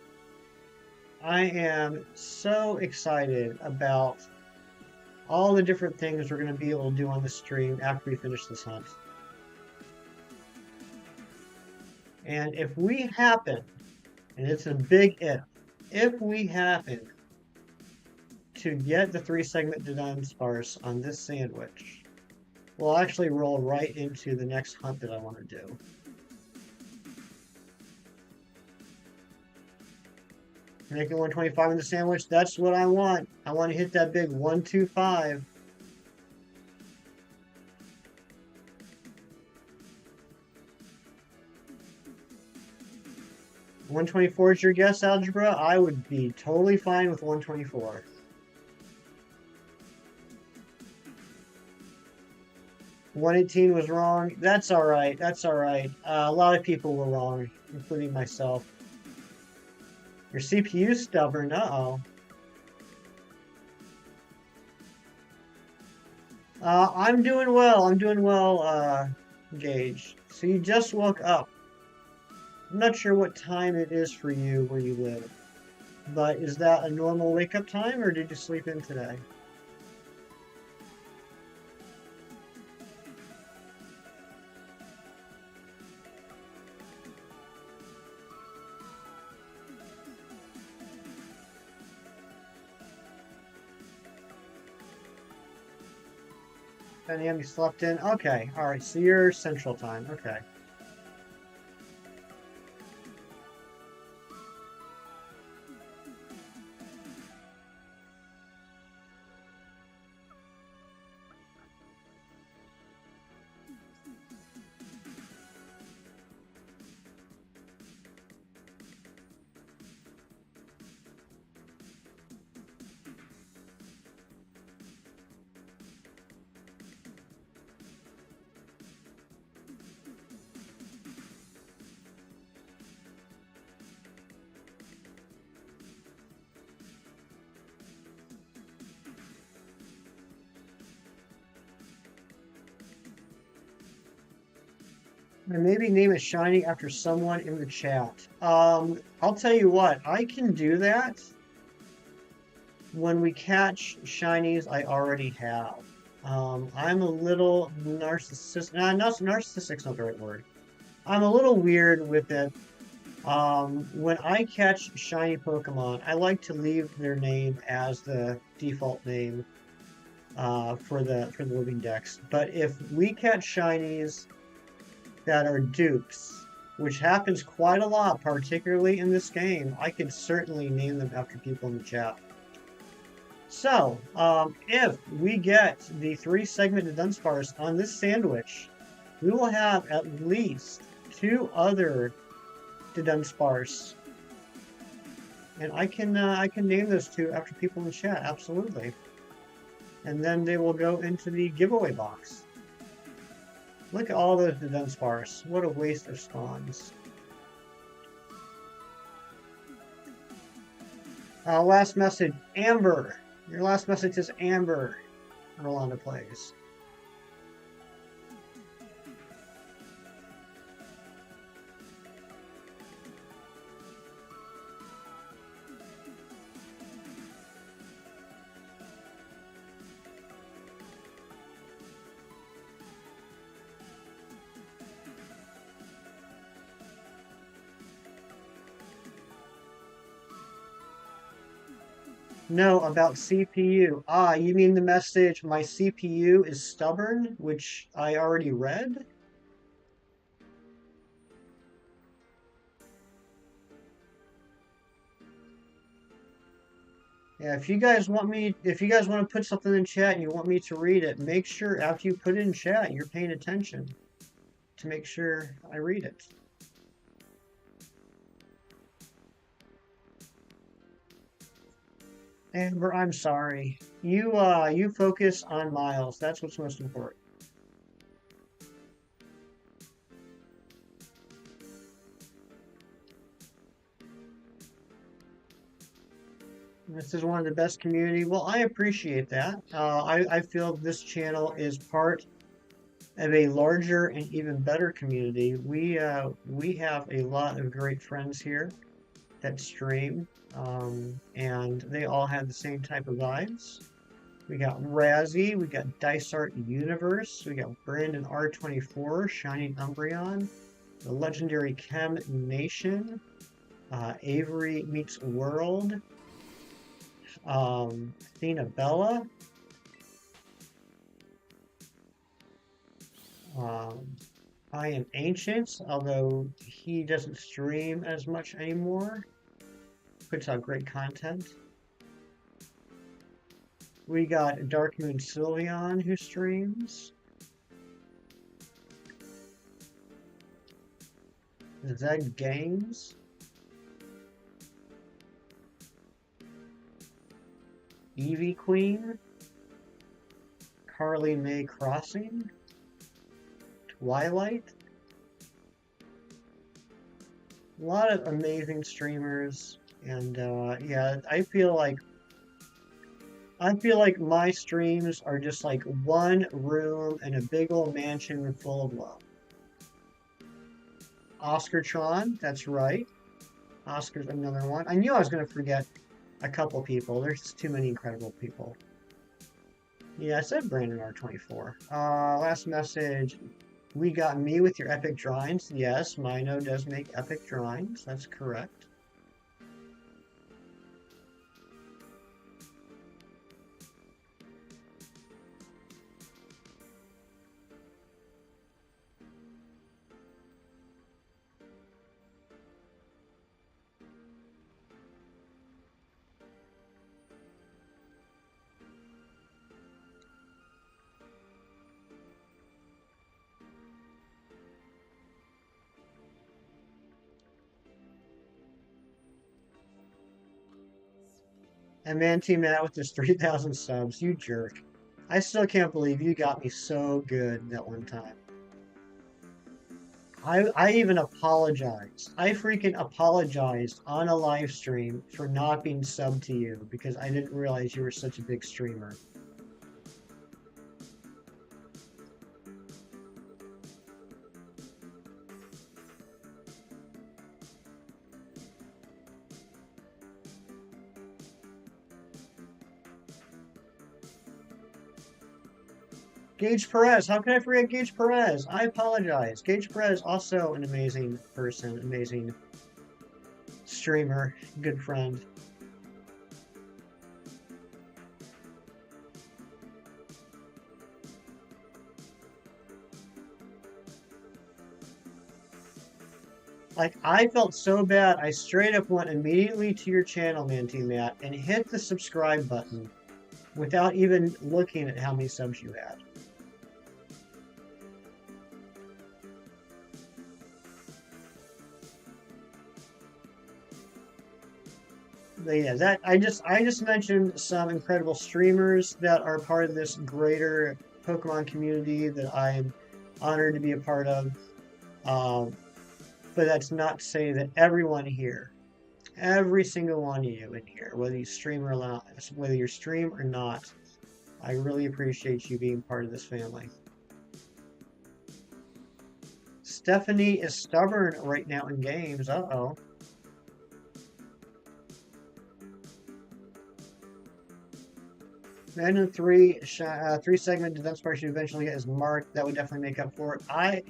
[SPEAKER 1] I am so excited about all the different things we're going to be able to do on the stream after we finish this hunt. And if we happen, and it's a big if we happen to get the 3-segment Dudunsparce on this sandwich, we'll actually roll right into the next hunt that I want to do. Making 125 in the sandwich, that's what I want. I want to hit that big 125. $124 is your guess, Algebra? I would be totally fine with 124. $118 was wrong. That's all right. That's all right. A lot of people were wrong, including myself. Your CPU's stubborn. Uh-oh. I'm doing well. I'm doing well, Gage. So you just woke up. I'm not sure what time it is for you where you live, but is that a normal wake-up time, or did you sleep in today? You slept in? Okay, alright, so you're Central Time, okay. And maybe name a shiny after someone in the chat. I'll tell you what, I can do that when we catch shinies I already have. I'm a little narcissistic. Not narcissistic's not the right word. I'm a little weird with it. When I catch shiny Pokemon, I like to leave their name as the default name for the living dex. But if we catch shinies that are dupes, which happens quite a lot, particularly in this game, I could certainly name them after people in the chat. So, if we get the 3-segment Dudunsparce on this sandwich, we will have at least 2 other Dudunsparce. And I can name those 2 after people in the chat, absolutely. And then they will go into the giveaway box. Look at all those Dudunsparce. What a waste of spawns. Last message, Amber. Your last message is Amber. Rolanda plays. No, about CPU. Ah, you mean the message, my CPU is stubborn, which I already read? Yeah, if you guys want to put something in chat and you want me to read it, make sure after you put it in chat, you're paying attention to make sure I read it. Amber, I'm sorry. You focus on Miles. That's what's most important. This is one of the best community. Well, I appreciate that. I feel this channel is part of a larger and even better community. We have a lot of great friends here that stream, and they all have the same type of vibes. We got Razzie, we got Dice Art Universe, we got Brandon R24, Shining Umbreon, the legendary Chem Nation, Avery Meets World, Athena Bella, I Am Ancient, although he doesn't stream as much anymore, puts out great content. We got Dark Moon Sylveon who streams. Zeg Games. Eevee Queen. Carly May Crossing. Twilight. A lot of amazing streamers, and yeah, I feel like my streams are just like one room in a big old mansion full of love. Oscartron, that's right. Oscar's another one. I knew I was going to forget a couple people. There's too many incredible people. Yeah, I said Brandon R24. Last message. We got me with your epic drawings. Yes, Mino does make epic drawings. That's correct. And man, Team Matt with his 3,000 subs, you jerk. I still can't believe you got me so good that one time. I even apologized. I freaking apologized on a live stream for not being subbed to you because I didn't realize you were such a big streamer. Gage Perez. How can I forget Gage Perez? I apologize. Gage Perez, also an amazing person, amazing streamer, good friend. Like, I felt so bad. I straight up went immediately to your channel, man, T Matt, and hit the subscribe button without even looking at how many subs you had. But yeah, that I just mentioned some incredible streamers that are part of this greater Pokemon community that I'm honored to be a part of. Um, but that's not to say that everyone here, every single one of you in here, whether you stream or not, whether you stream or not, I really appreciate you being part of this family. Stephanie is stubborn right now in games. Uh-oh. Imagine three segment Dudunsparce should eventually get his mark. That would definitely make up for it.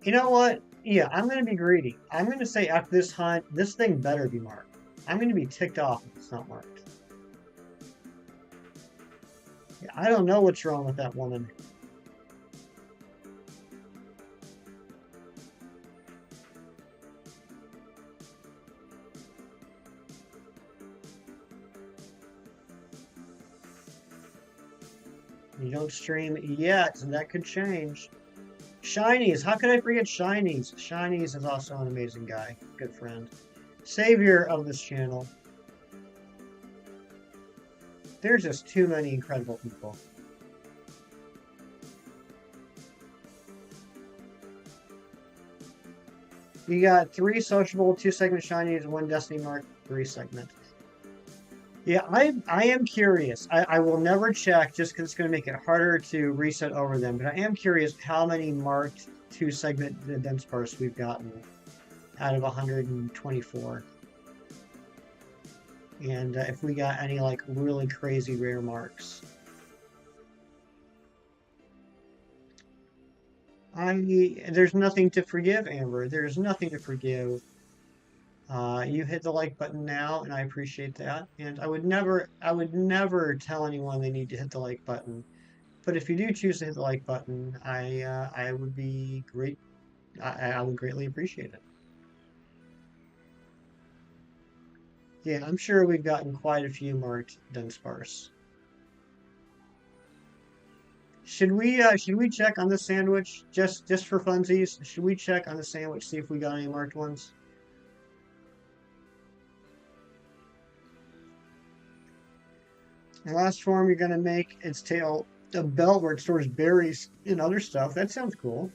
[SPEAKER 1] You know what? Yeah, I'm gonna be greedy. I'm gonna say after this hunt, this thing better be marked. I'm gonna be ticked off if it's not marked. Yeah, I don't know what's wrong with that woman. You don't stream yet, and that could change. Shinies, how could I forget Shinies? Shinies is also an amazing guy, good friend. Savior of this channel. There's just too many incredible people. You got 3 sociable, 2 segment shinies, 1 destiny mark, 3 segment. Yeah, I am curious. I will never check just because it's going to make it harder to reset over them. But I am curious how many marked 2 segment Dudunsparce we've gotten out of 124. And if we got any like really crazy rare marks. There's nothing to forgive, Amber. There's nothing to forgive. You hit the like button now, and I appreciate that. And I would never tell anyone they need to hit the like button. But if you do choose to hit the like button, I would be great. I would greatly appreciate it. Yeah, I'm sure we've gotten quite a few marked Dunsparce. Should we check on the sandwich just for funsies? Should we check on the sandwich, see if we got any marked ones? The last form you're gonna make its tail a belt where it stores berries and other stuff. That sounds cool.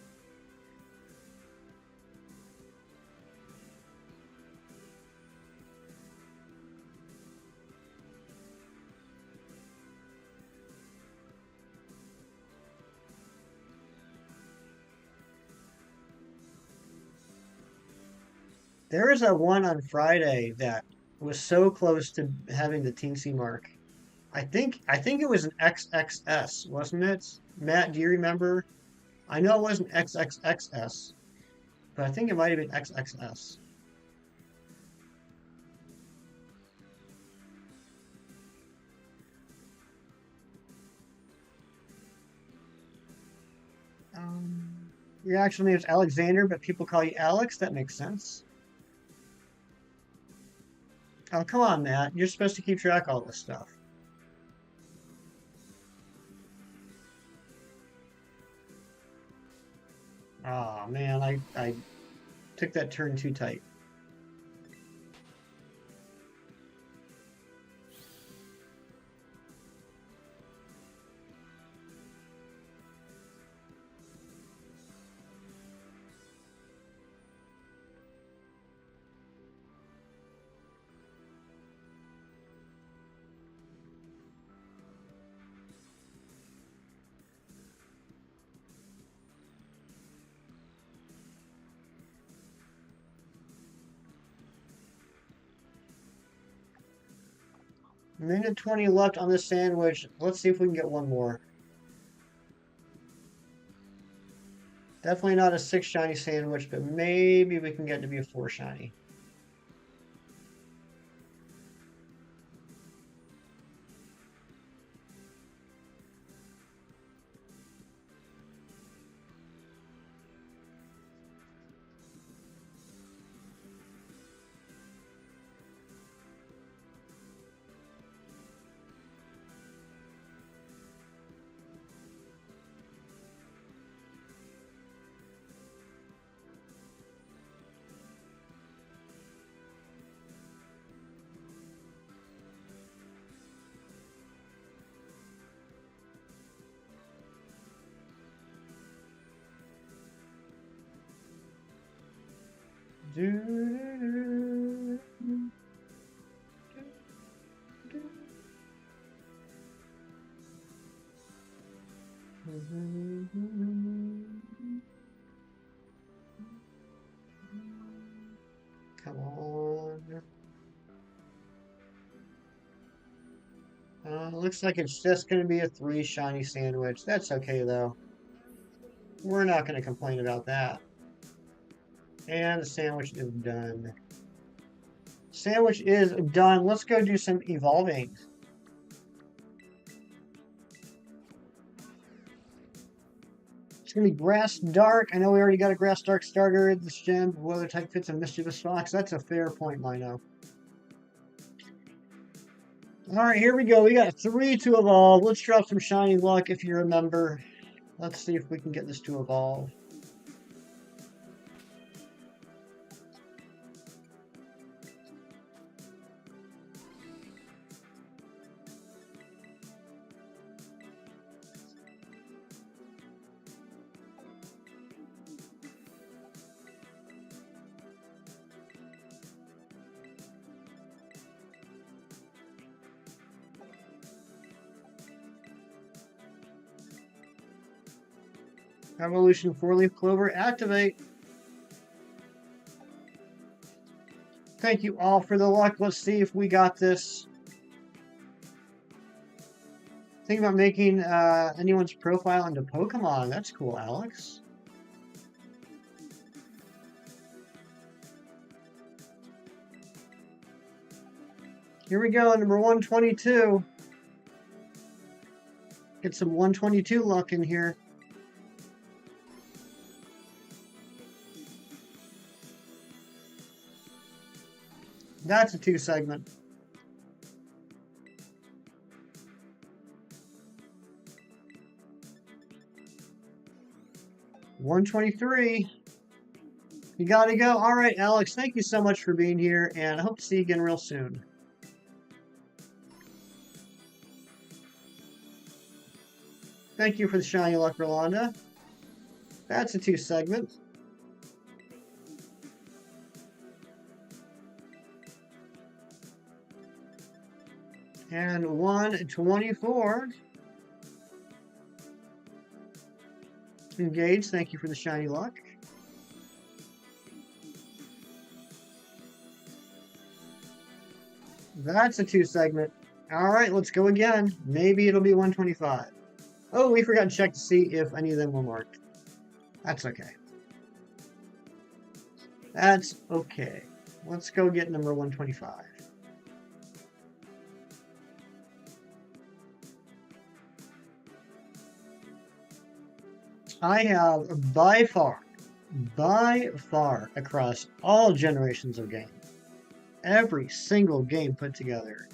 [SPEAKER 1] There is a one on Friday that was so close to having the teensy mark. I think it was an XXS, wasn't it? Matt, do you remember? I know it wasn't XXXS, but I think it might have been XXS. Your actual name is Alexander, but people call you Alex. That makes sense. Oh, come on, Matt. You're supposed to keep track of all this stuff. Oh, man, I took that turn too tight. Minute 20 left on this sandwich. Let's see if we can get one more. Definitely not a 6 shiny sandwich, but maybe we can get to be a 4 shiny. Come on. Looks like it's just going to be a 3 shiny sandwich. That's okay, though. We're not going to complain about that. And the sandwich is done. Sandwich is done. Let's go do some evolving. It's going to be Grass Dark. I know we already got a Grass Dark starter. This gem, weather type fits a Mischievous Fox. That's a fair point, Lino. Alright, here we go. We got 3 to evolve. Let's drop some shiny luck if you remember. Let's see if we can get this to evolve. Evolution 4-leaf clover, activate. Thank you all for the luck. Let's see if we got this. Think about making anyone's profile into Pokemon. That's cool, Alex. Here we go, number 122. Get some 122 luck in here. That's a 2 segment. $123. You gotta go. All right, Alex, thank you so much for being here, and I hope to see you again real soon. Thank you for the shiny luck, Rolanda. That's a 2 segment. And 124. Engage, thank you for the shiny luck. That's a 2 segment. All right, let's go again. Maybe it'll be 125. Oh, we forgot to check to see if any of them were marked. That's okay. That's okay. Let's go get number 125. I have by far, across all generations of games, every single game put together,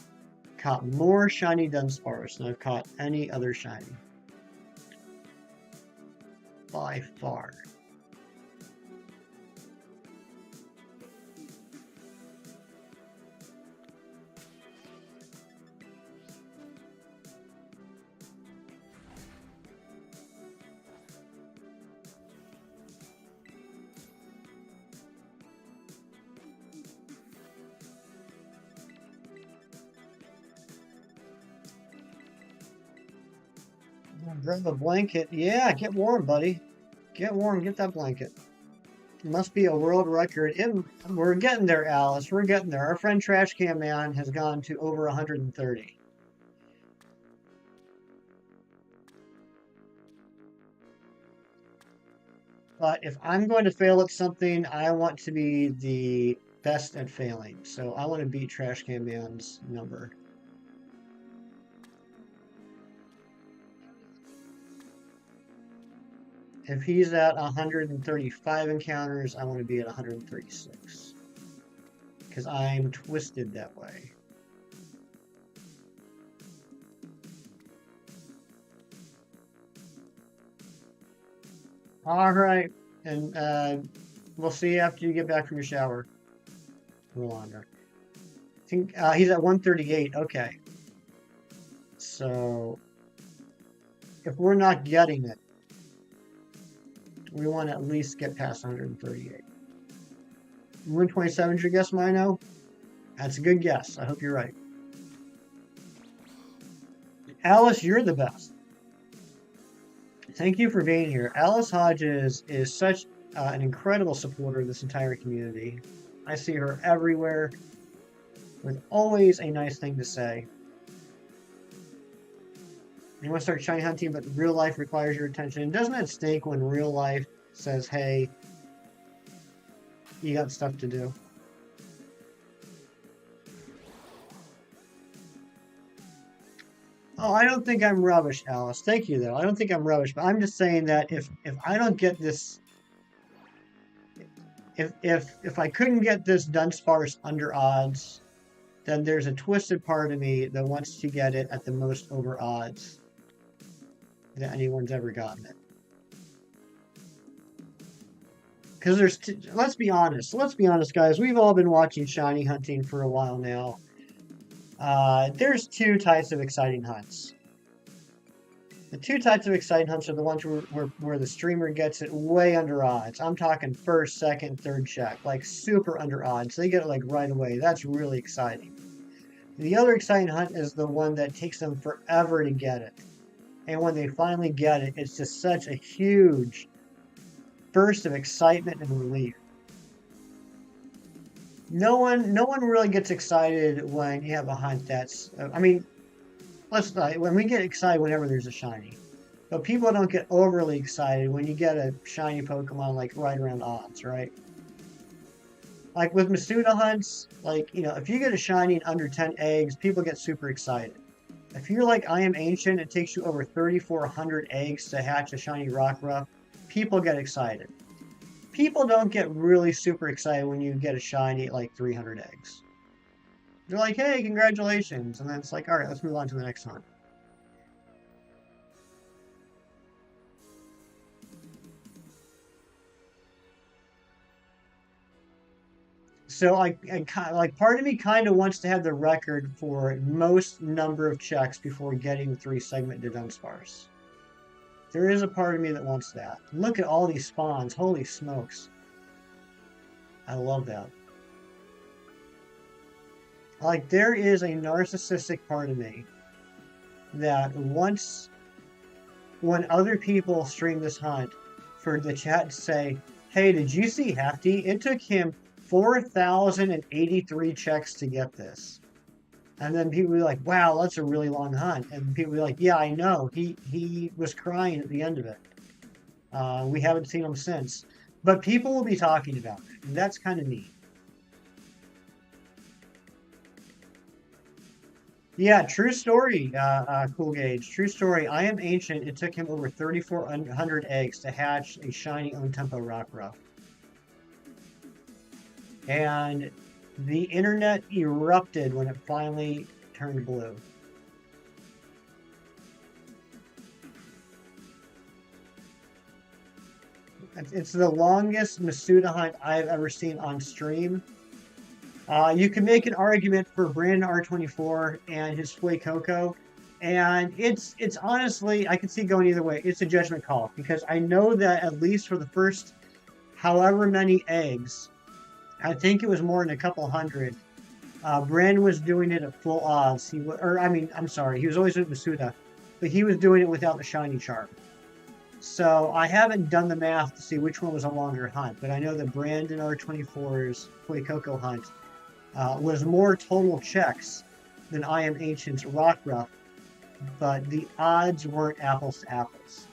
[SPEAKER 1] caught more shiny Dunsparce than I've caught any other shiny. By far. Grab a blanket. Yeah, get warm, buddy. Get warm, get that blanket. It must be a world record. We're getting there, Alice. We're getting there. Our friend Trash Can Man has gone to over 130. But if I'm going to fail at something, I want to be the best at failing. So I want to beat Trash Can Man's number. If he's at 135 encounters, I want to be at 136. Because I'm twisted that way. All right. And we'll see you after you get back from your shower. Rolanda. I think he's at 138. Okay. So if we're not getting it, we want to at least get past 138. 127 is your guess, Mino? That's a good guess. I hope you're right. Alice, you're the best. Thank you for being here. Alice Hodges is such an incredible supporter of this entire community. I see her everywhere with always a nice thing to say. You want to start shiny hunting, but real life requires your attention. Doesn't it stink when real life says, hey, you got stuff to do? Oh, I don't think I'm rubbish, Alice. Thank you, though. I don't think I'm rubbish, but I'm just saying that if I don't get this, if I couldn't get this Dunsparce under odds, then there's a twisted part of me that wants to get it at the most over odds that anyone's ever gotten it. Because let's be honest, guys. We've all been watching shiny hunting for a while now. There's two types of exciting hunts. The two types of exciting hunts are the ones where the streamer gets it way under odds. I'm talking first, second, third check, like super under odds. They get it like right away. That's really exciting. The other exciting hunt is the one that takes them forever to get it. And when they finally get it, it's just such a huge burst of excitement and relief. No one really gets excited when you have a hunt that's, I mean, when we get excited whenever there's a shiny. But people don't get overly excited when you get a shiny Pokemon like right around odds, right? Like with Masuda hunts, like, you know, if you get a shiny in under 10 eggs, people get super excited. If you're like I Am Ancient, it takes you over 3,400 eggs to hatch a shiny Rockruff, people get excited. People don't get really super excited when you get a shiny at like 300 eggs. They're like, hey, congratulations. And then it's like, all right, let's move on to the next hunt. So part of me kind of wants to have the record for most number of checks before getting 3-segment Dudunsparce. There is a part of me that wants that. Look at all these spawns. Holy smokes. I love that. Like, there is a narcissistic part of me that wants, when other people stream this hunt, for the chat to say, hey, did you see Hefty? It took him 4,083 checks to get this. And then people will be like, wow, that's a really long hunt. And people will be like, yeah, I know. He was crying at the end of it. We haven't seen him since. But people will be talking about it. And that's kind of neat. Yeah, true story, Cool Gauge. True story. I Am Ancient. It took him over 3,400 eggs to hatch a shiny Tempo Rockruff. And the internet erupted when it finally turned blue. It's the longest Masuda hunt I've ever seen on stream. You can make an argument for Brandon R24 and his Fuecoco, and it's honestly, I can see going either way. It's a judgment call, because I know that at least for the first however many eggs, I think it was more than a couple hundred, Brandon was doing it at full odds. He was always with Masuda, but he was doing it without the shiny charm. So I haven't done the math to see which one was a longer hunt, but I know that Brandon R24's Fuecoco hunt was more total checks than I Am Ancient's Rockruff, but the odds weren't apples to apples.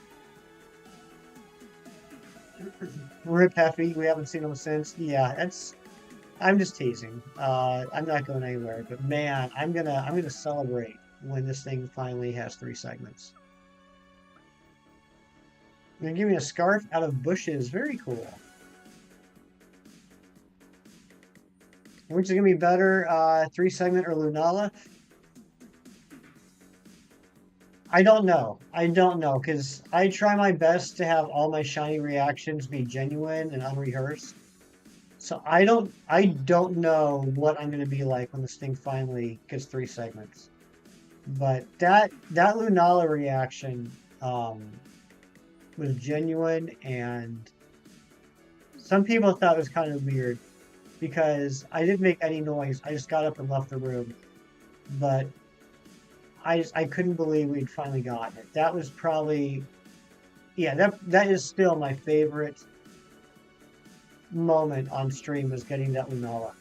[SPEAKER 2] Rip Heffy, we haven't seen him since. Yeah, that's. I'm just teasing. I'm not going anywhere. But man, I'm gonna celebrate when this thing finally has 3 segments. They're giving me a scarf out of bushes. Very cool. Which is gonna be better, 3 segment or Lunala? I don't know. I don't know because I try my best to have all my shiny reactions be genuine and unrehearsed. So I don't know what I'm gonna be like when this thing finally gets 3 segments. But that Lunala reaction was genuine, and some people thought it was kind of weird because I didn't make any noise. I just got up and left the room. But I couldn't believe we'd finally gotten it. That was probably, yeah, that is still my favorite moment on stream, was getting that Lunala.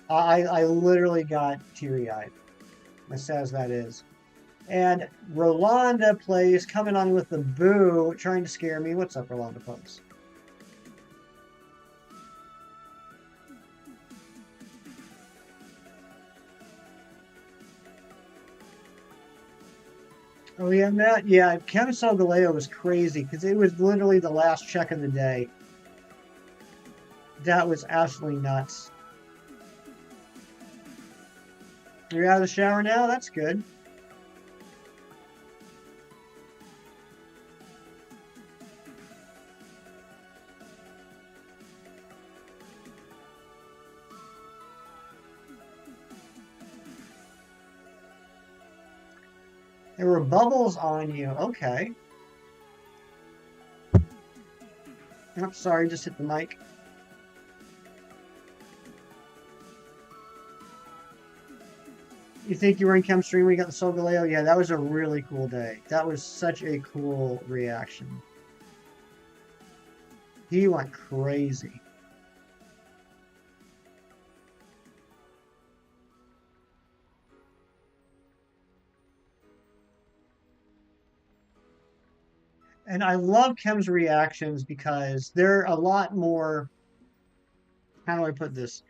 [SPEAKER 2] I literally got teary eyed, as sad as that is. And Rolanda plays coming on with the boo, trying to scare me. What's up, Rolanda folks? Oh yeah, Matt. Yeah, Camisol Galeo was crazy because it was literally the last check of the day. That was absolutely nuts. You're out of the shower now? That's good. There were bubbles on you. Okay. I'm sorry, just hit the mic. You think you were in Chem Stream when you got the Solgaleo? Yeah, that was a really cool day. That was such a cool reaction. He went crazy. And I love Chem's reactions because they're a lot more, how do I put this?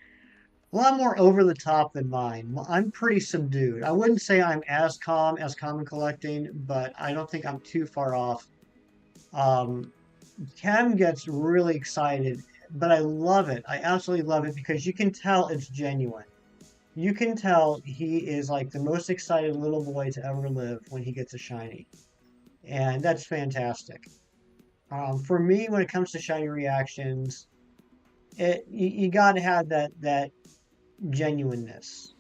[SPEAKER 2] A lot more over the top than mine. I'm pretty subdued. I wouldn't say I'm as calm and collecting, but I don't think I'm too far off. Um, Cam gets really excited, but I love it. I absolutely love it because you can tell it's genuine. You can tell he is like the most excited little boy to ever live when he gets a shiny. And that's fantastic. For me, when it comes to shiny reactions, you got to have that genuineness.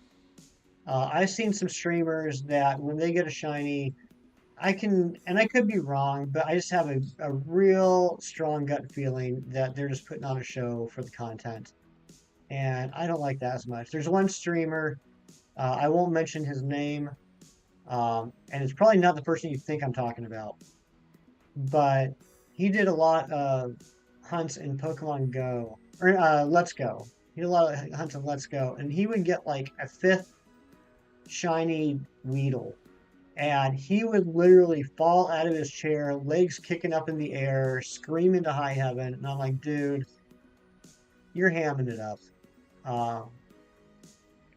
[SPEAKER 2] I've seen some streamers that when they get a shiny, and I could be wrong, but I just have a real strong gut feeling that they're just putting on a show for the content. And I don't like that as much. There's one streamer, I won't mention his name, and it's probably not the person you think I'm talking about, but he did a lot of hunts in Pokemon Go, or Let's Go. He did a lot of hunts in Let's Go, and he would get like a fifth shiny Weedle, and he would literally fall out of his chair, legs kicking up in the air, screaming to high heaven. And I'm like, dude, you're hamming it up. Uh,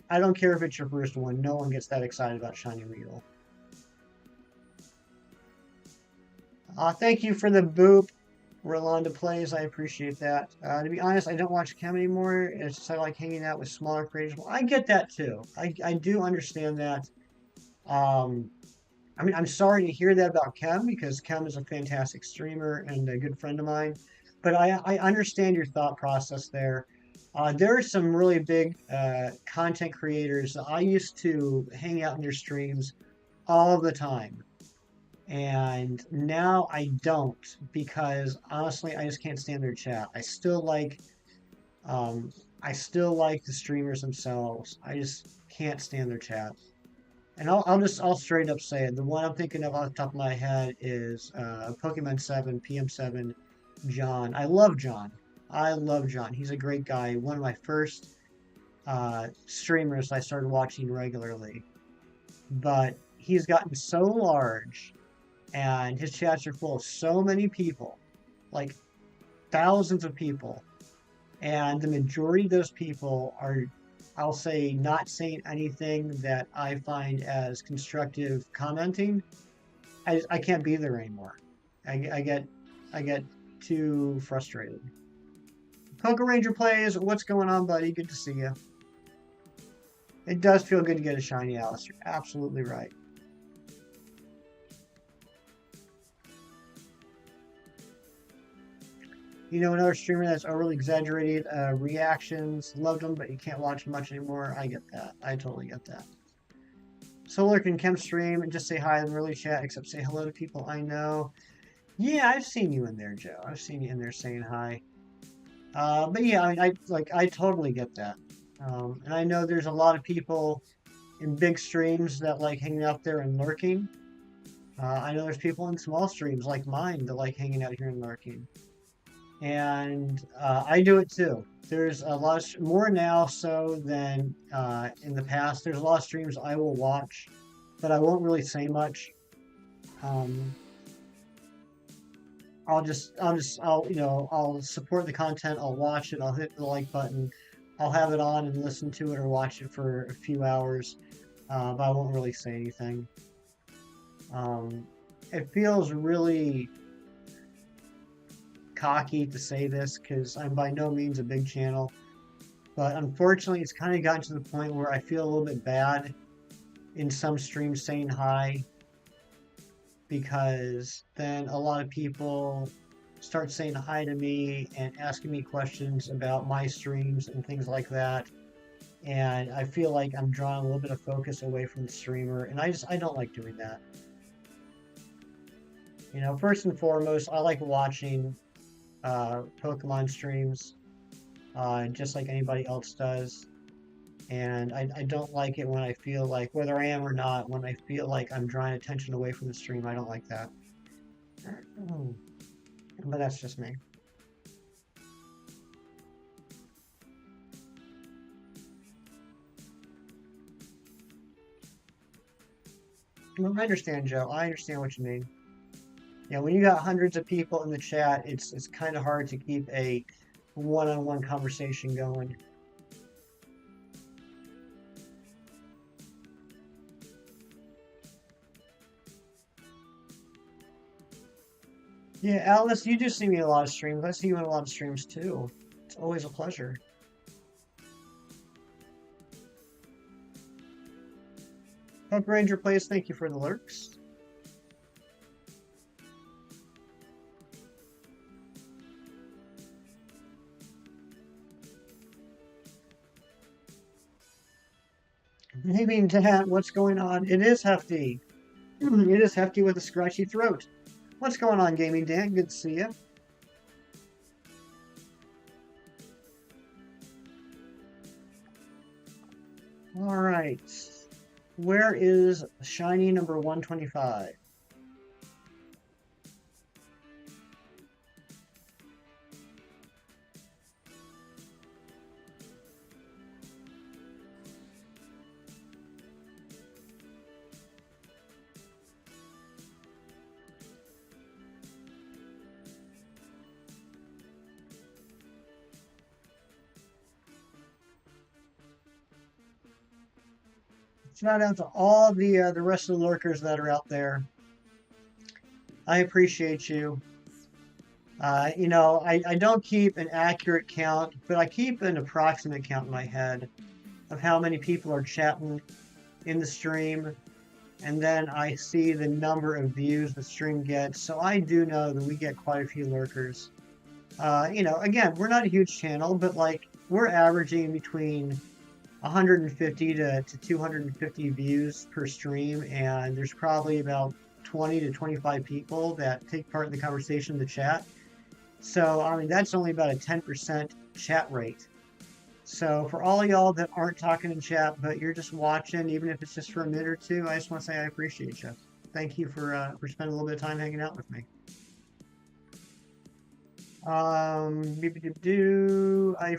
[SPEAKER 2] I don't care if it's your first one. No one gets that excited about Shiny Weedle. Thank you for the boop, Rolanda Plays. I appreciate that. To be honest, I don't watch Chem anymore. It's just I like hanging out with smaller creators. Well, I get that too. I do understand that. Um, I mean, I'm sorry to hear that about Kem because Kem is a fantastic streamer and a good friend of mine. But I understand your thought process there. There are some really big content creators that I used to hang out in their streams all the time. And now I don't because honestly, I just can't stand their chat. Um, I still like the streamers themselves. I just can't stand their chat. And I'll straight up say it. The one I'm thinking of off the top of my head is Pokemon 7, PM7, John. I love John. I love John. He's a great guy. One of my first streamers I started watching regularly. But he's gotten so large, and his chats are full of so many people. Like thousands of people, and the majority of those people are, I'll say, not saying anything that I find as constructive commenting. I can't be there anymore. I get I get too frustrated. Poker Ranger plays. What's going on, buddy? Good to see you. It does feel good to get a shiny Alice. You're absolutely right. You know, another streamer that's overly exaggerated reactions. Loved them, but you can't watch much anymore. I get that. I totally get that. Solar can come stream and just say hi and really chat, except say hello to people I know. Yeah, I've seen you in there, Joe. I've seen you in there saying hi. But yeah, I totally get that. And I know there's a lot of people in big streams that like hanging out there and lurking. I know there's people in small streams like mine that like hanging out here and lurking. And I do it too. There's a lot more now so than in the past. There's a lot of streams I will watch, but I won't really say much. Um, I'll support the content. I'll watch it. I'll hit the like button. I'll have it on and listen to it or watch it for a few hours, but I won't really say anything. It feels really cocky to say this because I'm by no means a big channel, but unfortunately, it's kind of gotten to the point where I feel a little bit bad in some streams saying hi because then a lot of people start saying hi to me and asking me questions about my streams and things like that. And I feel like I'm drawing a little bit of focus away from the streamer, and I don't like doing that. You know, first and foremost, I like watching Pokemon streams, just like anybody else does. And I don't like it when I feel like, whether I am or not, when I feel like I'm drawing attention away from the stream. I don't like that. But that's just me. Well, I understand, Joe. I understand what you mean. Yeah, when you got hundreds of people in the chat, it's kind of hard to keep a one-on-one conversation going. Yeah, Alice, you do see me in a lot of streams. I see you in a lot of streams too. It's always a pleasure. Punk Ranger plays, thank you for the lurks. Maybe Dad, what's going on? It is Hefty. It is Hefty with a scratchy throat. What's going on, Gaming Dan? Good to see you. All right. Where is shiny number 125? Shout out to all the rest of the lurkers that are out there. I appreciate you. You know, I don't keep an accurate count, but I keep an approximate count in my head of how many people are chatting in the stream, and then I see the number of views the stream gets. So I do know that we get quite a few lurkers. You know, again, we're not a huge channel, but like we're averaging between 150 to 250 views per stream, and there's probably about 20 to 25 people that take part in the conversation in the chat. So, I mean, that's only about a 10% chat rate. So, for all y'all that aren't talking in chat, but you're just watching, even if it's just for a minute or two, I just want to say I appreciate you. Thank you for spending a little bit of time hanging out with me. I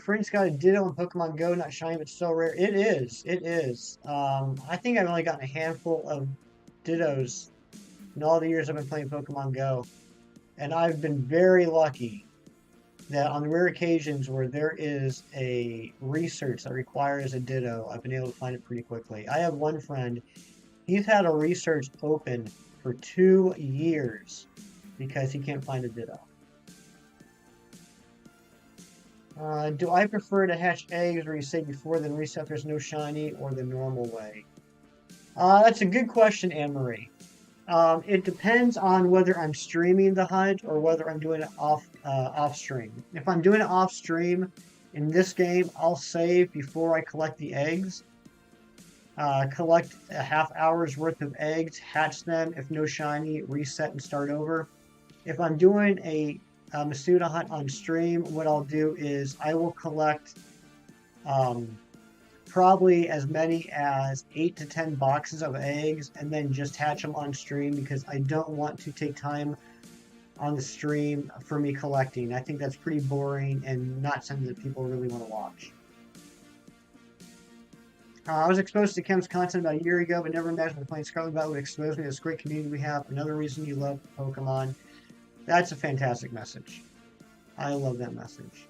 [SPEAKER 2] friend's got a Ditto in Pokemon Go, not shiny, but still rare. It is. It is. I think I've only gotten a handful of Dittos in all the years I've been playing Pokemon Go, and I've been very lucky that on the rare occasions where there is a research that requires a Ditto, I've been able to find it pretty quickly. I have one friend, he's had a research open for 2 years because he can't find a Ditto. Do I prefer to hatch eggs where you say before then reset there's no shiny or the normal way? That's a good question, Anne Marie. It depends on whether I'm streaming the hunt or whether I'm doing it off stream. If I'm doing it off stream in this game, I'll save before I collect the eggs. Collect a half hour's worth of eggs, hatch them. If no shiny, reset and start over. If I'm doing a Masuda hunt on stream, what I'll do is I will collect um, probably as many as 8 to 10 boxes of eggs and then just hatch them on stream because I don't want to take time on the stream for me collecting. I think that's pretty boring and not something that people really want to watch. I was exposed to Chem's content about a year ago, but never imagined that playing Scarlet Violet would expose me to this great community we have. Another reason you love Pokemon. That's a fantastic message. I love that message.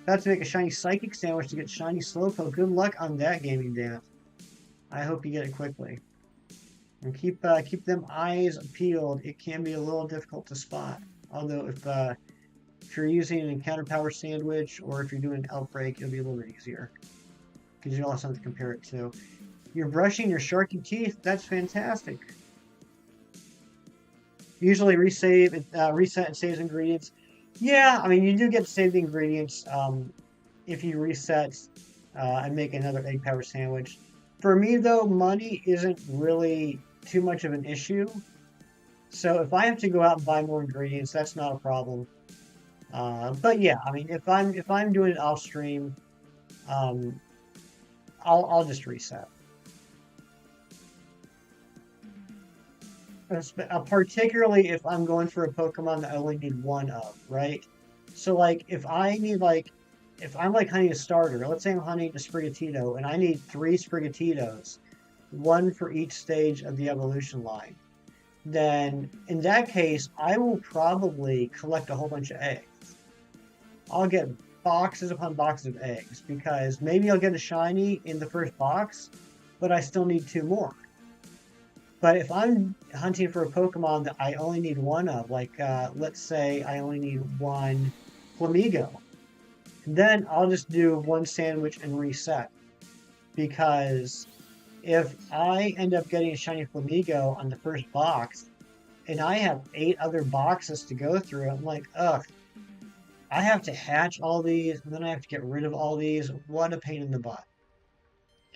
[SPEAKER 2] About to make a shiny Psychic sandwich to get shiny Slowpoke. Good luck on that, Gaming Dan. I hope you get it quickly. And keep them eyes peeled. It can be a little difficult to spot. Although if you're using an Encounter Power sandwich or if you're doing an Outbreak, it'll be a little bit easier because you'll have something to compare it to. You're brushing your sharky teeth. That's fantastic. Usually reset and saves ingredients. Yeah, I mean, you do get to save the ingredients if you reset and make another egg power sandwich. For me, though, money isn't really too much of an issue. So if I have to go out and buy more ingredients, that's not a problem. But yeah, I mean, if I'm doing it off stream, I'll just reset. Particularly if I'm going for a Pokemon that I only need one of, right? So like if I'm like hunting a starter, let's say I'm hunting a Sprigatito and I need 3 Sprigatitos, one for each stage of the evolution line, then in that case I will probably collect a whole bunch of eggs. I'll get boxes upon boxes of eggs because maybe I'll get a shiny in the first box, but I still need 2 more. But if I'm hunting for a Pokemon that I only need one of, like let's say I only need one Flamigo, then I'll just do one sandwich and reset. Because if I end up getting a shiny Flamigo on the first box, and I have 8 other boxes to go through, I'm like, ugh, I have to hatch all these, and then I have to get rid of all these. What a pain in the butt.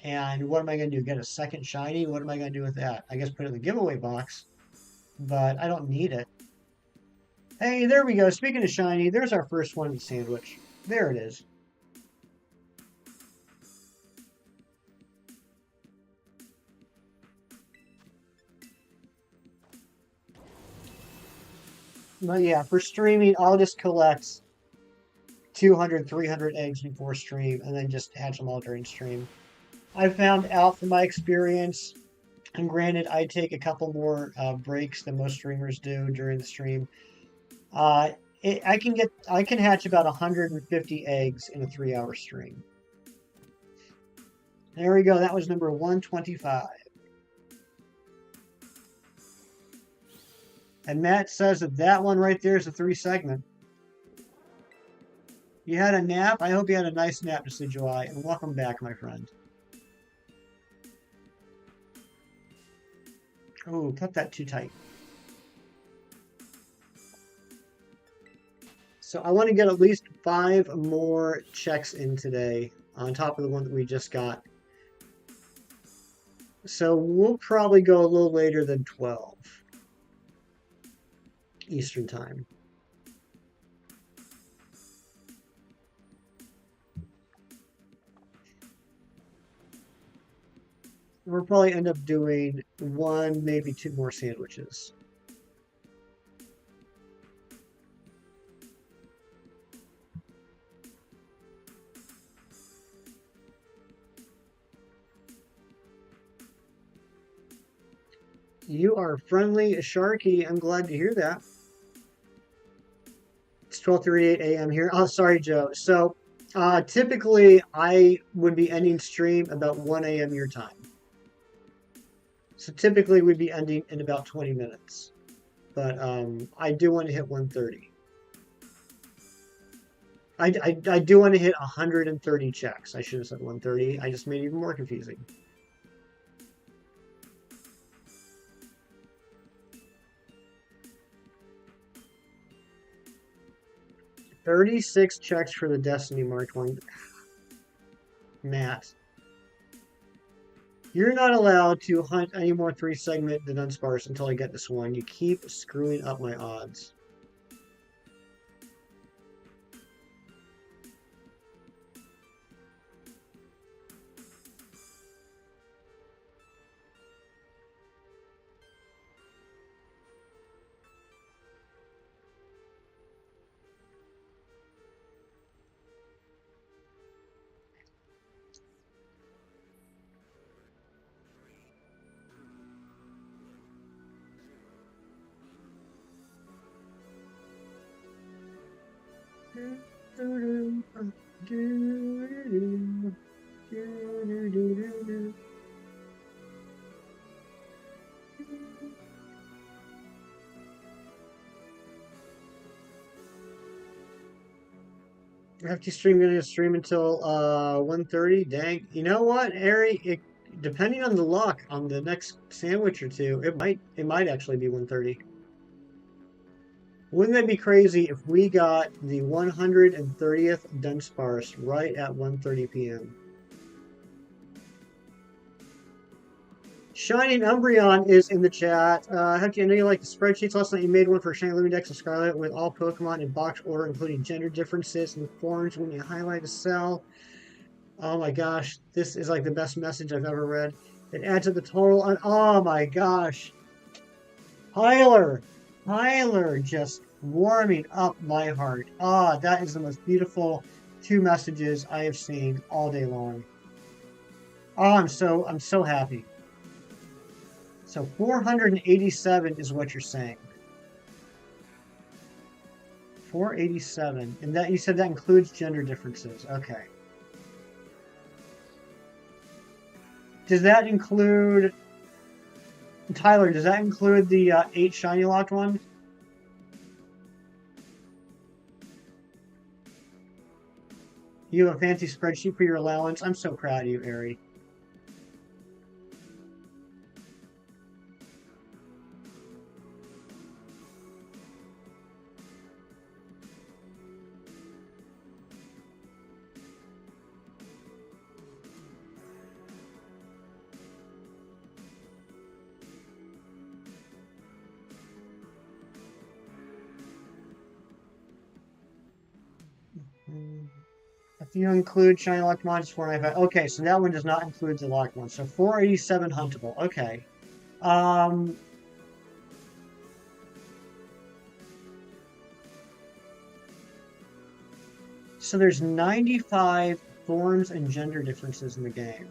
[SPEAKER 2] And what am I going to do? Get a second shiny? What am I going to do with that? I guess put it in the giveaway box, but I don't need it. Hey, there we go. Speaking of shiny, there's our first one in the sandwich. There it is. But yeah, for streaming, I'll just collect 200, 300 eggs before stream and then just hatch them all during stream. I found out from my experience, and granted, I take a couple more breaks than most streamers do during the stream. I can hatch about 150 eggs in a 3-hour stream. There we go. That was number 125. And Matt says that one right there is a 3 segment. You had a nap? I hope you had a nice nap, Decidueye, and welcome back, my friend. Oh, cut that too tight. So I want to get at least 5 more checks in today on top of the one that we just got. So we'll probably go a little later than 12 Eastern time. We'll probably end up doing 1, maybe 2 more sandwiches. You are friendly, Sharky. I'm glad to hear that. It's 12:38 a.m. here. Oh, sorry, Joe. So, typically I would be ending stream about 1 a.m. your time. So typically we'd be ending in about 20 minutes. But I do want to hit 130. I do want to hit 130 checks. I should have said 130. I just made it even more confusing. 36 checks for the Destiny Mark 1. Matt, you're not allowed to hunt any more 3-segment Dudunsparce until I get this one. You keep screwing up my odds. I have to stream until 1:30. Dang. You know what, Ari? Depending on the luck on the next sandwich or two, it might actually be 1:30. Wouldn't that be crazy if we got the 130th Dunsparce right at 1:30 p.m.? Shining Umbreon is in the chat. I know you like the spreadsheets. Last night you made one for Shiny Living Dex of Scarlet with all Pokemon in box order, including gender differences and forms when you highlight a cell. Oh my gosh, this is like the best message I've ever read. It adds to the total. Oh my gosh. Tyler just warming up my heart. Ah, that is the most beautiful 2 messages I have seen all day long. Oh, I'm so happy. So 487 is what you're saying. 487. And that you said that includes gender differences. Okay. Does that include Tyler, does that include the 8 shiny locked one? You have a fancy spreadsheet for your allowance. I'm so proud of you, Ari. If you include shiny locked mons, 495. Okay, so that one does not include the locked one. So 487 huntable. Okay. So there's 95 forms and gender differences in the game.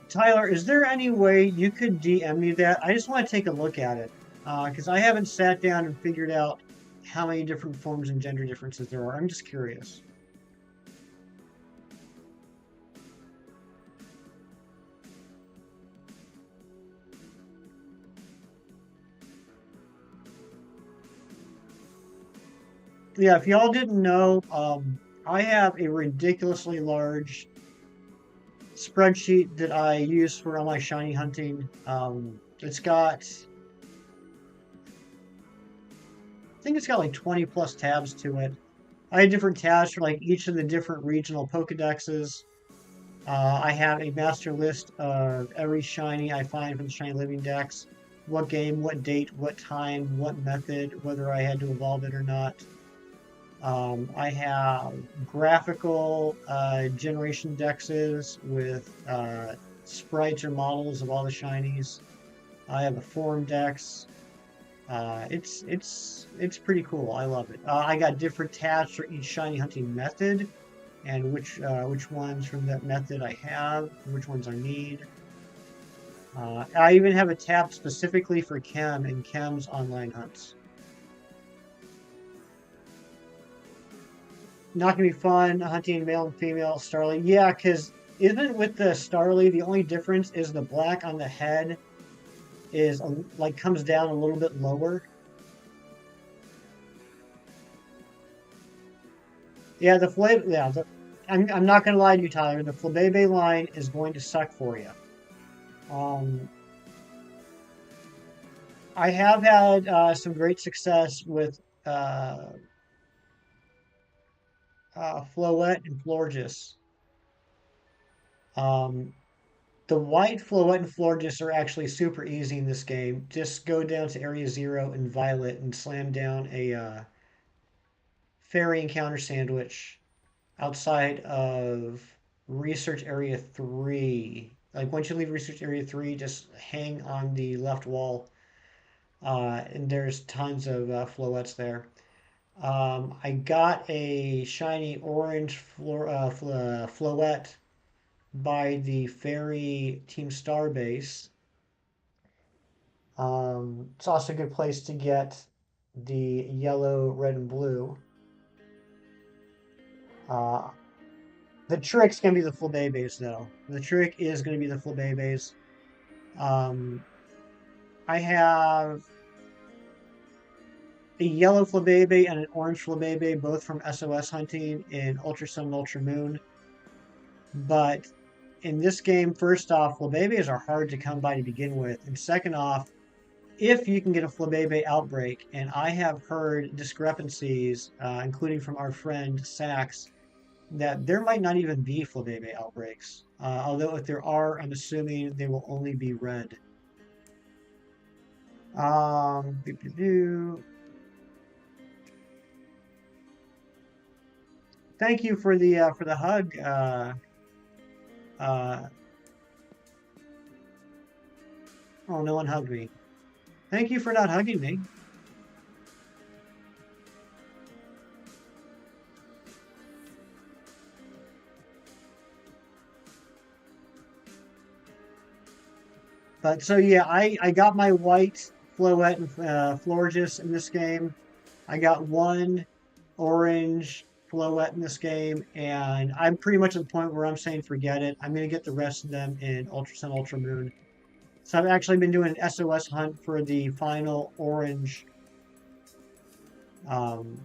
[SPEAKER 2] Tyler, is there any way you could DM me that? I just want to take a look at it because I haven't sat down and figured out how many different forms and gender differences there are. I'm just curious. Yeah, if y'all didn't know, I have a ridiculously large spreadsheet that I use for all my shiny hunting. It's got, I think it's got like 20 plus tabs to it. I have different tabs for like each of the different regional Pokedexes. I have a master list of every shiny I find from the Shiny Living Dex. What game, what date, what time, what method, whether I had to evolve it or not. I have graphical generation dexes with sprites or models of all the shinies. I have a form dex. It's pretty cool. I love it. I got different tabs for each shiny hunting method. and which ones from that method I have, and which ones I need. I even have a tab specifically for Chem in Chem's online hunts. Not gonna be fun hunting male and female starly. Yeah, because isn't with the starly the only difference is the black on the head is like comes down a little bit lower. Yeah, the flavor. Yeah, I'm not gonna lie to you, Tyler. The Flabebe line is going to suck for you. Um, I have had some great success with Floette and Florges. Um, the white Floette and Florges are actually super easy in this game. Just go down to Area 0 and Violet and slam down a fairy encounter sandwich outside of Research Area 3. Like once you leave Research Area 3, just hang on the left wall, and there's tons of Floettes there. I got a shiny orange Floette by the Fairy Team Star base. It's also a good place to get the yellow, red, and blue. Uh, the trick's gonna be the Flabébés, though. The trick is gonna be the Flabébés. Um, I have a yellow Flabébé and an orange Flabébé, both from SOS hunting in Ultra Sun and Ultra Moon. But in this game, first off, Flabébés are hard to come by to begin with. And second off, if you can get a Flabébé outbreak, and I have heard discrepancies, including from our friend Sax, that there might not even be Flabébé outbreaks. Although if there are, I'm assuming they will only be red. Doo -doo -doo. Thank you for the hug. Uh, oh, no one hugged me. Thank you for not hugging me. But so yeah, I got my white Floette and Florges in this game. I got one orange Floette in this game, and I'm pretty much at the point where I'm saying forget it. I'm gonna get the rest of them in Ultra Sun, Ultra Moon. So I've actually been doing an SOS hunt for the final orange um,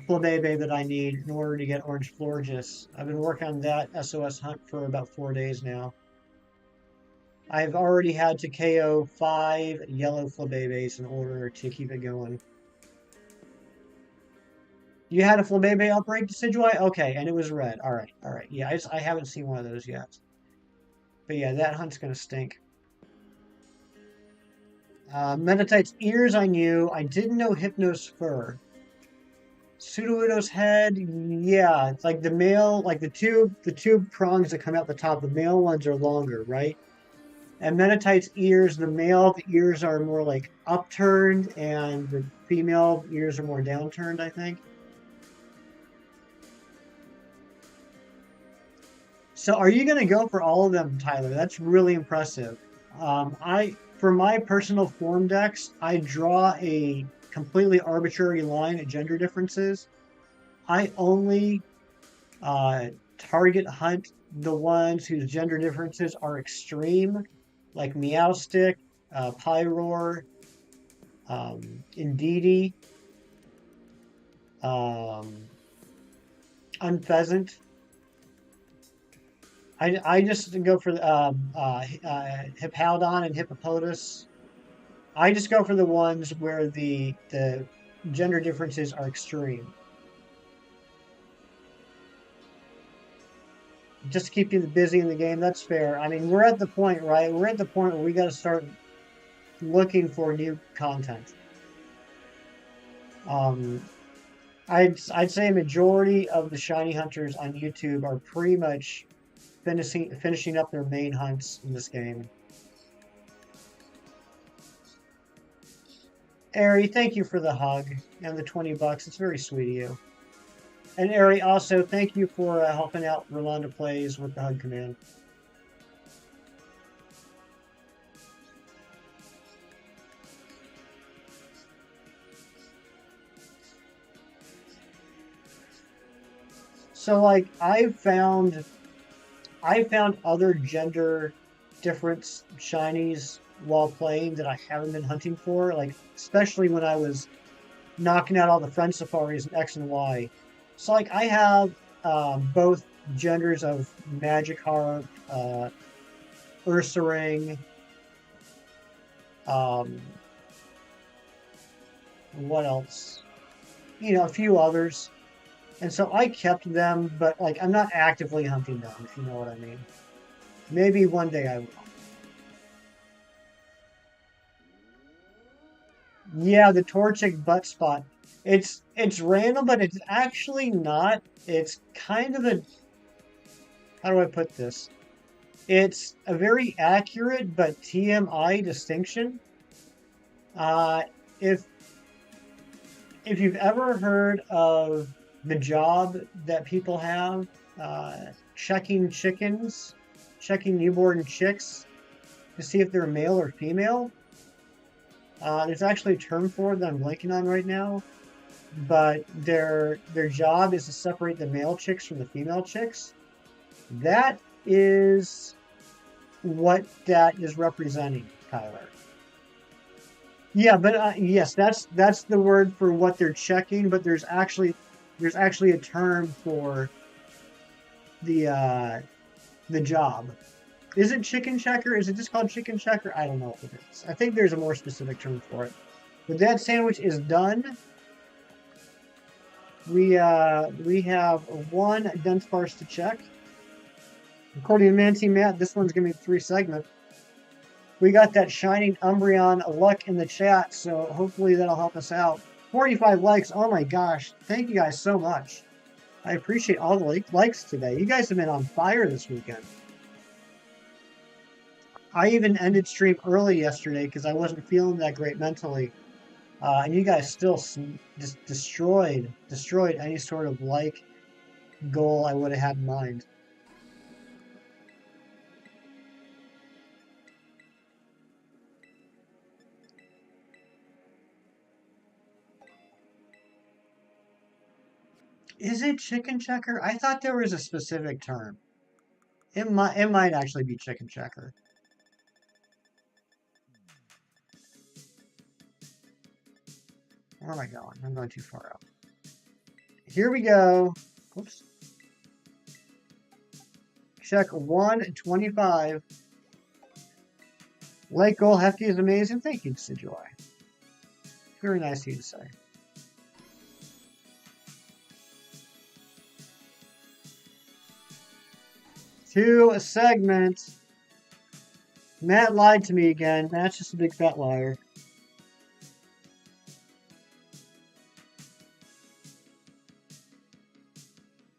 [SPEAKER 2] Flabebe that I need in order to get orange Florges. I've been working on that SOS hunt for about 4 days now. I've already had to KO 5 yellow Flabebes in order to keep it going. You had a Flabebe outbreak, Decidueye? Okay, and it was red. All right, all right. Yeah, I haven't seen one of those yet. But yeah, that hunt's going to stink. Meditite's ears I knew. I didn't know Hypno's fur. Pseudo-Widow's head, yeah, it's like the male, like the two prongs that come out the top, the male ones are longer, right? And Meditite's ears, the male ears are more like upturned, and the female ears are more downturned, I think. So are you going to go for all of them, Tyler? That's really impressive. For my personal form decks, I draw a completely arbitrary line at gender differences. I only target hunt the ones whose gender differences are extreme, like Meowstick, Pyroar, Indeedee, Unpheasant. I just go for Hippowdon and Hippopotas. I just go for the ones where the gender differences are extreme. Just to keep you busy in the game, that's fair. I mean, we're at the point, right? We're at the point where we got to start looking for new content. I'd say a majority of the shiny hunters on YouTube are pretty much finishing up their main hunts in this game. Ari, thank you for the hug and the $20. It's very sweet of you. And Ari, also thank you for helping out Rolanda Plays with the hug command. So like I found other gender difference shinies while playing that I haven't been hunting for, like especially when I was knocking out all the friend safaris in X and Y. So like I have both genders of Magikarp, Ursaring, um, what else? A few others. And so I kept them, but like I'm not actively hunting them, if you know what I mean. Maybe one day I will. Yeah, the Torchic butt spot. It's random, but it's actually not. It's kind of a how do I put this? It's a very accurate but TMI distinction. Uh, if if you've ever heard of the job that people have uh, checking chickens, checking newborn chicks to see if they're male or female, there's actually a term for it that I'm blanking on right now. But their job is to separate the male chicks from the female chicks. That is what that is representing, Tyler. Yeah, but yes, that's the word for what they're checking. But there's actually a term for the uh, the job. Is it chicken checker? Is it just called chicken checker? I don't know what it is. I think there's a more specific term for it. But that sandwich is done. We have one Dunsparce to check. According to Manty Matt, this one's gonna be 3 segment. We got that shining Umbreon luck in the chat, so hopefully that'll help us out. 45 likes. Oh my gosh. Thank you guys so much. I appreciate all the likes today. You guys have been on fire this weekend. I even ended stream early yesterday because I wasn't feeling that great mentally. And you guys still just destroyed any sort of like goal I would have had in mind. Is it chicken checker? I thought there was a specific term. It might actually be chicken checker. Where am I going? I'm going too far up. Here we go. Oops. Check 125. Lake Goal Hefty is amazing. Thank you, Decidueye. Very nice of you to say. Two segments. Matt lied to me again. Matt's just a big fat liar.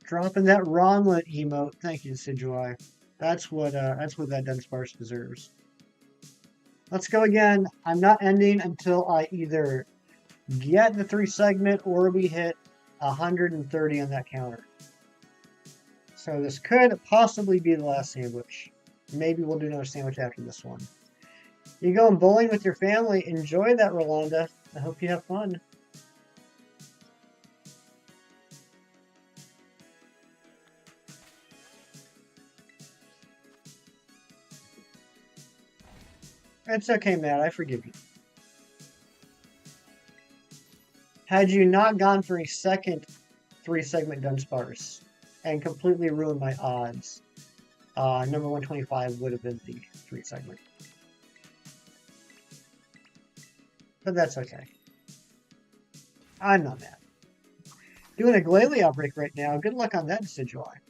[SPEAKER 2] Dropping that Ronlet emote. Thank you, Decidueye. That's what that Dunsparce deserves. Let's go again. I'm not ending until I either get the 3 segment or we hit 130 on that counter. So this could possibly be the last sandwich. Maybe we'll do another sandwich after this one. You going bowling with your family? Enjoy that, Rolanda. I hope you have fun. It's okay, Matt. I forgive you. Had you not gone for a second 3 segment Dunsparce and completely ruined my odds, number 125 would have been the 3 segment. But that's okay. I'm not mad. Doing a Glalie outbreak right now. Good luck on that, Decidueye.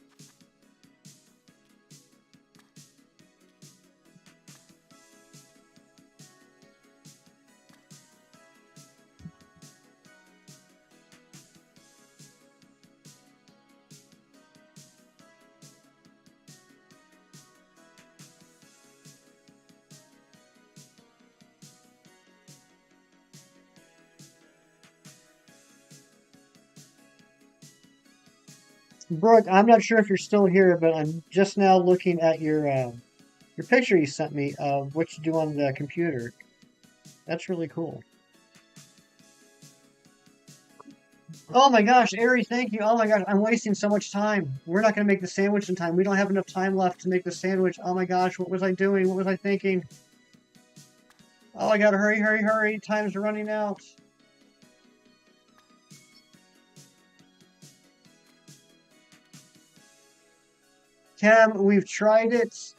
[SPEAKER 2] Brooke, I'm not sure if you're still here, but I'm just now looking at your picture you sent me of what you do on the computer. That's really cool. Oh my gosh, Ari, thank you. Oh my gosh, I'm wasting so much time. We're not going to make the sandwich in time. We don't have enough time left to make the sandwich. Oh my gosh, what was I doing? What was I thinking? Oh, I gotta hurry, hurry, hurry. Time's running out. Kim, we've tried it.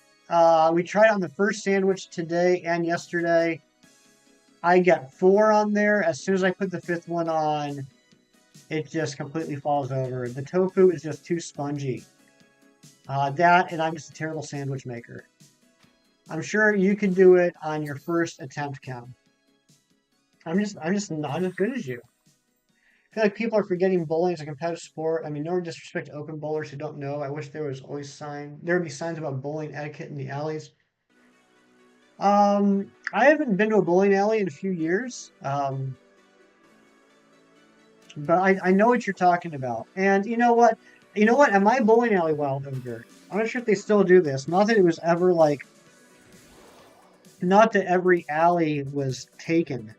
[SPEAKER 2] We tried it on the first sandwich today and yesterday. I got 4 on there. As soon as I put the 5th one on, it just completely falls over. The tofu is just too spongy. That, and I'm just a terrible sandwich maker. I'm sure you can do it on your first attempt, Kim. I'm just not as good as you. I feel like people are forgetting bowling as a competitive sport. I mean, no disrespect to open bowlers who don't know. I wish there would be signs about bowling etiquette in the alleys. I haven't been to a bowling alley in a few years. But I know what you're talking about. And you know what? You know what? At my bowling alley wild ogre, I'm not sure if they still do this. Not that it was ever like, not that every alley was taken.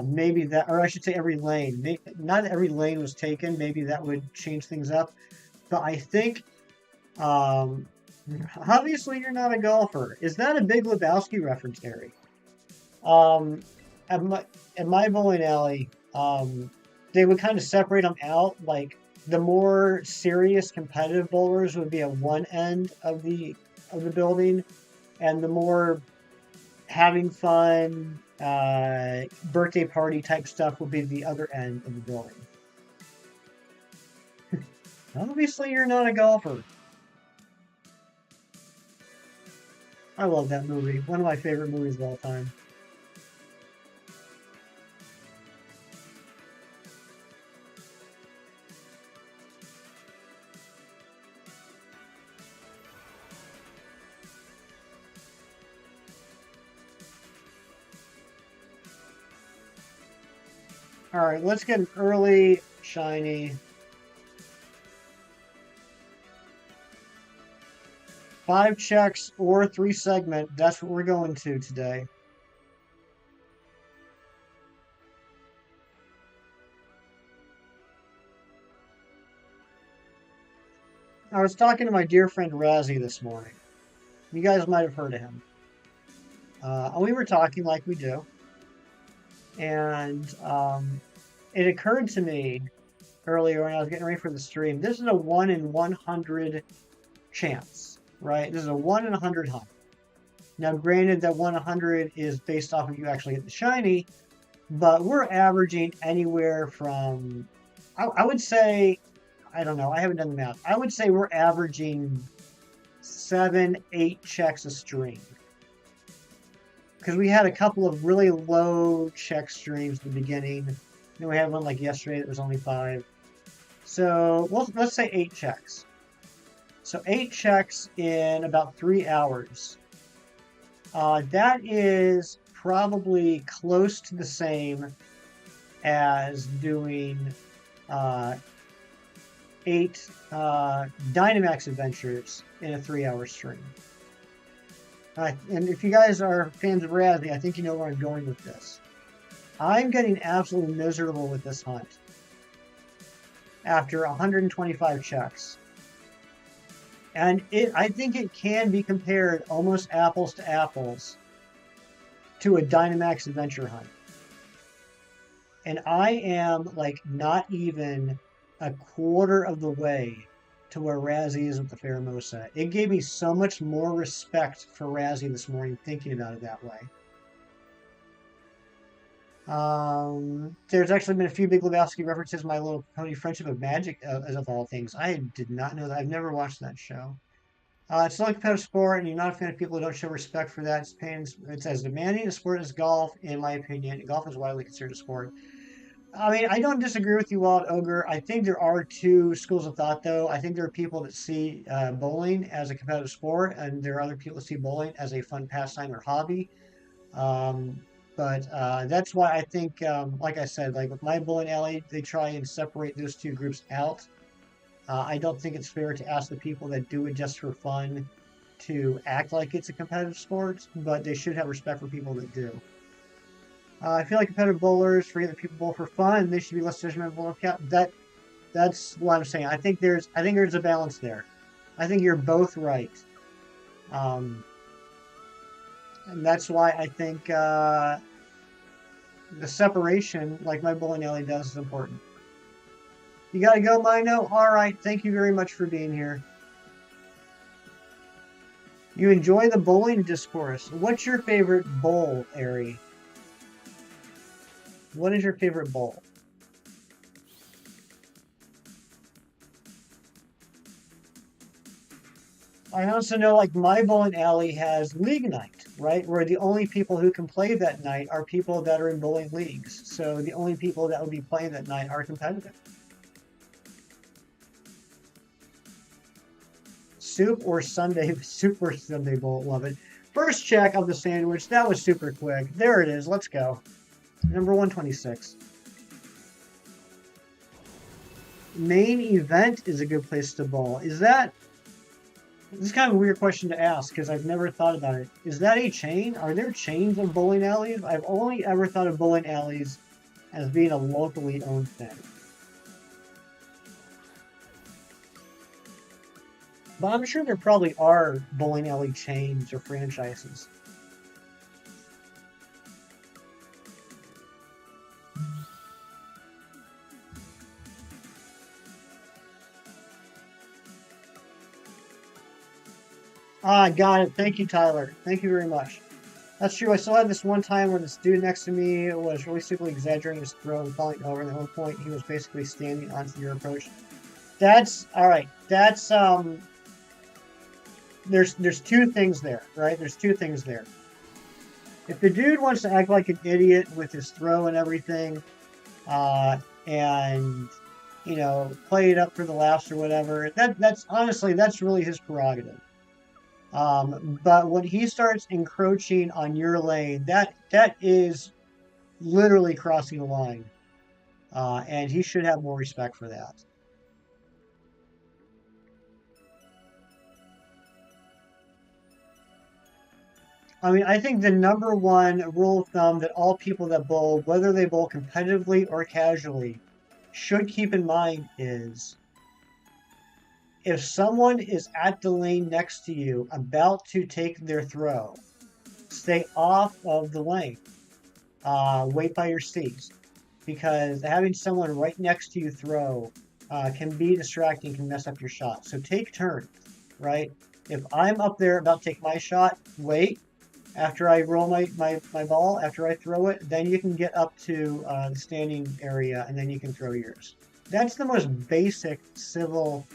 [SPEAKER 2] Maybe that, or I should say every lane. Not every lane was taken. Maybe that would change things up. But I think, um, obviously you're not a golfer. Is that a Big Lebowski reference, Gary? Um, at my at my bowling alley, they would kind of separate them out. Like the more serious competitive bowlers would be at one end of the building, and the more having fun, birthday party type stuff would be the other end of the building. Obviously, you're not a golfer. I love that movie. One of my favorite movies of all time. All right, let's get an early shiny. 5 checks or 3 segment. That's what we're going to today. I was talking to my dear friend Razzie this morning. You guys might have heard of him. We were talking like we do, and it occurred to me earlier when I was getting ready for the stream. This is a 1 in 100 chance, right? This is a 1 in 100 hunt. Now, granted, that 1 in 100 is based off of you actually get the shiny, but we're averaging anywhere from, I would say, I don't know, I haven't done the math. I would say we're averaging 7, 8 checks a stream. Because we had a couple of really low check streams at the beginning. Then we had one like yesterday that was only 5. So let's say 8 checks. So 8 checks in about 3 hours. That is probably close to the same as doing 8 Dynamax adventures in a 3-hour stream. And if you guys are fans of Razzie, I think you know where I'm going with this. I'm getting absolutely miserable with this hunt after 125 checks. And I think it can be compared almost apples to apples to a Dynamax adventure hunt. And I am like not even a quarter of the way to where Razzie is with the Pheromosa. It gave me so much more respect for Razzie this morning thinking about it that way. There's actually been a few Big Lebowski references. My Little Pony Friendship of Magic, as of all things. I did not know that. I've never watched that show. It's not a competitive sport, and you're not a fan of people who don't show respect for that. It's as demanding a sport as golf, in my opinion. Golf is widely considered a sport. I mean, I don't disagree with you, Wild Ogre. I think there are 2 schools of thought, though. I think there are people that see bowling as a competitive sport, and there are other people that see bowling as a fun pastime or hobby. But that's why I think, like I said, like with my bowling alley, they try and separate those 2 groups out. I don't think it's fair to ask the people that do it just for fun to act like it's a competitive sport, but they should have respect for people that do. I feel like competitive bowlers forget that people bowl for fun. They should be less judgmental of that's what I'm saying. I think there's a balance there. I think you're both right, um, and that's why I think the separation, like my bowling alley does, is important. You gotta go, Mino. All right, thank you very much for being here. You enjoy the bowling discourse. What's your favorite bowl, Ari? What is your favorite bowl? I also know, like, my bowling alley has league night, right? Where the only people who can play that night are people that are in bowling leagues. So the only people that would be playing that night are competitive. Soup or Sunday, soup or Sunday bowl, love it. First check of the sandwich. That was super quick. There it is. Let's go. Number 126. Main event is a good place to bowl. This is kind of a weird question to ask because I've never thought about it. Is that a chain? Are there chains of bowling alleys? I've only ever thought of bowling alleys as being a locally owned thing. But I'm sure there probably are bowling alley chains or franchises. Ah, got it. Thank you, Tyler. Thank you very much. That's true. I still had this one time where this dude next to me was really simply exaggerating his throw and falling over, and at one point he was basically standing onto your approach. That's all right. There's two things there, right? There's two things there. If the dude wants to act like an idiot with his throw and everything, and play it up for the laughs or whatever, that's honestly that's really his prerogative. But when he starts encroaching on your lane, that is literally crossing the line, and he should have more respect for that. I mean, I think the number one rule of thumb that all people that bowl, whether they bowl competitively or casually, should keep in mind is if someone is at the lane next to you about to take their throw, stay off of the lane. Wait by your seat because having someone right next to you throw can be distracting, can mess up your shot. So take turns, right? If I'm up there about to take my shot, wait after I roll my ball, after I throw it, then you can get up to the standing area and then you can throw yours. That's the most basic civil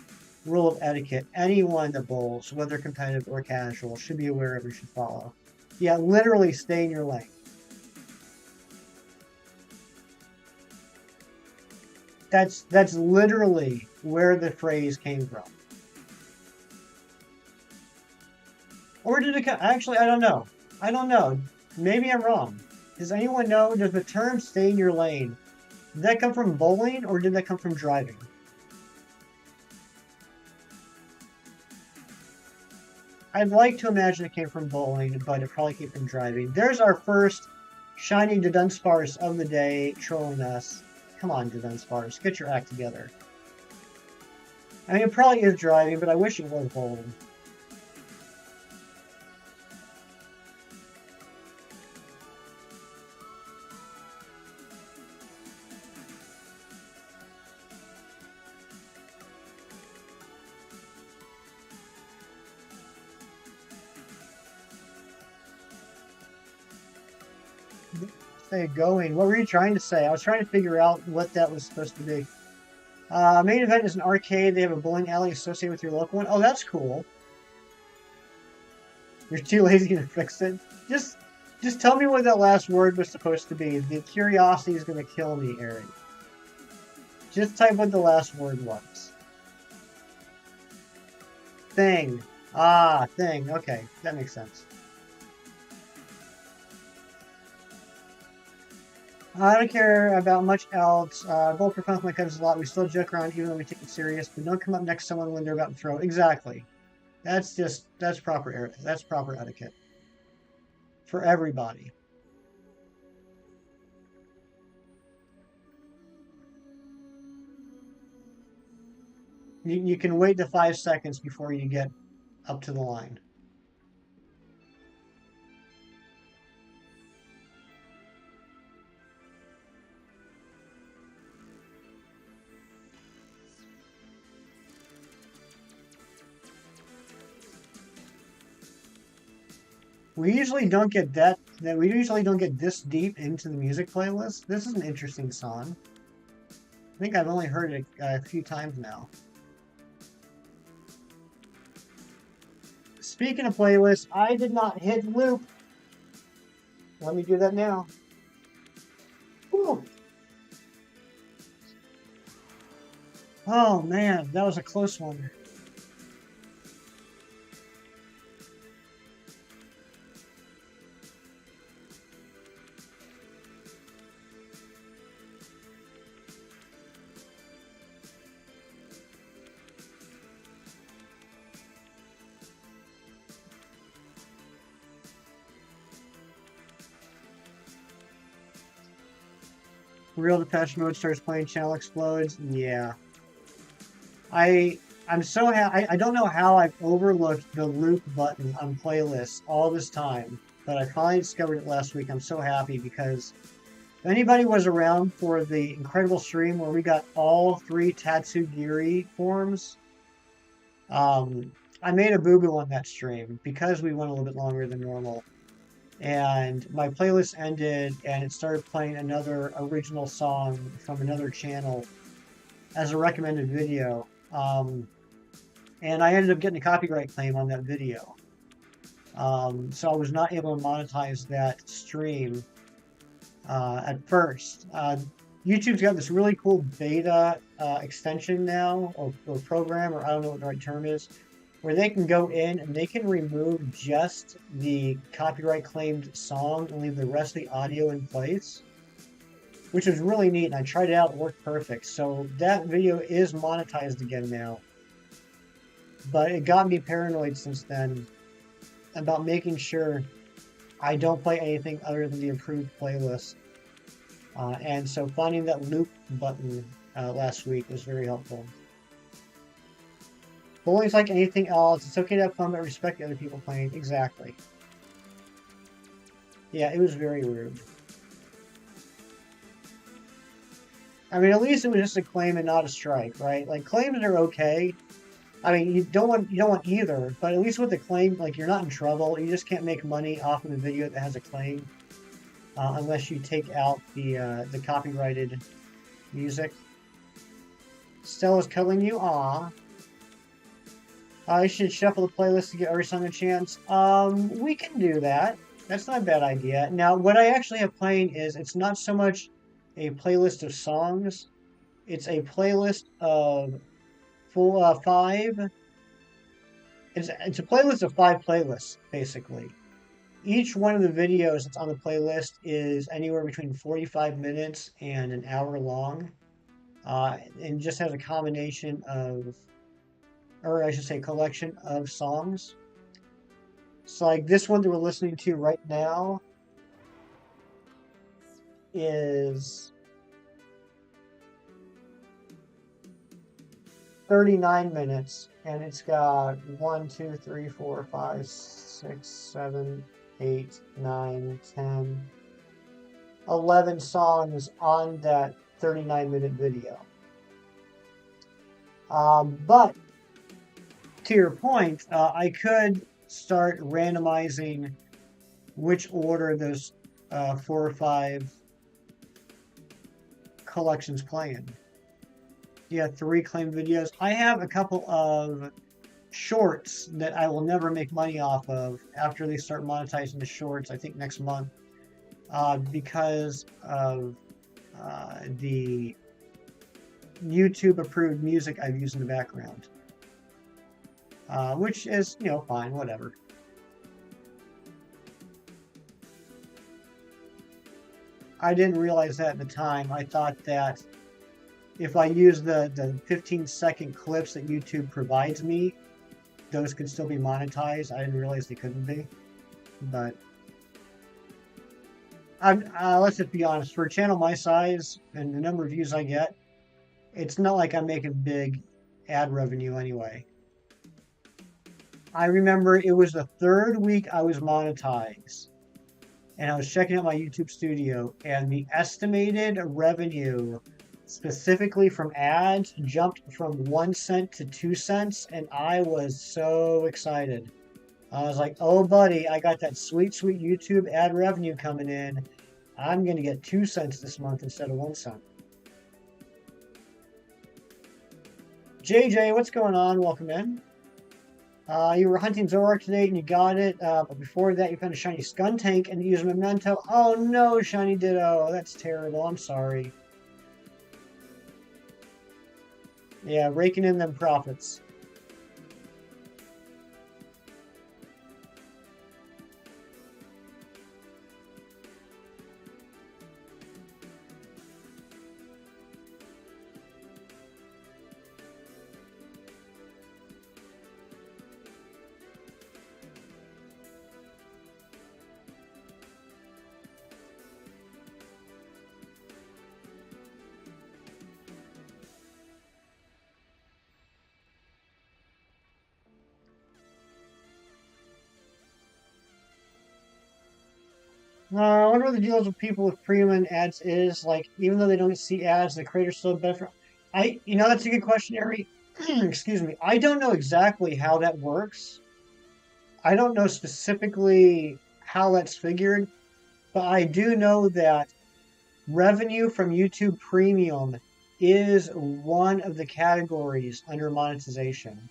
[SPEAKER 2] rule of etiquette. Anyone that bowls, whether competitive or casual, should be aware of and should follow. Yeah, literally stay in your lane. That's literally where the phrase came from. Or did it come? Actually, I don't know. I don't know. Maybe I'm wrong. Does anyone know? Does the term "stay in your lane" did that come from bowling or did that come from driving? I'd like to imagine it came from bowling, but it probably came from driving. There's our first shining Dudunsparce of the day trolling us. Come on, Dudunsparce, get your act together. I mean, it probably is driving, but I wish it was bowling. Say going. What were you trying to say? I was trying to figure out what that was supposed to be. Main event is an arcade. They have a bowling alley associated with your local one. Oh, that's cool. You're too lazy to fix it. Just, just tell me what that last word was supposed to be. The curiosity is going to kill me, Aaron. Just type what the last word was. Thing. Ah, thing. Okay, that makes sense. I don't care about much else. Both for fun with my cousins a lot. We still joke around even though we take it serious, but don't come up next to someone when they're about to throw. Exactly. That's proper that's proper etiquette for everybody. You can wait the 5 seconds before you get up to the line. We usually don't get that we usually don't get this deep into the music playlist. This is an interesting song. I think I've only heard it a few times now. Speaking of playlists, I did not hit loop. Let me do that now. Whew. Oh man, that was a close one. Real Depeche Mode starts playing, channel explodes. Yeah, I I'm so I don't know how I've overlooked the loop button on playlists all this time, but I finally discovered it last week. I'm so happy because if anybody was around for the incredible stream where we got all three Tatsugiri forms, I made a boo-boo on that stream because we went a little bit longer than normal. And my playlist ended and it started playing another original song from another channel as a recommended video. And I ended up getting a copyright claim on that video. So I was not able to monetize that stream at first. YouTube's got this really cool beta extension now, or program, or I don't know what the right term is, where they can go in and they can remove just the copyright claimed song and leave the rest of the audio in place, which is really neat. And I tried it out, it worked perfect. So that video is monetized again now. But it got me paranoid since then about making sure I don't play anything other than the approved playlist. And so finding that loop button last week was very helpful. Bowling's like anything else. It's okay to have fun, but respect the other people playing. Exactly. Yeah, it was very rude. I mean, at least it was just a claim and not a strike, right? Like claims are okay. I mean, you don't want either, but at least with the claim, like you're not in trouble. You just can't make money off of the video that has a claim unless you take out the copyrighted music. Stella's cuddling you. Aw. I should shuffle the playlist to give every song a chance. We can do that. That's not a bad idea. Now, what I actually have playing is it's not so much a playlist of songs. It's a playlist of five. It's a playlist of 5 playlists, basically. Each one of the videos that's on the playlist is anywhere between 45 minutes and an hour long, and just has a combination of, or I should say, collection of songs. So, like this one that we're listening to right now is 39 minutes, and it's got 1, 2, 3, 4, 5, 6, 7, 8, 9, 10, 11 songs on that 39-minute video. But to your point, I could start randomizing which order those 4 or 5 collections play in. Yeah, 3 claimed videos. I have a couple of shorts that I will never make money off of after they start monetizing the shorts, I think next month, because of the YouTube approved music I've used in the background. Which is, fine, whatever. I didn't realize that at the time. I thought that if I use the 15-second clips that YouTube provides me, those could still be monetized. I didn't realize they couldn't be. But let's just be honest. For a channel my size and the number of views I get, it's not like I'm making big ad revenue anyway. I remember it was the third week I was monetized, and I was checking out my YouTube studio, and the estimated revenue specifically from ads jumped from 1 cent to 2 cents, and I was so excited. I was like, oh, buddy, I got that sweet, sweet YouTube ad revenue coming in. I'm going to get 2 cents this month instead of 1 cent. JJ, what's going on? Welcome in. You were hunting Zoroark today and you got it, but before that you found a shiny Skuntank and you used a memento. Oh no, shiny Ditto. That's terrible. I'm sorry. Yeah, raking in them profits. I wonder what the deals with people with premium ads is. Like, even though they don't see ads, the creators still benefit. That's a good question, Ari. Excuse me. I don't know exactly how that works. I don't know specifically how that's figured, but I do know that revenue from YouTube Premium is one of the categories under monetization.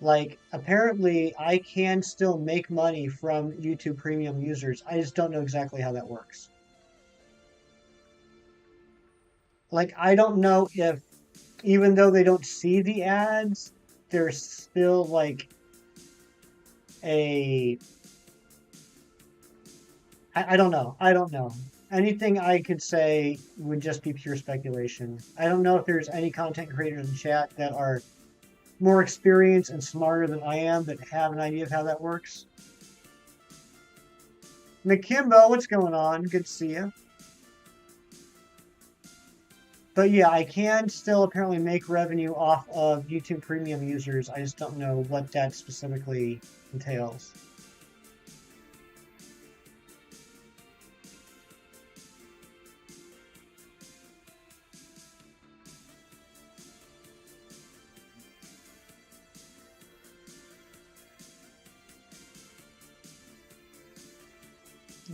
[SPEAKER 2] Like, apparently, I can still make money from YouTube Premium users. I just don't know exactly how that works. Like, I don't know if, even though they don't see the ads, there's still like a. I don't know. I don't know. Anything I could say would just be pure speculation. I don't know if there's any content creators in chat that are more experienced and smarter than I am that have an idea of how that works. McKimbo, what's going on? Good to see you. But yeah, I can still apparently make revenue off of YouTube Premium users. I just don't know what that specifically entails.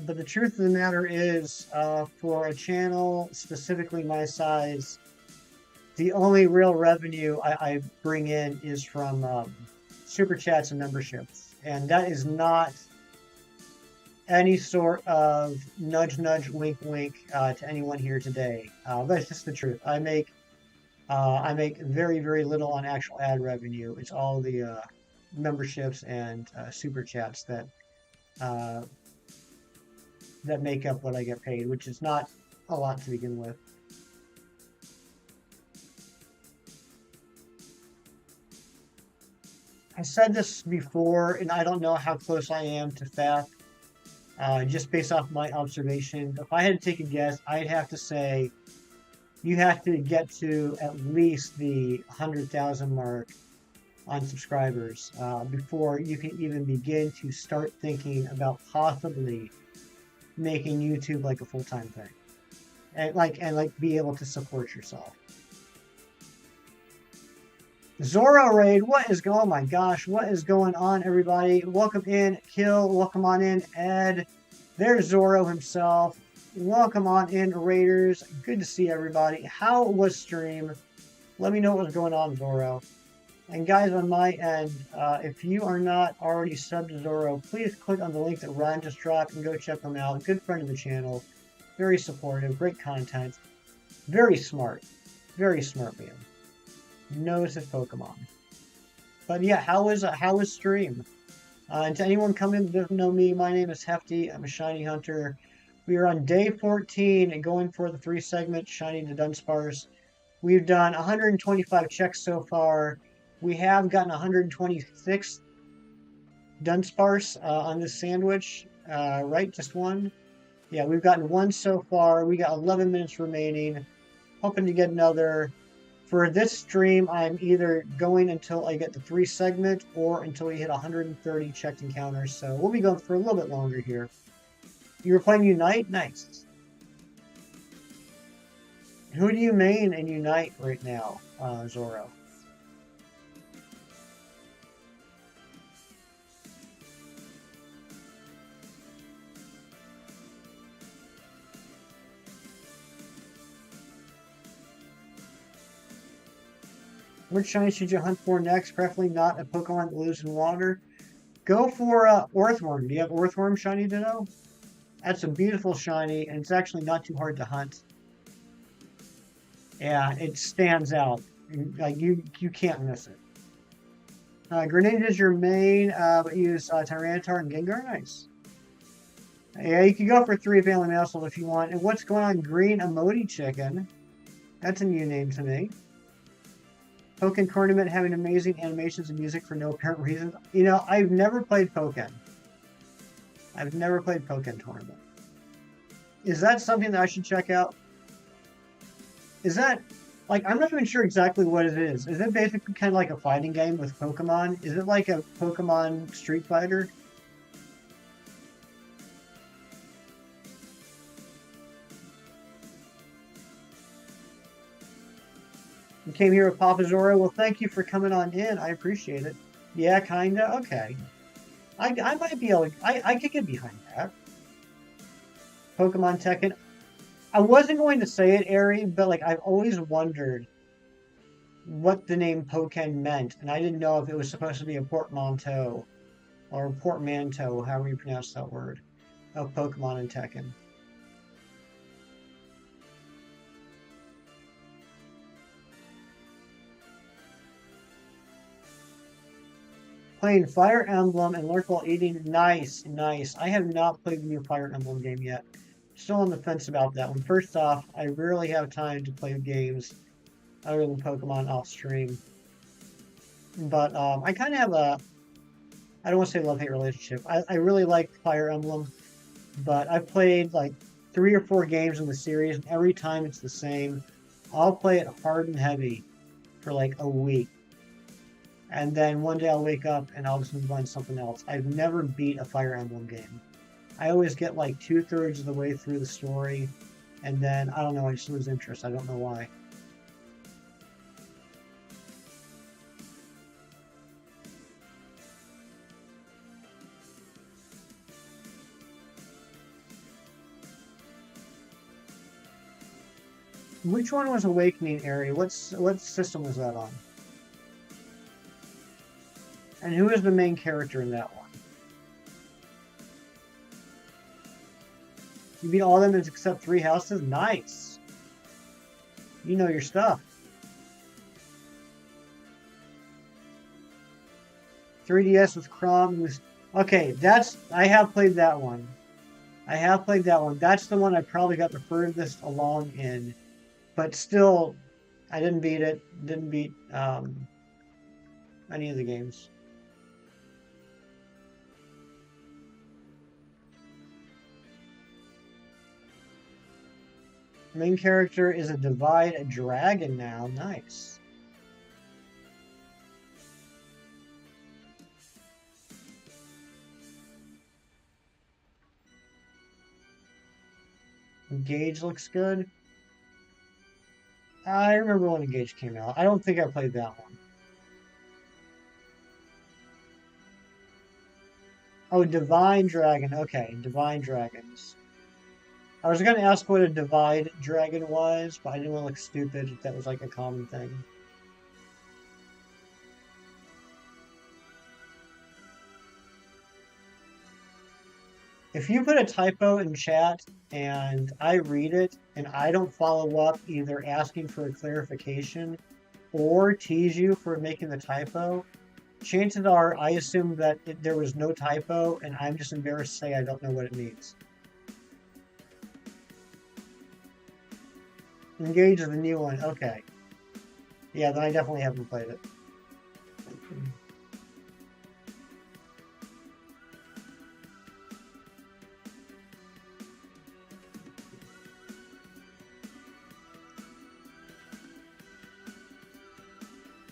[SPEAKER 2] But the truth of the matter is, for a channel specifically my size, the only real revenue I bring in is from super chats and memberships. And that is not any sort of nudge, nudge, wink, wink to anyone here today. That's just the truth. I make very, very little on actual ad revenue. It's all the memberships and super chats that that make up what I get paid, which is not a lot to begin with. I said this before, and I don't know how close I am to FAF, just based off my observation. If I had to take a guess, I'd have to say you have to get to at least the 100,000 mark on subscribers before you can even begin to start thinking about possibly making YouTube like a full-time thing, and be able to support yourself. Zoro raid, what is going? Oh my gosh, what is going on, everybody? Welcome in, Kill. Welcome on in, Ed. There's Zoro himself. Welcome on in, Raiders. Good to see everybody. How was stream? Let me know what was going on, Zoro. And guys, on my end, if you are not already subbed to Zoro, please click on the link that Ryan just dropped and go check them out. Good friend of the channel, very supportive, great content, very smart man. Knows his Pokemon. But yeah, how was stream? And to anyone coming that doesn't know me, my name is Hefty. I'm a shiny hunter. We are on day 14 and going for the 3 segment Shiny Dudunsparce. We've done 125 checks so far. We have gotten 126 Dunsparce on this sandwich, right? Just one? Yeah, we've gotten one so far. We got 11 minutes remaining. Hoping to get another. For this stream, I'm either going until I get the 3 segment or until we hit 130 checked encounters. So we'll be going for a little bit longer here. You were playing Unite? Nice. Who do you main in Unite right now, Zoro? Which shiny should you hunt for next? Preferably not a Pokemon that lives in water. Go for Earthworm. Do you have Earthworm shiny Ditto? That's a beautiful shiny, and it's actually not too hard to hunt. Yeah, it stands out. Like you can't miss it. Grenade is your main, but use Tyranitar and Gengar. Nice. Yeah, you can go for 3 Family Muscle if you want. And what's going on? Green Emoti Chicken. That's a new name to me. Pokken Tournament having amazing animations and music for no apparent reason. You know, I've never played Pokken. I've never played Pokken Tournament. Is that something that I should check out? Is that, like, I'm not even sure exactly what it is. Is it basically kind of like a fighting game with Pokemon? Is it like a Pokemon Street Fighter? You came here with Papa Zoro. Well, thank you for coming on in. I appreciate it. Yeah, kinda. Okay. I might be able to, I could get behind that. Pokemon Tekken. I wasn't going to say it, Ari, but like I've always wondered what the name Pokken meant, and I didn't know if it was supposed to be a portmanteau or a portmanteau, however you pronounce that word, of Pokemon and Tekken. Playing Fire Emblem and lurk while eating. Nice, nice. I have not played the new Fire Emblem game yet. Still on the fence about that one. First off, I rarely have time to play games other than Pokemon off stream. But I kind of have a, I don't want to say love-hate relationship. I really like Fire Emblem, but I've played like 3 or 4 games in the series, and every time it's the same. I'll play it hard and heavy for like a week. And then one day I'll wake up and I'll just move on to something else. I've never beat a Fire Emblem game. I always get like 2/3 of the way through the story, and then, I don't know, I just lose interest. I don't know why. Which one was Awakening Area? What system was that on? And who is the main character in that one? You beat all of them except 3 houses? Nice. You know your stuff. 3DS with Crom. Okay, I have played that one. I have played that one. That's the one I probably got the furthest along in. But still, I didn't beat it. Didn't beat any of the games. Main character is a Divide Dragon now. Nice. Engage looks good. I remember when Engage came out. I don't think I played that one. Oh, Divine Dragon. Okay, Divine Dragons. I was going to ask what a Divide Dragon was, but I didn't want to look stupid if that was like a common thing. If you put a typo in chat and I read it and I don't follow up either asking for a clarification or tease you for making the typo, chances are I assume that there was no typo and I'm just embarrassed to say I don't know what it means. Engage is the new one. Okay. Yeah, then I definitely haven't played it.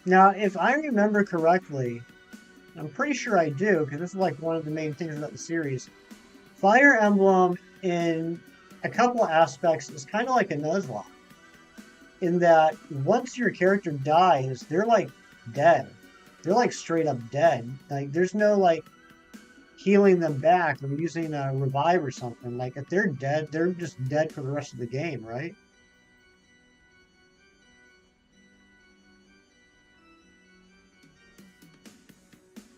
[SPEAKER 2] Now, if I remember correctly, I'm pretty sure I do, because this is like one of the main things about the series. Fire Emblem, in a couple aspects, is kind of like a Nuzlocke, in that once your character dies, they're like dead. They're like straight up dead. Like there's no like healing them back or using a revive or something. Like if they're dead, they're just dead for the rest of the game, right?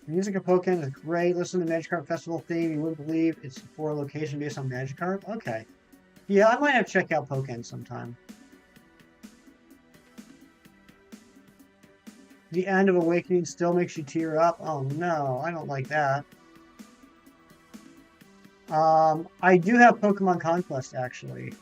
[SPEAKER 2] Music of Pokemon is great. Listen to the Magikarp Festival theme. You wouldn't believe it's for a location based on Magikarp. Okay. Yeah, I might have to check out Pokemon sometime. The end of Awakening still makes you tear up. Oh no, I don't like that. I do have Pokemon Conquest actually.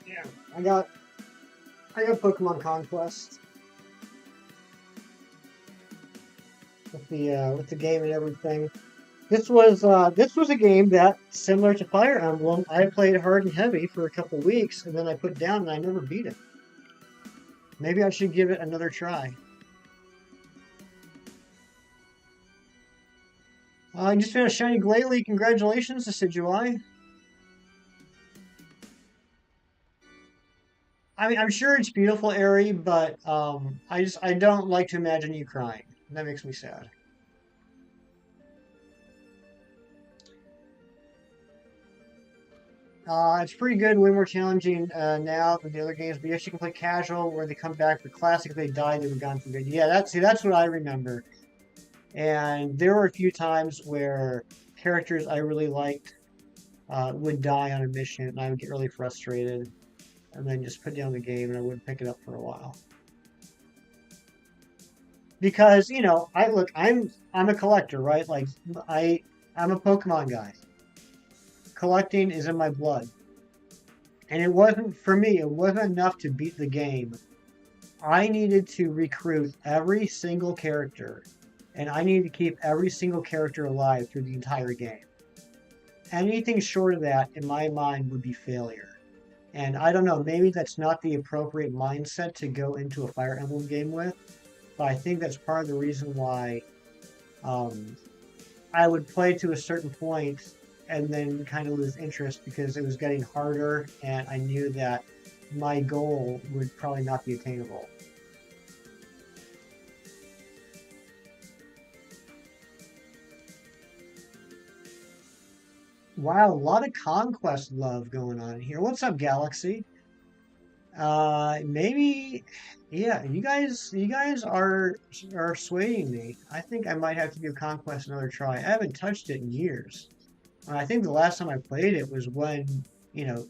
[SPEAKER 2] Yeah, I got I got Pokemon Conquest with the game and everything. This was a game that, similar to Fire Emblem, I played hard and heavy for a couple weeks, and then I put down and I never beat it. Maybe I should give it another try. I just found a shiny Glalie. Congratulations, Decidueye. I mean, I'm sure it's beautiful, Ari, but I don't like to imagine you crying. That makes me sad. It's pretty good, way more challenging now than the other games. But yes, you can play casual, where they come back for classic. If they died, they were gone for good. Yeah, that's what I remember. And there were a few times where characters I really liked would die on a mission, and I would get really frustrated, and then just put down the game, and I wouldn't pick it up for a while. Because I look, I'm a collector, right? Like I'm a Pokemon guy. Collecting is in my blood. And it wasn't, for me, it wasn't enough to beat the game. I needed to recruit every single character, and I needed to keep every single character alive through the entire game. Anything short of that, in my mind, would be failure. And I don't know, maybe that's not the appropriate mindset to go into a Fire Emblem game with, but I think that's part of the reason why um, I would play to a certain point and then kind of lose interest because it was getting harder, and I knew that my goal would probably not be attainable. Wow, a lot of conquest love going on here. What's up, Galaxy? Maybe, yeah. You guys are swaying me. I think I might have to give Conquest another try. I haven't touched it in years. I think the last time I played it was when you know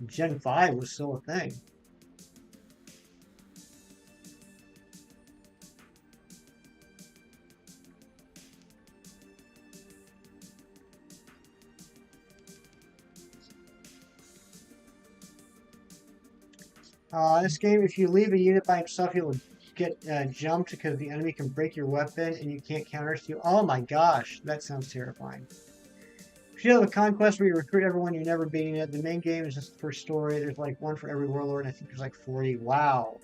[SPEAKER 2] Gen 5 was still a thing. This game, if you leave a unit by himself, you'll get jumped because the enemy can break your weapon and you can't counter steal. Oh my gosh, that sounds terrifying. If you have a conquest where you recruit everyone, you're never beating it. The main game is just the first story. There's like one for every warlord, and I think there's like 40. Wow.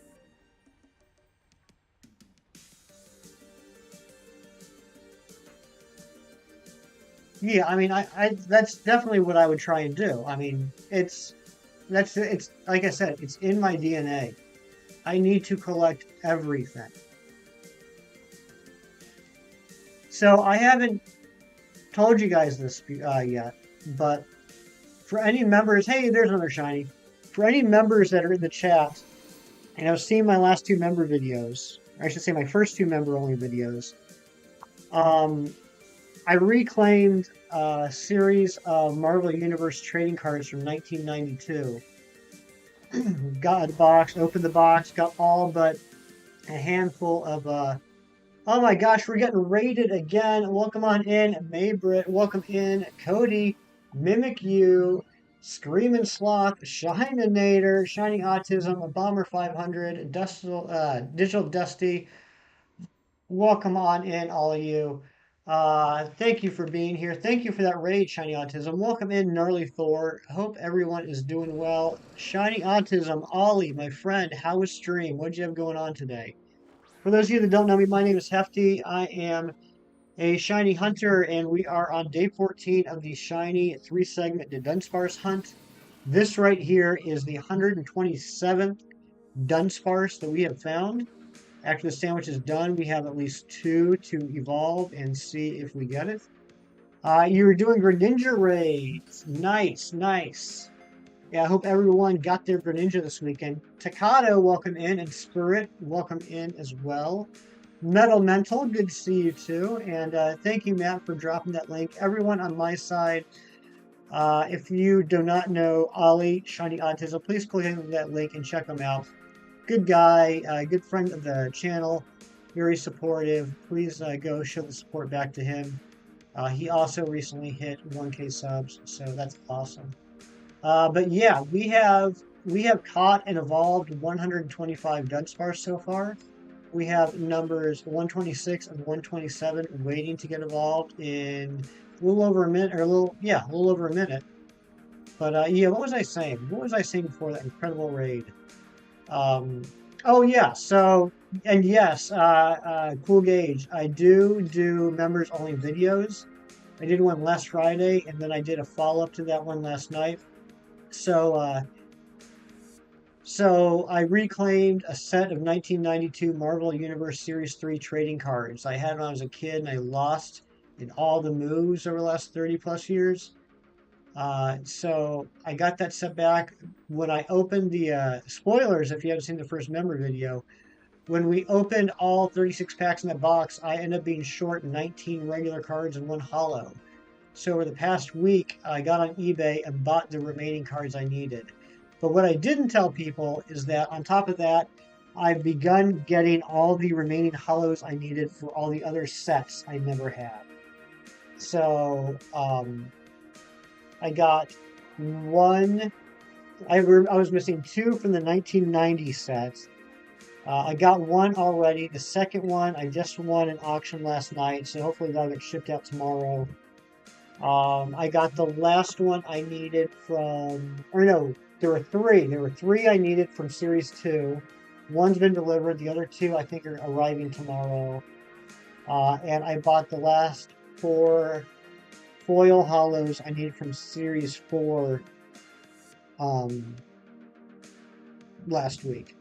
[SPEAKER 2] Yeah, I mean, I that's definitely what I would try and do. I mean, it's like I said, it's in my DNA. I need to collect everything. So I haven't told you guys this yet, but for any members, hey, there's another shiny. for any members that are in the chat, and I was seeing my last two member videos, or I should say my first two member only videos. Um, I reclaimed a series of Marvel Universe trading cards from 1992. Got a box, opened the box, got all but a handful of oh my gosh, we're getting raided again. Welcome on in, Maybrit. Welcome in, Cody, Mimic You, Screaming Sloth, Shininator, Shining Autism, a Bomber 500, Digital Dusty. Welcome on in, all of you. Thank you for being here. Thank you for that raid, Shiny Autism. Welcome in, Gnarly Thor. Hope everyone is doing well. Shiny Autism, Ollie, my friend, how was stream? What did you have going on today? For those of you that don't know me, my name is Hefty. I am a shiny hunter, and we are on day 14 of the shiny three-segment Dudunsparce hunt. This right here is the 127th Dunsparce that we have found. After the sandwich is done, we have at least two to evolve and see if we get it. You were doing Greninja raids. Nice, nice. Yeah, I hope everyone got their Greninja this weekend. Takato, welcome in, and Spirit, welcome in as well. Metal Mental, good to see you too. And thank you, Matt, for dropping that link. Everyone on my side, if you do not know Ollie, Shiny Autism, please click on that link and check him out. Good guy, good friend of the channel, very supportive. Please go show the support back to him. He also recently hit 1K subs, so that's awesome. But yeah, we have caught and evolved 125 Dunsparce so far. We have numbers 126 and 127 waiting to get evolved in a little over a minute, or a little over a minute. But yeah, what was I saying? What was I saying before that incredible raid? Oh yeah, so and yes, Cool Gauge. I do members only videos. I did one last Friday, and then I did a follow up to that one last night. So so I reclaimed a set of 1992 Marvel Universe Series 3 trading cards. I had when I was a kid, and I lost in all the moves over the last 30 plus years. So I got that set back when I opened the spoilers. If you haven't seen the first member video, when we opened all 36 packs in that box, I ended up being short 19 regular cards and one holo. So over the past week, I got on eBay and bought the remaining cards I needed. But what I didn't tell people is that on top of that, I've begun getting all the remaining holos I needed for all the other sets I never had. So I got one. I was missing two from the 1990 sets. I got one already. The second one I just won an auction last night, so hopefully that'll get shipped out tomorrow. I got the last one I needed from, or no, there were three. There were three I needed from Series 2. One's been delivered. The other two I think are arriving tomorrow. And I bought the last four foil holos I needed from Series 4 last week.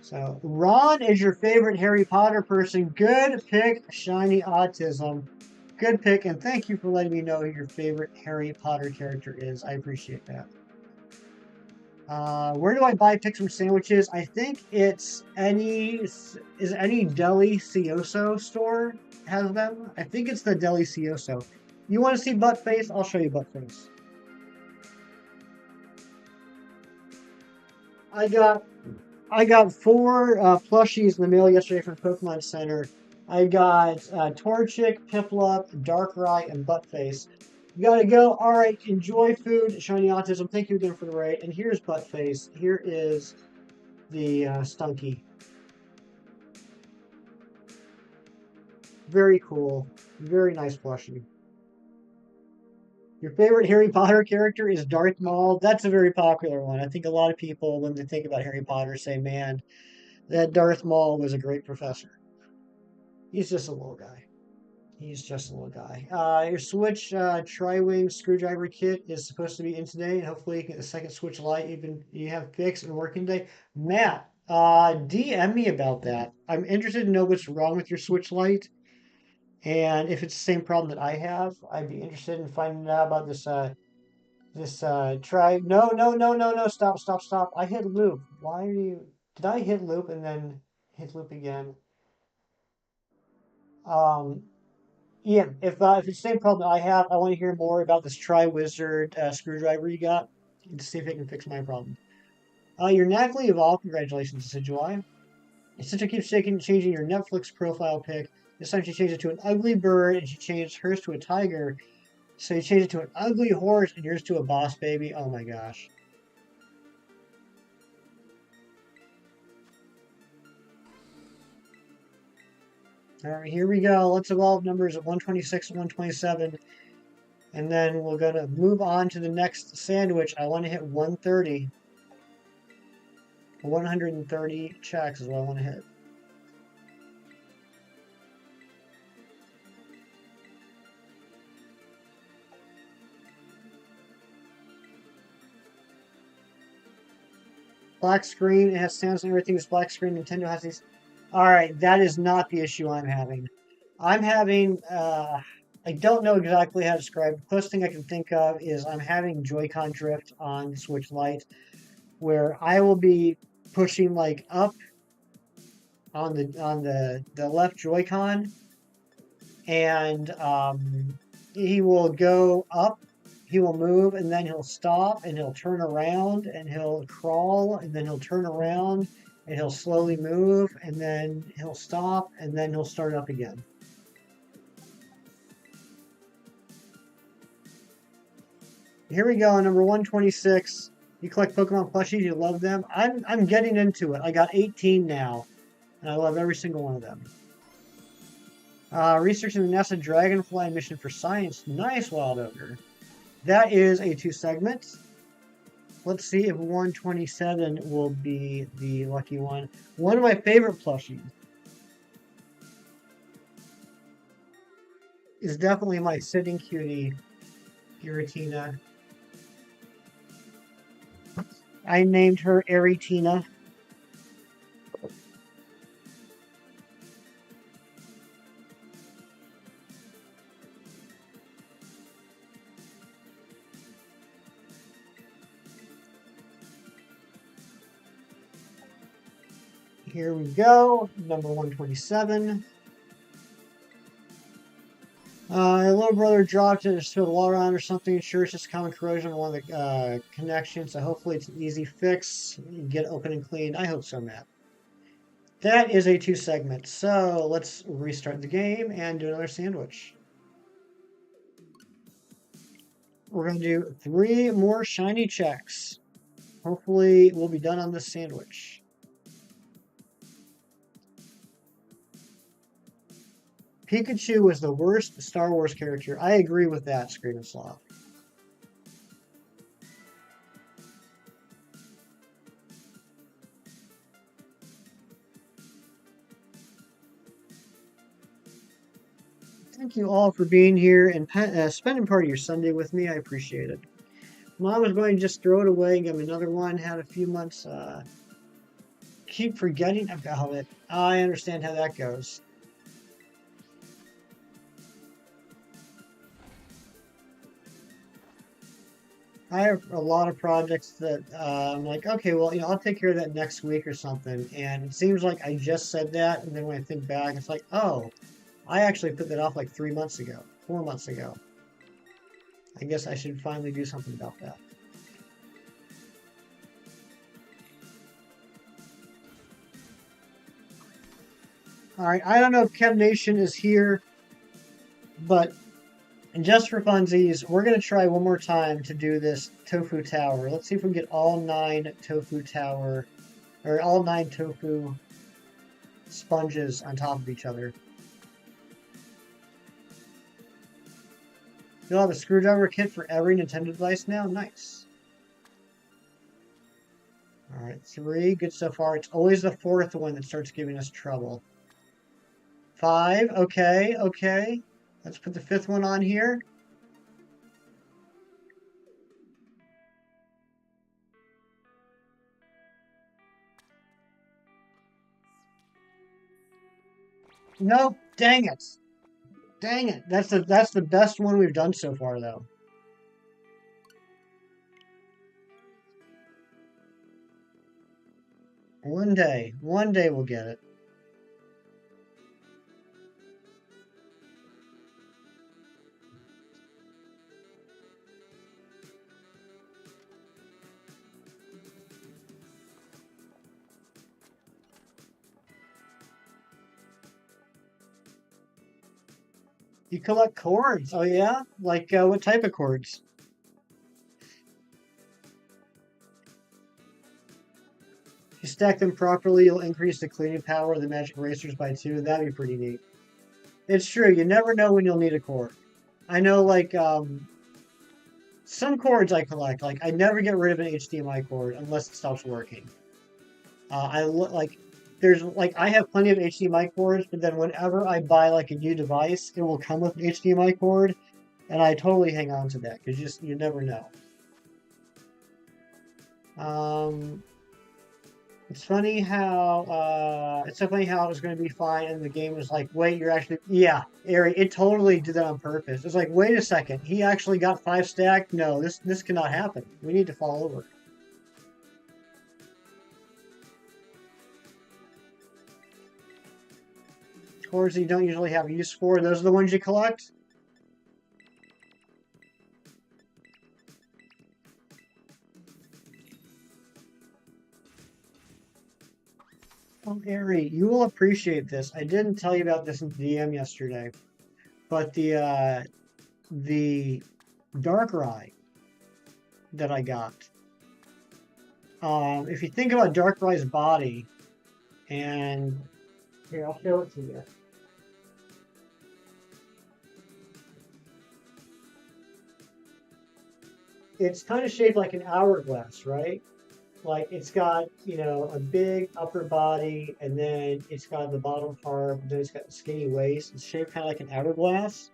[SPEAKER 2] So, Ron is your favorite Harry Potter person. Good pick, Shiny Autism. Good pick, and thank you for letting me know who your favorite Harry Potter character is. I appreciate that. Where do I buy Pixar sandwiches? I think it's any Deli Cioso store has them. I think it's the Deli Cioso. You want to see Buttface? I'll show you Buttface. I got four plushies in the mail yesterday from Pokemon Center. I got Torchic, Piplup, Darkrai, and Buttface. You gotta go. All right, enjoy food, Shiny Autism. Thank you again for the raid. And here's Buttface. Here is the Stunky. Very cool. Very nice plushie. Your favorite Harry Potter character is Darth Maul. That's a very popular one. I think a lot of people, when they think about Harry Potter, say, man, that Darth Maul was a great professor. He's just a little guy. He's just a little guy. Your Switch Tri-Wing Screwdriver Kit is supposed to be in today, and hopefully you get the second Switch Lite you have fixed and working today. Matt, DM me about that. I'm interested to know what's wrong with your Switch Lite, and if it's the same problem that I have, I'd be interested in finding out about this Just try. No, no, no, no, no. Stop, stop, stop. I hit loop. Why are you? Did I hit loop and then hit loop again? Um, yeah. If it's the same problem I have, I want to hear more about this Tri-Wizard screwdriver you got to see if it can fix my problem. You're naturally evolved. Congratulations, Decidueye. Essentially keeps changing your Netflix profile pic. This time she changed it to an ugly bird, and she changed hers to a tiger. So you changed it to an ugly horse, and yours to a boss baby. Oh my gosh. All right, here we go. Let's evolve numbers of 126 and 127. And then we're going to move on to the next sandwich. I want to hit 130. 130 checks is what I want to hit. Black screen. It has Samsung and everything. This black screen. Nintendo has these. All right, that is not the issue I'm having. I'm having. I don't know exactly how to describe it. The closest thing I can think of is I'm having Joy-Con drift on Switch Lite, where I will be pushing like up on the left Joy-Con, and he will go up, he will move, and then he'll stop, and he'll turn around, and he'll crawl, and then he'll turn around, and he'll slowly move, and then he'll stop, and then he'll start up again. Here we go, number 126. You collect Pokemon plushies, you love them. I'm getting into it. I got 18 now, and I love every single one of them. Researching the NASA Dragonfly mission for science. Nice, Wild Ogre. That is a 2-segment. Let's see if 127 will be the lucky one. One of my favorite plushies is definitely my sitting cutie, Giratina. I named her Aritina. Here we go, number 127. Little brother dropped it, just spilled water on or something. Sure, it's just common corrosion on one of the connections, so hopefully it's an easy fix. You get open and clean. I hope so, Matt. That is a 2-segment, so let's restart the game and do another sandwich. We're going to do 3 more shiny checks. Hopefully we'll be done on this sandwich. Pikachu was the worst Star Wars character. I agree with that, Scream and Sloth. Thank you all for being here and spending part of your Sunday with me. I appreciate it. Mom was going to just throw it away and give me another one. Had a few months. Keep forgetting about it. I understand how that goes. I have a lot of projects that I'm like, okay, well, I'll take care of that next week or something. And it seems like I just said that, and then when I think back, it's like, oh, I actually put that off like 3 months ago, 4 months ago. I guess I should finally do something about that. All right, I don't know if Kev Nation is here, but just for funsies, we're going to try one more time to do this tofu tower. Let's see if we can get all 9 tofu tower, or all 9 tofu sponges on top of each other. You'll have a screwdriver kit for every Nintendo device now? Nice. Alright, 3. Good so far. It's always the 4th one that starts giving us trouble. 5. Okay, okay. Let's put the 5th one on here. Nope. Dang it. Dang it. That's the best one we've done so far, though. One day we'll get it. You collect chords. Oh yeah? Like what type of chords? If you stack them properly, you'll increase the cleaning power of the magic erasers by 2. That'd be pretty neat. It's true. You never know when you'll need a chord. I know, like, some cords I collect. Like, I never get rid of an HDMI cord unless it stops working. Like, there's like I have plenty of HDMI cords, but then whenever I buy like a new device, it will come with an HDMI cord, and I totally hang on to that because just you never know. Um, it's so funny how it was going to be fine, and the game was like, wait, you're actually yeah, Ari, it totally did that on purpose. It's like, wait a second, he actually got 5 stacked. No, this cannot happen. We need to fall over. Cores that you don't usually have use for, those are the ones you collect. Oh, Ari, you will appreciate this. I didn't tell you about this in DM yesterday, but the Darkrai that I got. If you think about Darkrai's body, and here I'll show it to you. It's kind of shaped like an hourglass, right? Like it's got, a big upper body, and then it's got the bottom part, and then it's got the skinny waist. It's shaped kind of like an hourglass.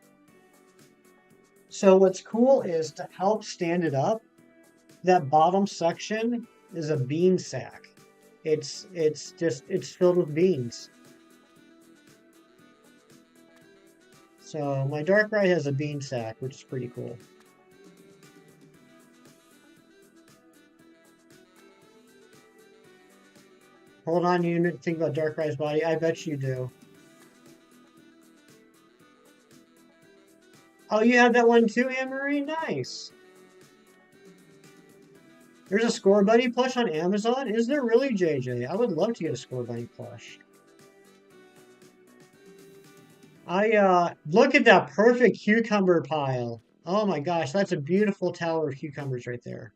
[SPEAKER 2] So what's cool is to help stand it up, that bottom section is a bean sack. It's filled with beans. So my Darkrai has a bean sack, which is pretty cool. Hold on, you need to think about Darkrai's body. I bet you do. Oh, you have that one too, Anne-Marie? Nice. There's a Score Bunny plush on Amazon? Is there really, JJ? I would love to get a Score Bunny plush. Look at that perfect cucumber pile. Oh my gosh, that's a beautiful tower of cucumbers right there.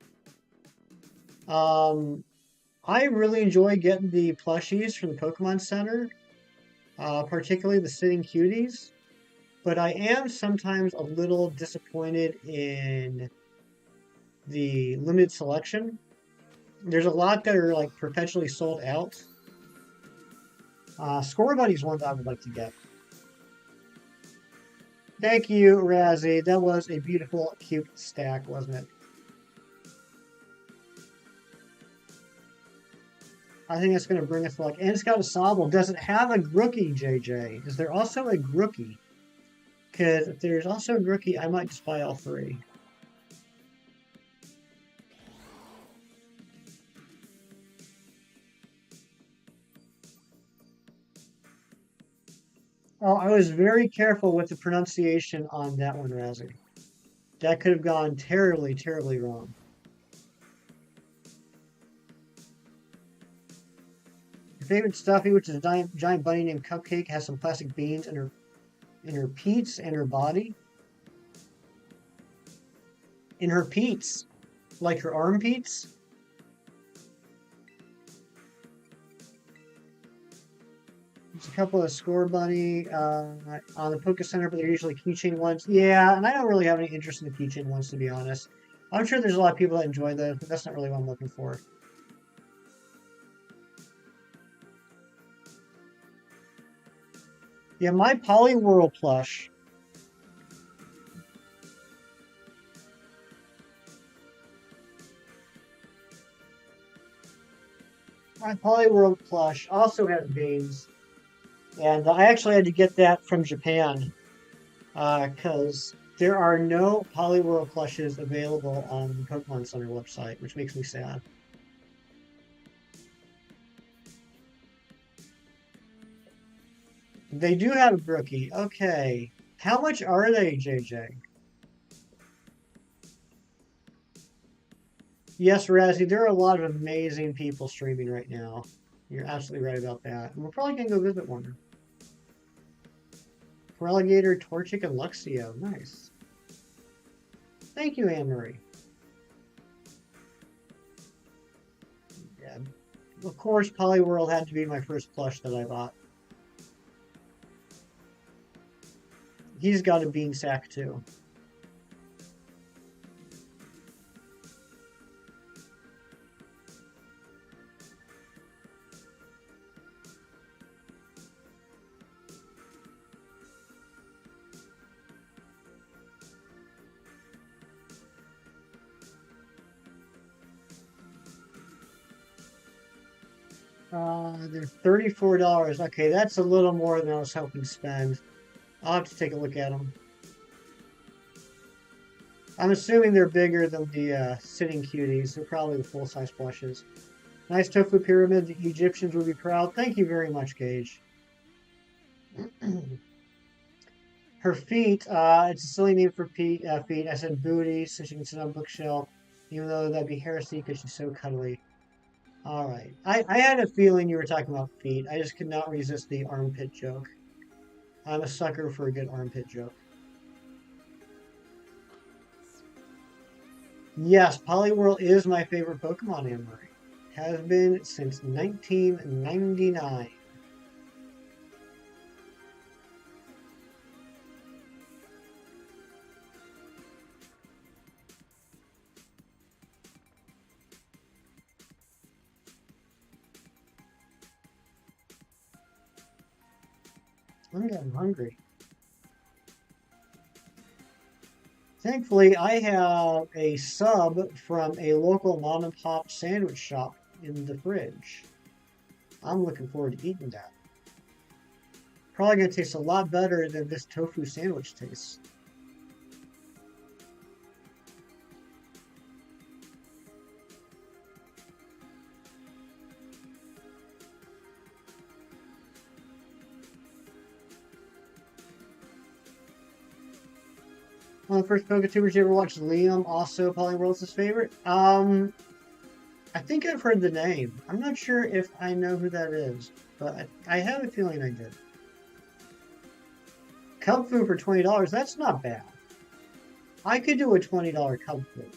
[SPEAKER 2] I really enjoy getting the plushies from the Pokemon Center, particularly the Sitting Cuties. But I am sometimes a little disappointed in the limited selection. There's a lot that are like perpetually sold out. Score Buddy's one that I would like to get. Thank you, Razzie. That was a beautiful, cute stack, wasn't it? I think that's going to bring us luck. And it's got a Sobble. Does it have a Grookie, JJ? Is there also a Grookie? Because if there's also a Grookie, I might just buy all 3. Oh, I was very careful with the pronunciation on that one, Razzie. That could have gone terribly, terribly wrong. Your favorite stuffy, which is a giant bunny named Cupcake, has some plastic beans in her peats and her body. In her peats, like her armpits. There's a couple of Score Bunny on the Poke Center, but they're usually keychain ones. Yeah, and I don't really have any interest in the keychain ones, to be honest. I'm sure there's a lot of people that enjoy those, but that's not really what I'm looking for. Yeah, my Poliwhirl plush. My Poliwhirl plush also has beans. And I actually had to get that from Japan because there are no Poliwhirl plushes available on the Pokemon Center website, which makes me sad. They do have a brookie. Okay. How much are they, JJ? Yes, Razzie, there are a lot of amazing people streaming right now. You're absolutely right about that. And we're probably going to go visit one. Relegator, Torchic, and Luxio. Nice. Thank you, Anne-Marie. Yeah. Of course, Polyworld had to be my first plush that I bought. He's got a bean sack, too. They're $34. Okay, that's a little more than I was hoping to spend. I'll have to take a look at them. I'm assuming they're bigger than the sitting cuties. They're probably the full-size plushes. Nice tofu pyramid. The Egyptians would be proud. Thank you very much, Gage. Her feet, it's a silly name for feet. I said booty, so she can sit on a bookshelf, even though that'd be heresy because she's so cuddly. All right. I had a feeling you were talking about feet. I just could not resist the armpit joke. I'm a sucker for a good armpit joke. Yes, Poliwhirl is my favorite Pokemon, Anne-Marie. Has been since 1999. I'm getting hungry. Thankfully, I have a sub from a local mom and pop sandwich shop in the fridge. I'm looking forward to eating that. Probably going to taste a lot better than this tofu sandwich tastes. One of the first PokeTubers you ever watched, Liam, also Polyworld's his favorite. I think I've heard the name. I'm not sure if I know who that is, but I have a feeling I did. Cub food for $20, that's not bad. I could do a $20 cub food.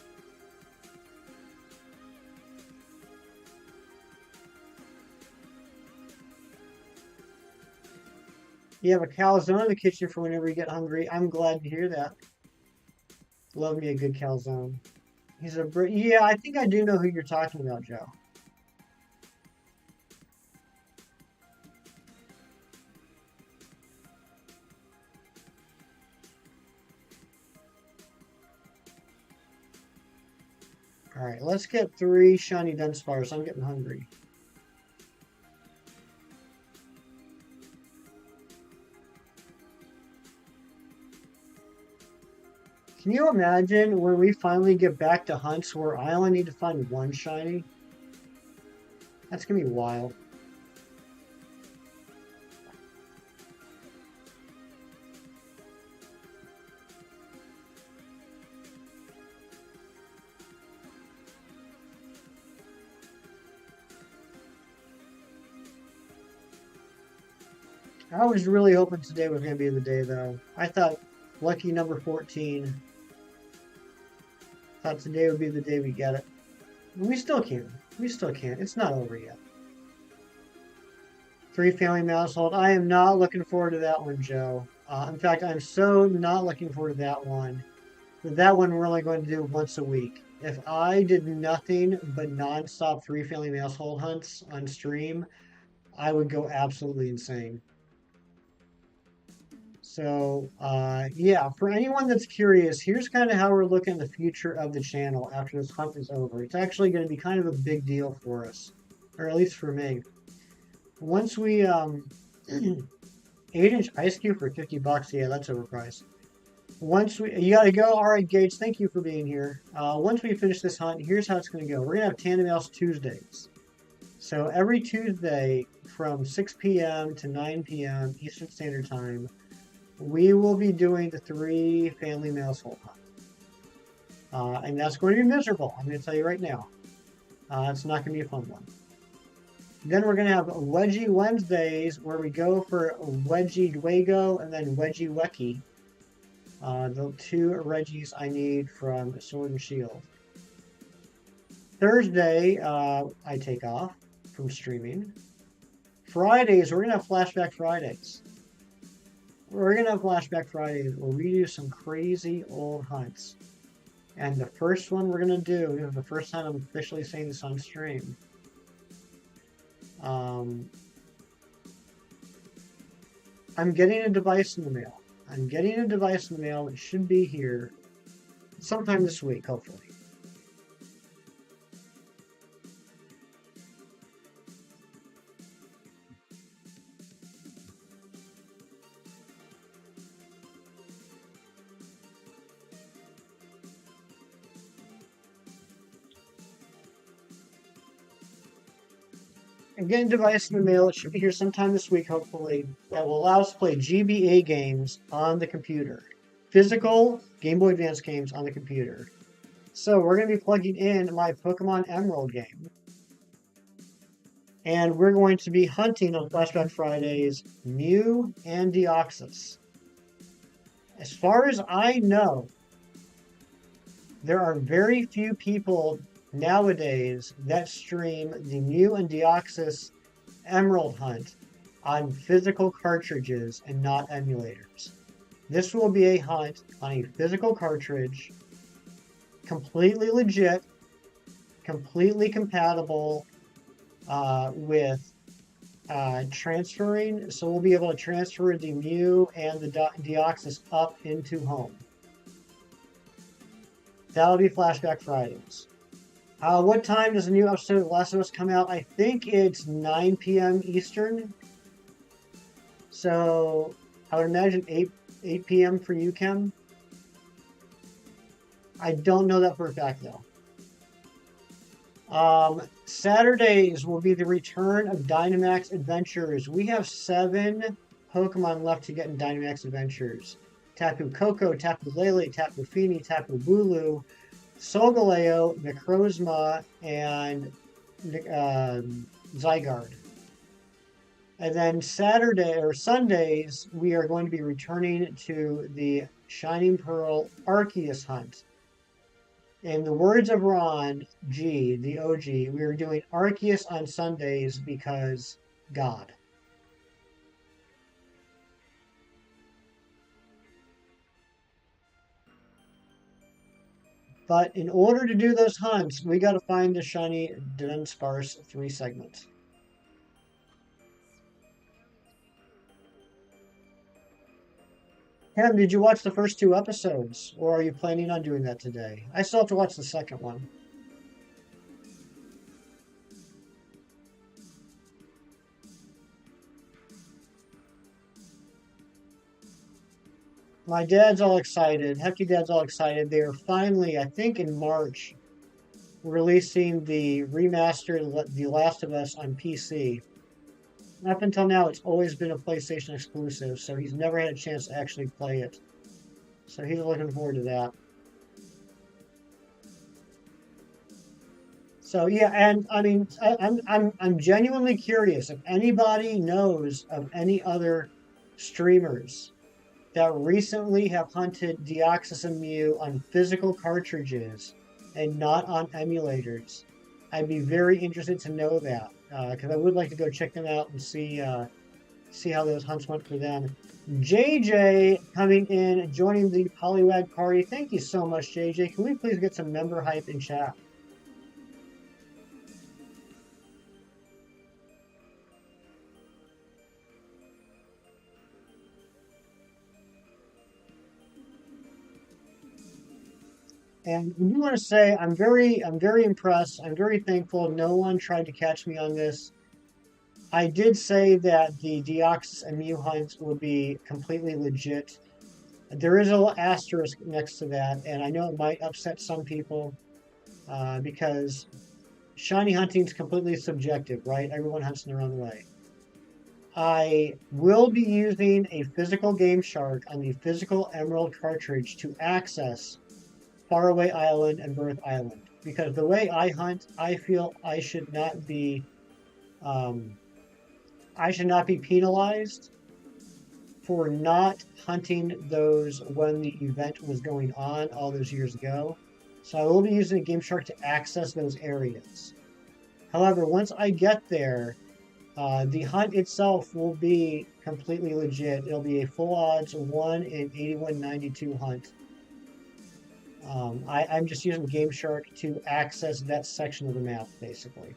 [SPEAKER 2] You have a calzone in the kitchen for whenever you get hungry. I'm glad to hear that. Love me a good calzone. Yeah, I think I do know who you're talking about, Joe. All right, let's get 3 shiny Dunsparce. I'm getting hungry. Can you imagine when we finally get back to hunts where I only need to find 1 shiny? That's gonna be wild. I was really hoping today was going to be the day, though. I thought lucky number 14. Thought today would be the day we get it. We still can. We still can. It's not over yet. 3 family household. I am not looking forward to that one, Joe. In fact, I'm so not looking forward to that one. That one we're only going to do once a week. If I did nothing but non-stop 3 family household hunts on stream, I would go absolutely insane. So, yeah, for anyone that's curious, here's kind of how we're looking at the future of the channel after this hunt is over. It's actually going to be kind of a big deal for us, or at least for me. Once we, 8-inch ice cube for $50, yeah, that's overpriced. You gotta go. All right, Gage, thank you for being here. Once we finish this hunt, here's how it's going to go. We're going to have Tandem House Tuesdays. So every Tuesday from 6 p.m. to 9 p.m. Eastern Standard Time, we will be doing the three family mouse hole hunt. And that's going to be miserable. I'm going to tell you right now. It's not going to be a fun one. Then we're going to have Wedgie Wednesdays where we go for Wedgie Dwago and then Wedgie Wecky. The two Reggies I need from Sword and Shield. Thursday, I take off from streaming. Fridays, we're going to have Flashback Fridays. We're going to have Flashback Fridays where we do some crazy old hunts. And the first one we're going to do, this is the first time I'm officially saying this on stream. I'm getting a device in the mail. I'm getting a device in the mail that should be here sometime this week, hopefully. I'm getting a device in the mail. It should be here sometime this week, hopefully, that will allow us to play GBA games on the computer. Physical Game Boy Advance games on the computer. So we're going to be plugging in my Pokemon Emerald game. And we're going to be hunting on Flashback Fridays Mew and Deoxys. As far as I know, there are very few people nowadays that stream the Mew and Deoxys Emerald hunt on physical cartridges and not emulators. This will be a hunt on a physical cartridge, completely legit, completely compatible with transferring. So we'll be able to transfer the Mew and the Deoxys up into home. That'll be Flashback Fridays. What time does the new episode of Last of Us come out? I think it's 9 p.m. Eastern. So I would imagine 8 p.m. for you, Ken. I don't know that for a fact, though. Saturdays will be the return of Dynamax Adventures. We have 7 Pokemon left to get in Dynamax Adventures. Tapu Koko, Tapu Lele, Tapu Fini, Tapu Bulu, Solgaleo, Necrozma, and Zygarde. And then Sundays, we are going to be returning to the Shining Pearl Arceus hunt. In the words of Ron G, the OG, we are doing Arceus on Sundays because God. But in order to do those hunts, we got to find the shiny Dudunsparce 3 segment. Cam, did you watch the first 2 episodes, or are you planning on doing that today? I still have to watch the second one. My dad's all excited. Hefty Dad's all excited. They are finally, I think in March, releasing the remastered The Last of Us on PC. Up until now, it's always been a PlayStation exclusive, so he's never had a chance to actually play it. So he's looking forward to that. So yeah, and I mean, I'm genuinely curious if anybody knows of any other streamers that recently have hunted Deoxys and Mew on physical cartridges and not on emulators. I'd be very interested to know that because I would like to go check them out and see how those hunts went for them. JJ coming in, joining the Poliwag party. Thank you so much, JJ. Can we please get some member hype in chat? And I do want to say I'm very impressed. I'm very thankful no one tried to catch me on this. I did say that the Deoxys and Mew hunts would be completely legit. There is a little asterisk next to that, and I know it might upset some people because shiny hunting is completely subjective, right? Everyone hunts in their own way. I will be using a physical Game Shark on the physical Emerald cartridge to access Faraway Island and Birth Island. Because the way I hunt, I feel um, I should not be penalized for not hunting those when the event was going on all those years ago. So I will be using a Game Shark to access those areas. However, once I get there, the hunt itself will be completely legit. It'll be a full odds 1 in 8192 hunt. I'm just using Game Shark to access that section of the map, basically.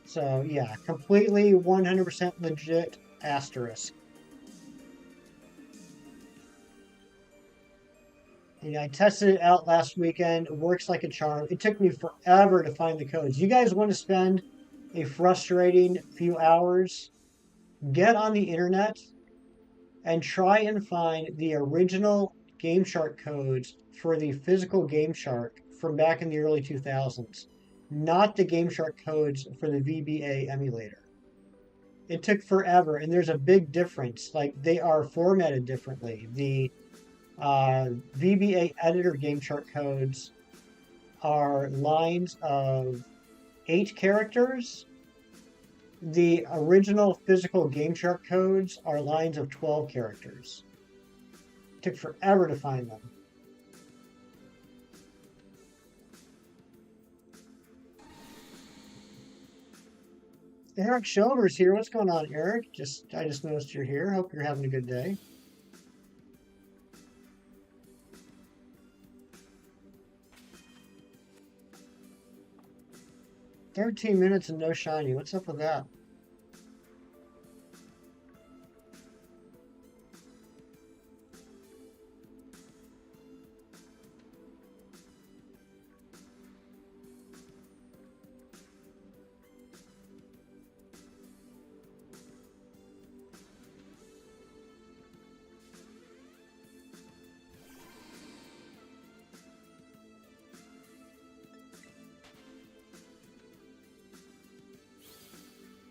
[SPEAKER 2] So yeah, completely 100% legit asterisk. And I tested it out last weekend. It works like a charm. It took me forever to find the codes. You guys want to spend a frustrating few hours? Get on the internet and try and find the original Game Shark codes for the physical Game Shark from back in the early 2000s, not the Game Shark codes for the VBA emulator. It took forever, and there's a big difference. Like, they are formatted differently. The VBA editor Game Shark codes are lines of 8 characters. The original physical Game Shark codes are lines of 12 characters. It took forever to find them. Eric Shover's here. What's going on, Eric? I just noticed you're here. Hope you're having a good day. 13 minutes and no shiny. What's up with that?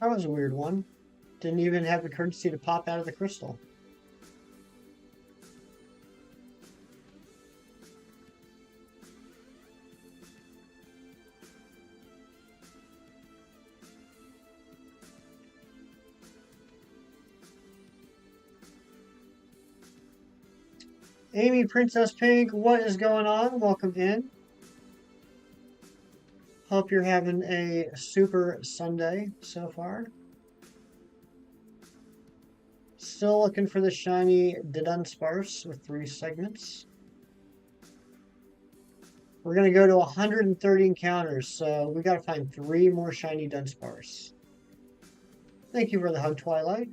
[SPEAKER 2] That was a weird one. Didn't even have the courtesy to pop out of the crystal. Amy Princess Pink, what is going on? Welcome in. Hope you're having a super Sunday so far. Still looking for the shiny Dudunsparce with 3 segments. We're going to go to 130 encounters, so we got to find 3 more shiny Dunsparce. Thank you for the hug, Twilight.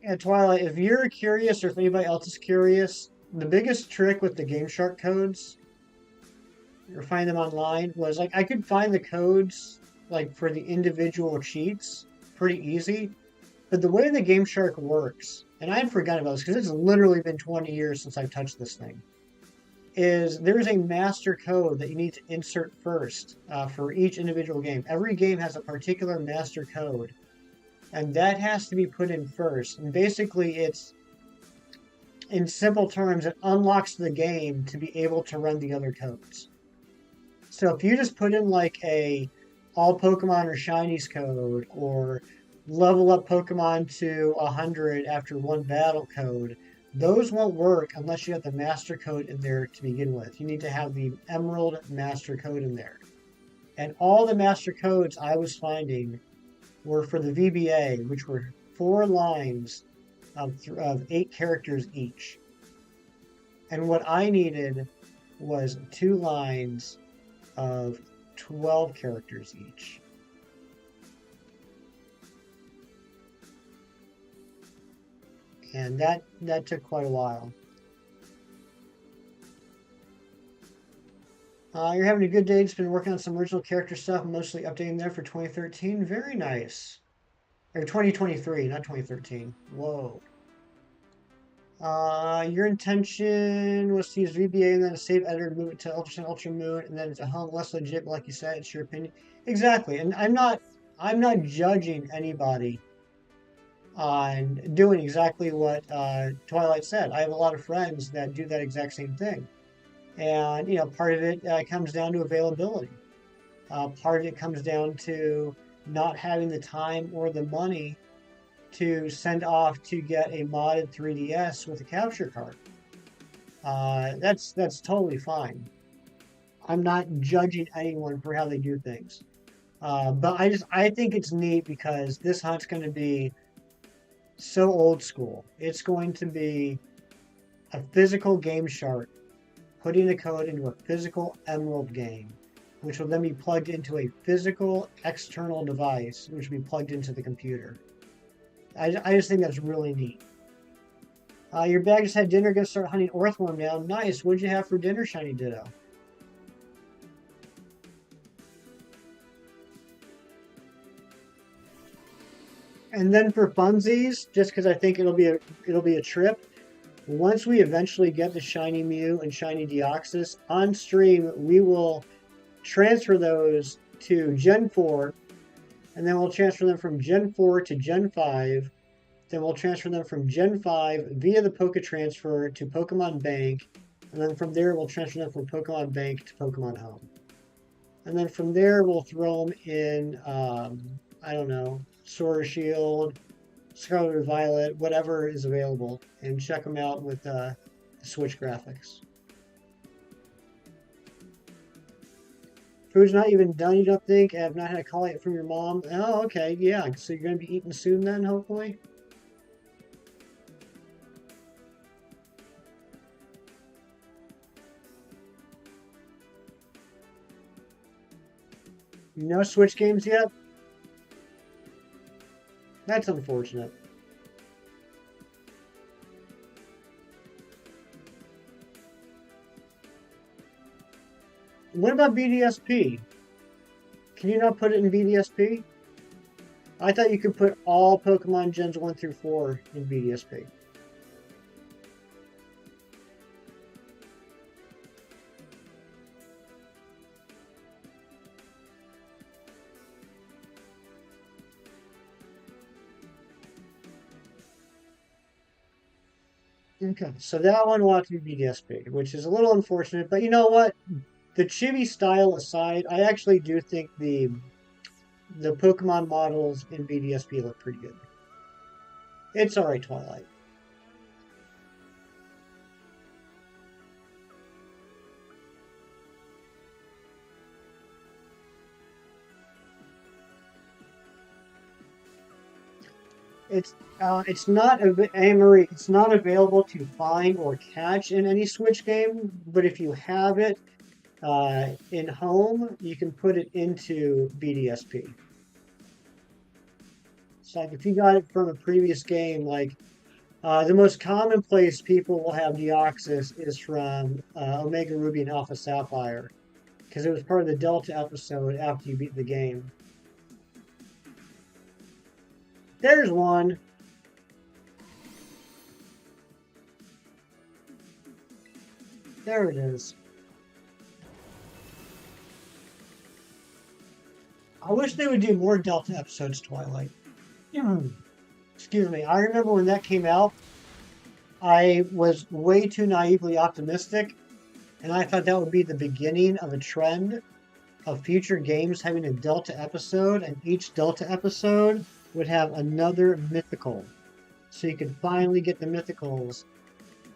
[SPEAKER 2] Yeah, Twilight, if you're curious or if anybody else is curious, the biggest trick with the Game Shark codes, or find them online, was like I could find the codes like for the individual cheats pretty easy. But the way the Game Shark works, and I had forgotten about this because it's literally been 20 years since I've touched this thing, is there's a master code that you need to insert first for each individual game. Every game has a particular master code, and that has to be put in first. And basically, it's, in simple terms, it unlocks the game to be able to run the other codes. So if you just put in like a all Pokemon or shinies code, or level up Pokemon to 100 after 1 battle code, those won't work unless you have the master code in there to begin with. You need to have the Emerald master code in there. And all the master codes I was finding were for the VBA, which were 4 lines of 8 characters each. And what I needed was 2 lines of 12 characters each. And that took quite a while. You're having a good day. Just been working on some original character stuff, mostly updating them for 2013. Very nice. Or 2023, not 2013. Whoa. Your intention was to use VBA and then a save editor, move it to Ultra Moon, and then it's a home less legit, but like you said, it's your opinion. Exactly. And I'm not judging anybody on doing exactly what Twilight said. I have a lot of friends that do that exact same thing. And, part of it comes down to availability. Part of it comes down to not having the time or the money to send off to get a modded 3DS with a capture card. That's totally fine. I'm not judging anyone for how they do things. But I think it's neat because this hunt's going to be so old school. It's going to be a physical game shark putting the code into a physical Emerald game, which will then be plugged into a physical external device, which will be plugged into the computer. I just think that's really neat. Your bag just had dinner, gonna start hunting Orthworm now. Nice. What'd you have for dinner, Shiny Ditto? And then for funsies, just because I think it'll be a trip. Once we eventually get the Shiny Mew and Shiny Deoxys on stream, we will transfer those to Gen 4, and then we'll transfer them from Gen 4 to Gen 5. Then we'll transfer them from Gen 5 via the Poke Transfer to Pokemon Bank, and then from there we'll transfer them from Pokemon Bank to Pokemon Home. And then from there we'll throw them in, I don't know, Sword or Shield, Scarlet or Violet, whatever is available, and check them out with the Switch graphics. Food's not even done, you don't think? I have not had a call yet from your mom. Oh, okay, yeah. So you're going to be eating soon then, hopefully? No Switch games yet? That's unfortunate. What about BDSP? Can you not put it in BDSP? I thought you could put all Pokemon Gens 1 through 4 in BDSP. Okay, so that one will have to be BDSP, which is a little unfortunate, but you know what? The chibi style aside, I actually do think the Pokemon models in BDSP look pretty good. It's alright, Twilight. It's not Amory. It's not available to find or catch in any Switch game. But if you have it in home, you can put it into BDSP. So like if you got it from a previous game, like the most common place people will have Deoxys is from Omega Ruby and Alpha Sapphire, because it was part of the Delta episode after you beat the game. There's one. There it is. I wish they would do more Delta episodes, Twilight. Excuse me. I remember when that came out, I was way too naively optimistic, and I thought that would be the beginning of a trend of future games having a Delta episode, and each Delta episode would have another mythical. So you could finally get the mythicals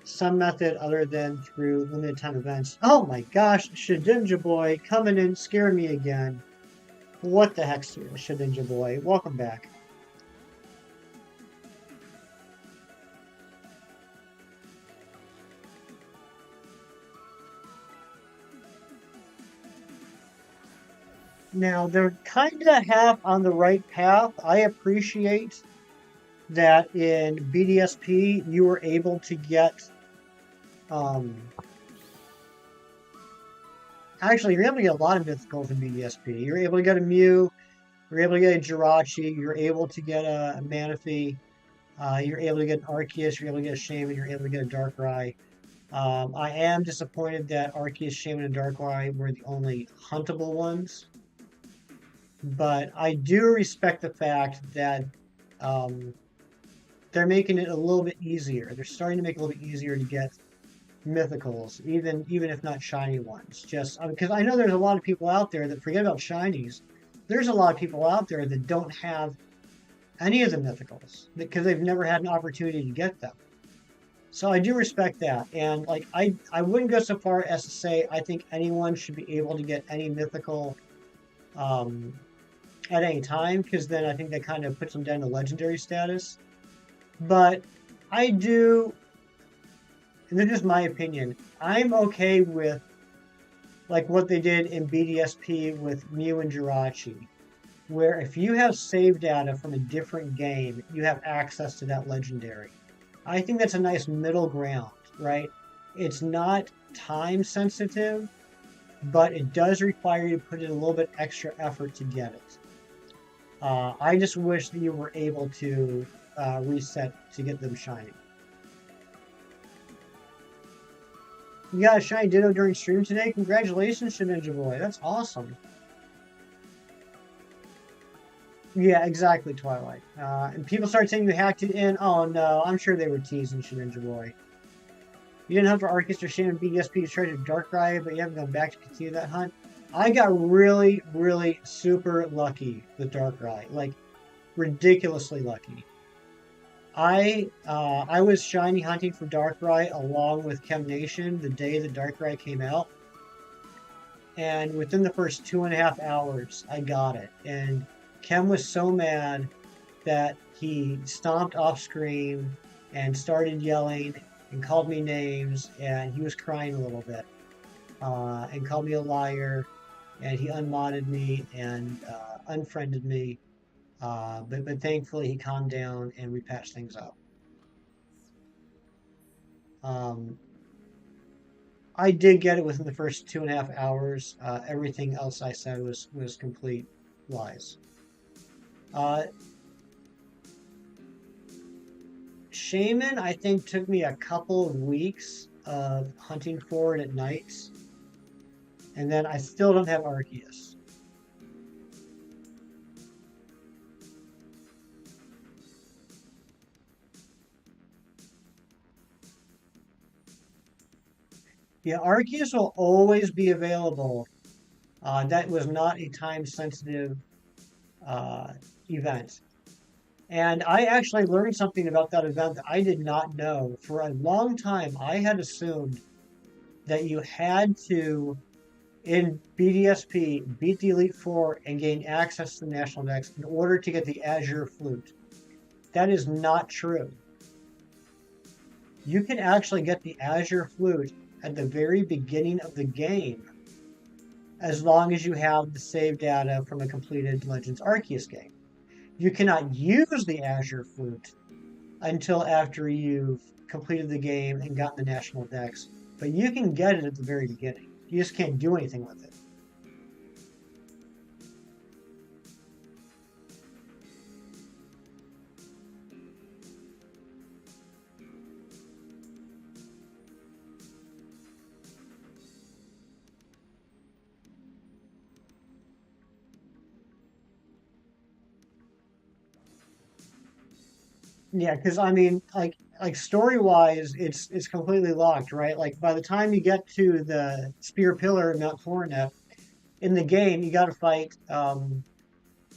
[SPEAKER 2] some method other than through limited time events. Oh my gosh, Shedinja Boy coming in scaring me again. What the heck's here, Shedinja Boy? Welcome back. Now, they're kind of half on the right path. I appreciate that in BDSP you were able to get Actually, you're able to get a lot of mythicals in BDSP. You're able to get a Mew, you're able to get a Jirachi, you're able to get a Manaphy, you're able to get an Arceus, you're able to get a Shaman, you're able to get a Darkrai. I am disappointed that Arceus, Shaman, and Darkrai were the only huntable ones, but I do respect the fact that um, they're making it a little bit easier. They're starting to make it a little bit easier to get mythicals, even if not shiny ones. Just because I know there's a lot of people out there that forget about shinies. There's a lot of people out there that don't have any of the mythicals because they've never had an opportunity to get them. So I do respect that, and like I wouldn't go so far as to say I think anyone should be able to get any mythical um, at any time, because then I think that kind of puts them down to legendary status. But I do, and this is my opinion. I'm okay with like what they did in BDSP with Mew and Jirachi, where if you have save data from a different game, you have access to that legendary. I think that's a nice middle ground, right? It's not time sensitive, but it does require you to put in a little bit extra effort to get it. I just wish that you were able to reset to get them shiny. You got a shiny Ditto during stream today? Congratulations, Ninja Boy. That's awesome. Yeah, exactly, Twilight. And people start saying you hacked it in. Oh no, I'm sure they were teasing Ninja Boy. You didn't hunt for Arceus or Shaman BDSP to try to Darkrai, but you haven't gone back to continue that hunt. I got really, really super lucky with Darkrai. Like, ridiculously lucky. I was shiny hunting for Darkrai along with Chem Nation the day that Darkrai came out, and within the first 2.5 hours, I got it. And Chem was so mad that he stomped off screen and started yelling and called me names, and he was crying a little bit, and called me a liar, and he unmodded me and unfriended me. But thankfully he calmed down and we patched things up. Um, I did get it within the first 2.5 hours. Everything else I said was complete lies. Uh, Shaman, I think, took me a couple of weeks of hunting for it at nights, and then I still don't have Arceus. Yeah, Arceus will always be available. That was not a time-sensitive uh, event. And I actually learned something about that event that I did not know. For a long time, I had assumed that you had to, in BDSP, beat the Elite Four and gain access to the National Dex in order to get the Azure Flute. That is not true. You can actually get the Azure Flute at the very beginning of the game as long as you have the save data from a completed Legends Arceus game. You cannot use the Azure Flute until after you've completed the game and gotten the National Dex, but you can get it at the very beginning. You just can't do anything with it. Yeah, because I mean, like story wise, it's completely locked, right? Like by the time you get to the Spear Pillar in Mount Coronet in the game, you gotta fight Dialga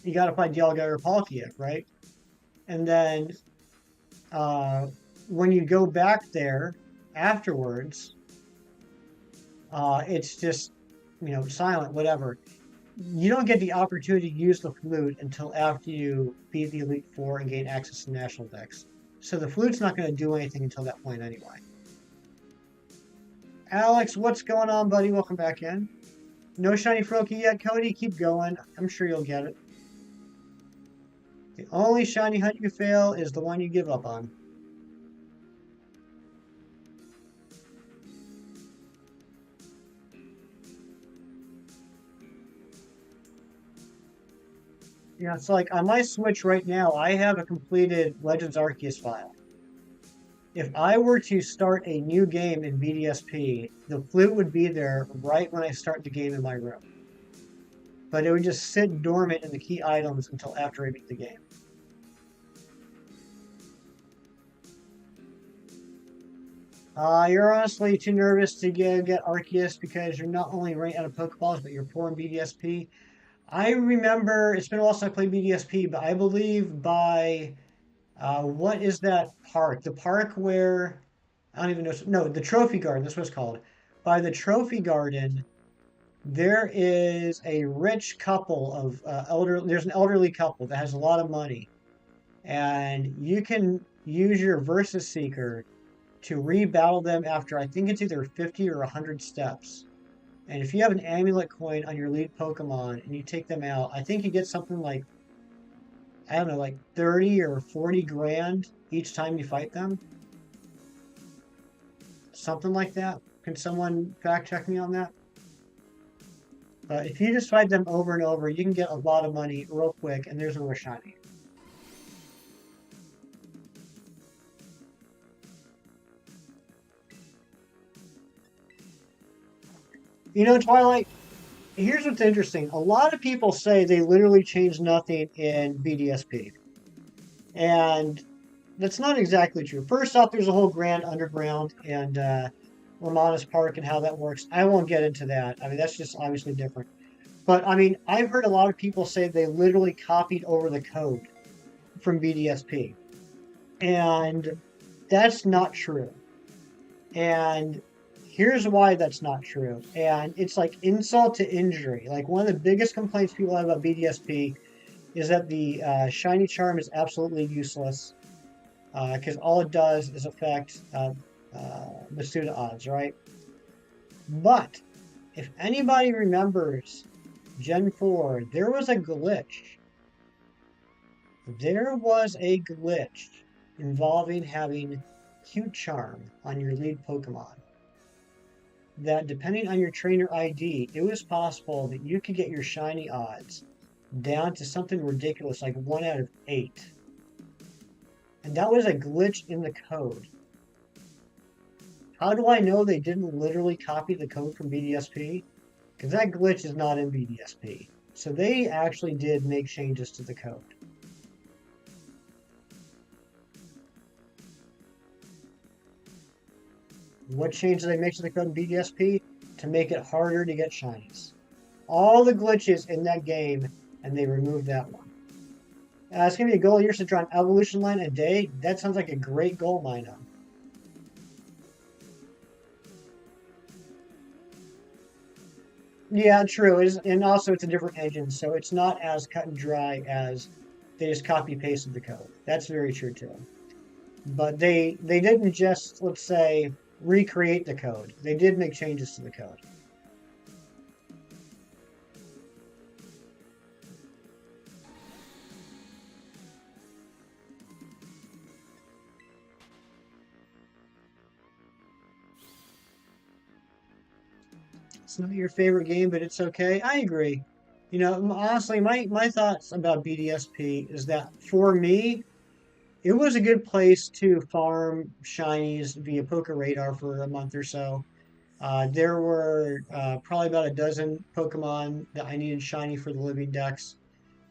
[SPEAKER 2] or Palkia, right? And then uh, when you go back there afterwards, it's just silent, whatever. You don't get the opportunity to use the flute until after you beat the Elite Four and gain access to National Dex. So the flute's not going to do anything until that point anyway. Alex, what's going on, buddy? Welcome back in. No shiny Froakie yet, Cody. Keep going. I'm sure you'll get it. The only shiny hunt you fail is the one you give up on. Yeah, it's like on my Switch right now, I have a completed Legends Arceus file. If I were to start a new game in BDSP, the flute would be there right when I start the game in my room. But it would just sit dormant in the key items until after I beat the game. You're honestly too nervous to get Arceus because you're not only right out of Pokeballs, but you're poor in BDSP. I remember it's been a while since I played BDSP, but I believe by what is that park? The park where I don't even know. No, the Trophy Garden. That's what it's called. By the Trophy Garden, there is a rich couple of elder. There's an elderly couple that has a lot of money, and you can use your Versus Seeker to rebattle them after I think it's either 50 or 100 steps. And if you have an amulet coin on your lead Pokemon and you take them out, I think you get something like, I don't know, like 30 or 40 grand each time you fight them. Something like that. Can someone fact check me on that? But if you just fight them over and over, you can get a lot of money real quick, and there's another shiny. You know, Twilight, here's what's interesting. A lot of people say they literally changed nothing in BDSP. And that's not exactly true. First off, there's a whole Grand Underground and Romanus Park and how that works. I won't get into that. I mean, that's just obviously different. But I mean, I've heard a lot of people say they literally copied over the code from BDSP. And that's not true. And here's why that's not true. And it's like insult to injury. Like one of the biggest complaints people have about BDSP is that the shiny charm is absolutely useless because all it does is affect Masuda odds, right? But if anybody remembers Gen 4, there was a glitch. There was a glitch involving having Cute Charm on your lead Pokemon. That depending on your trainer ID, it was possible that you could get your shiny odds down to something ridiculous like 1 out of 8. And that was a glitch in the code. How do I know they didn't literally copy the code from BDSP? Because that glitch is not in BDSP. So they actually did make changes to the code. What change did they make to the code in BDSP? To make it harder to get shinies. All the glitches in that game, and they removed that one. It's going to be a goal of yours to draw an evolution line a day. That sounds like a great goal, Mino. Yeah, true. And also it's a different engine, so it's not as cut and dry as they just copy pasted the code. That's very true too. But they didn't just, let's say, recreate the code. They did make changes to the code. It's not your favorite game, but it's okay. I agree. You know, honestly, my thoughts about BDSP is that for me, it was a good place to farm shinies via Poker Radar for a month or so. There were probably about a dozen Pokemon that I needed shiny for the living dex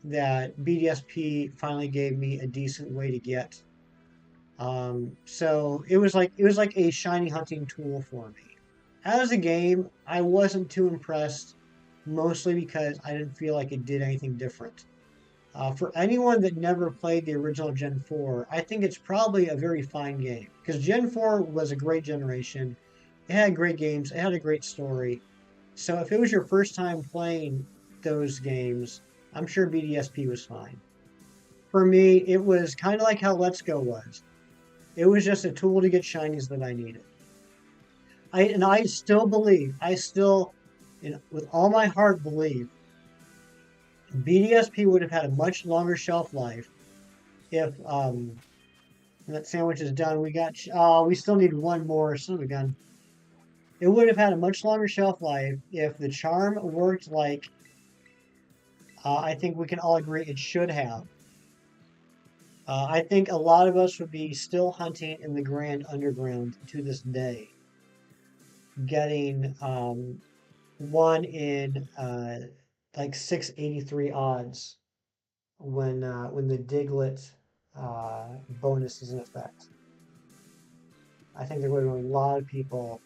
[SPEAKER 2] that BDSP finally gave me a decent way to get. So it was like a shiny hunting tool for me. As a game, I wasn't too impressed, mostly because I didn't feel like it did anything different. For anyone that never played the original Gen 4, I think it's probably a very fine game because Gen 4 was a great generation. It had great games, it had a great story. So if it was your first time playing those games, I'm sure BDSP was fine. For me, it was kind of like how Let's Go was. It was just a tool to get shinies that I needed. I still believe, with all my heart believe, BDSP would have had a much longer shelf life if that sandwich is done. We still need one more son of a gun. It would have had a much longer shelf life if the charm worked like I think we can all agree it should have. I think a lot of us would be still hunting in the Grand Underground to this day, getting one in like 683 odds when the Diglett bonus is in effect. I think there would have been a lot of people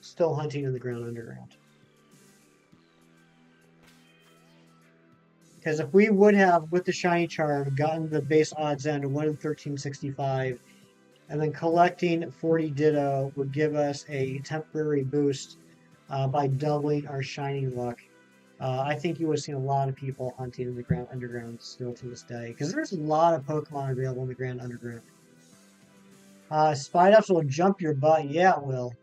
[SPEAKER 2] still hunting in the Ground Underground. Because if we would have, with the shiny charm, gotten the base odds down to 1 in 1365, and then collecting 40 Ditto would give us a temporary boost by doubling our shiny luck. I think you would have seen a lot of people hunting in the Ground Underground still to this day, because there's a lot of Pokemon available in the Grand Underground. Spidups will jump your butt. Yeah, it will.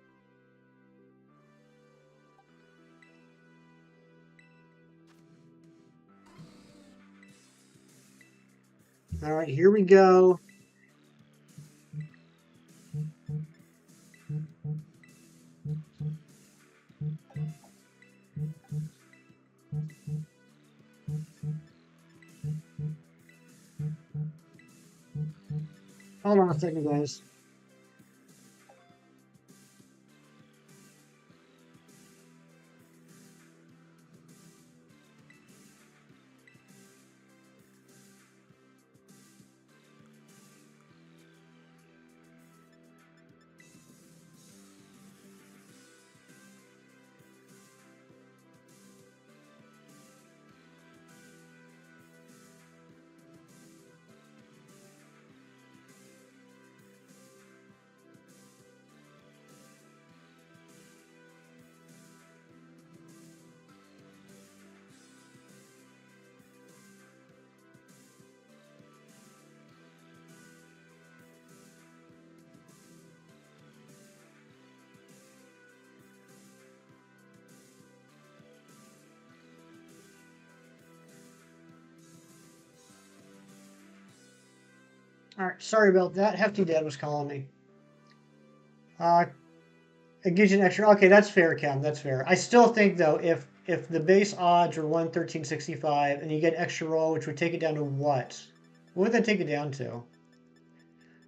[SPEAKER 2] All right, here we go. Hold on a second, guys. All right, sorry about that. Hefty Dad was calling me. Uh, it gives you an extra. Okay, that's fair, Cam. That's fair. I still think though, if the base odds are 11365 and you get extra roll, which would take it down to what? What would that take it down to?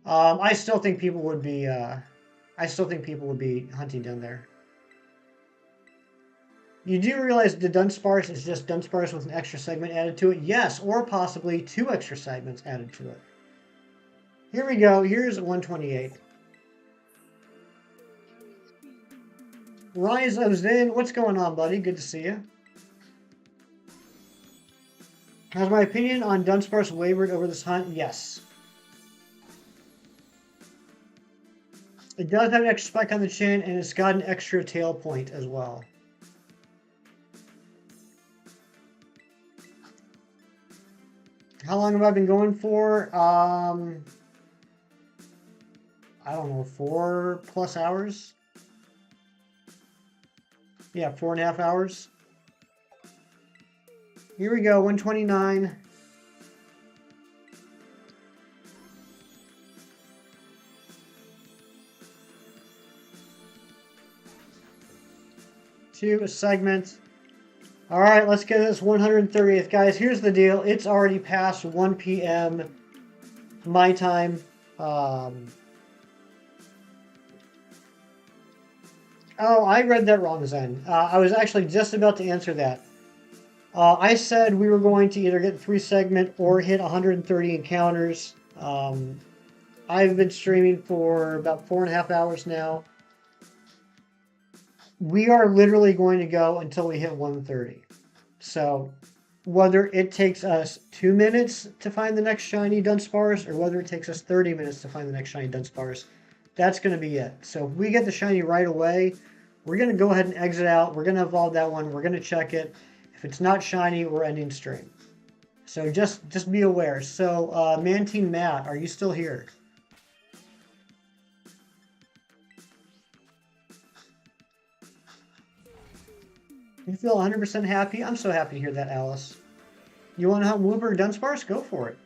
[SPEAKER 2] I still think people would be. I still think people would be hunting down there. You do realize the Dunsparce is just Dunsparce with an extra segment added to it? Yes, or possibly 2 extra segments added to it. Here we go. Here's 128. Rise of Zen, what's going on, buddy? Good to see you. Has my opinion on Dunsparce wavered over this hunt? Yes. It does have an extra spike on the chin, and it's got an extra tail point as well. How long have I been going for? I don't know, 4+ hours? Yeah, 4.5 hours. Here we go, 129. To a segment. All right, let's get this 130th. Guys, here's the deal. It's already past 1 p.m. my time. Oh, I read that wrong, Zen. I was actually just about to answer that. I said we were going to either get 3 segment or hit 130 encounters. I've been streaming for about 4.5 hours now. We are literally going to go until we hit 130. So whether it takes us 2 minutes to find the next shiny Dunsparce or whether it takes us 30 minutes to find the next shiny Dunsparce, that's going to be it. So if we get the shiny right away, we're going to go ahead and exit out. We're going to evolve that one. We're going to check it. If it's not shiny, we're ending stream. So just be aware. So Mantine Matt, are you still here? You feel 100% happy? I'm so happy to hear that, Alice. You want to help Wooper or Dunsparce? Go for it.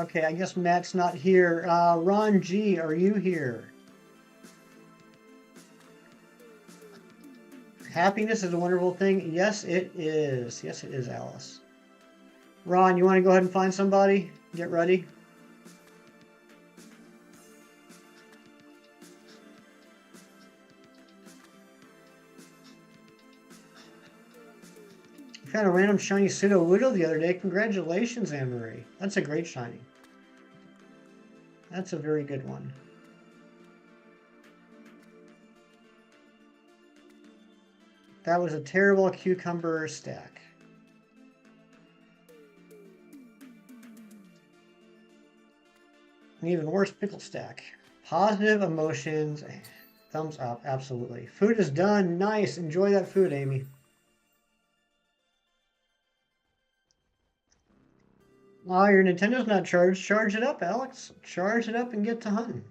[SPEAKER 2] Okay, I guess Matt's not here. Ron G, are you here? Happiness is a wonderful thing. Yes, it is. Yes, it is, Alice. Ron, you want to go ahead and find somebody? Get ready. I found a random shiny pseudo widow the other day. Congratulations, Anne-Marie. That's a great shiny. That's a very good one. That was a terrible cucumber stack. An even worse pickle stack. Positive emotions. Thumbs up, absolutely. Food is done. Nice. Enjoy that food, Amy. Oh, your Nintendo's not charged. Charge it up, Alex. Charge it up and get to hunting.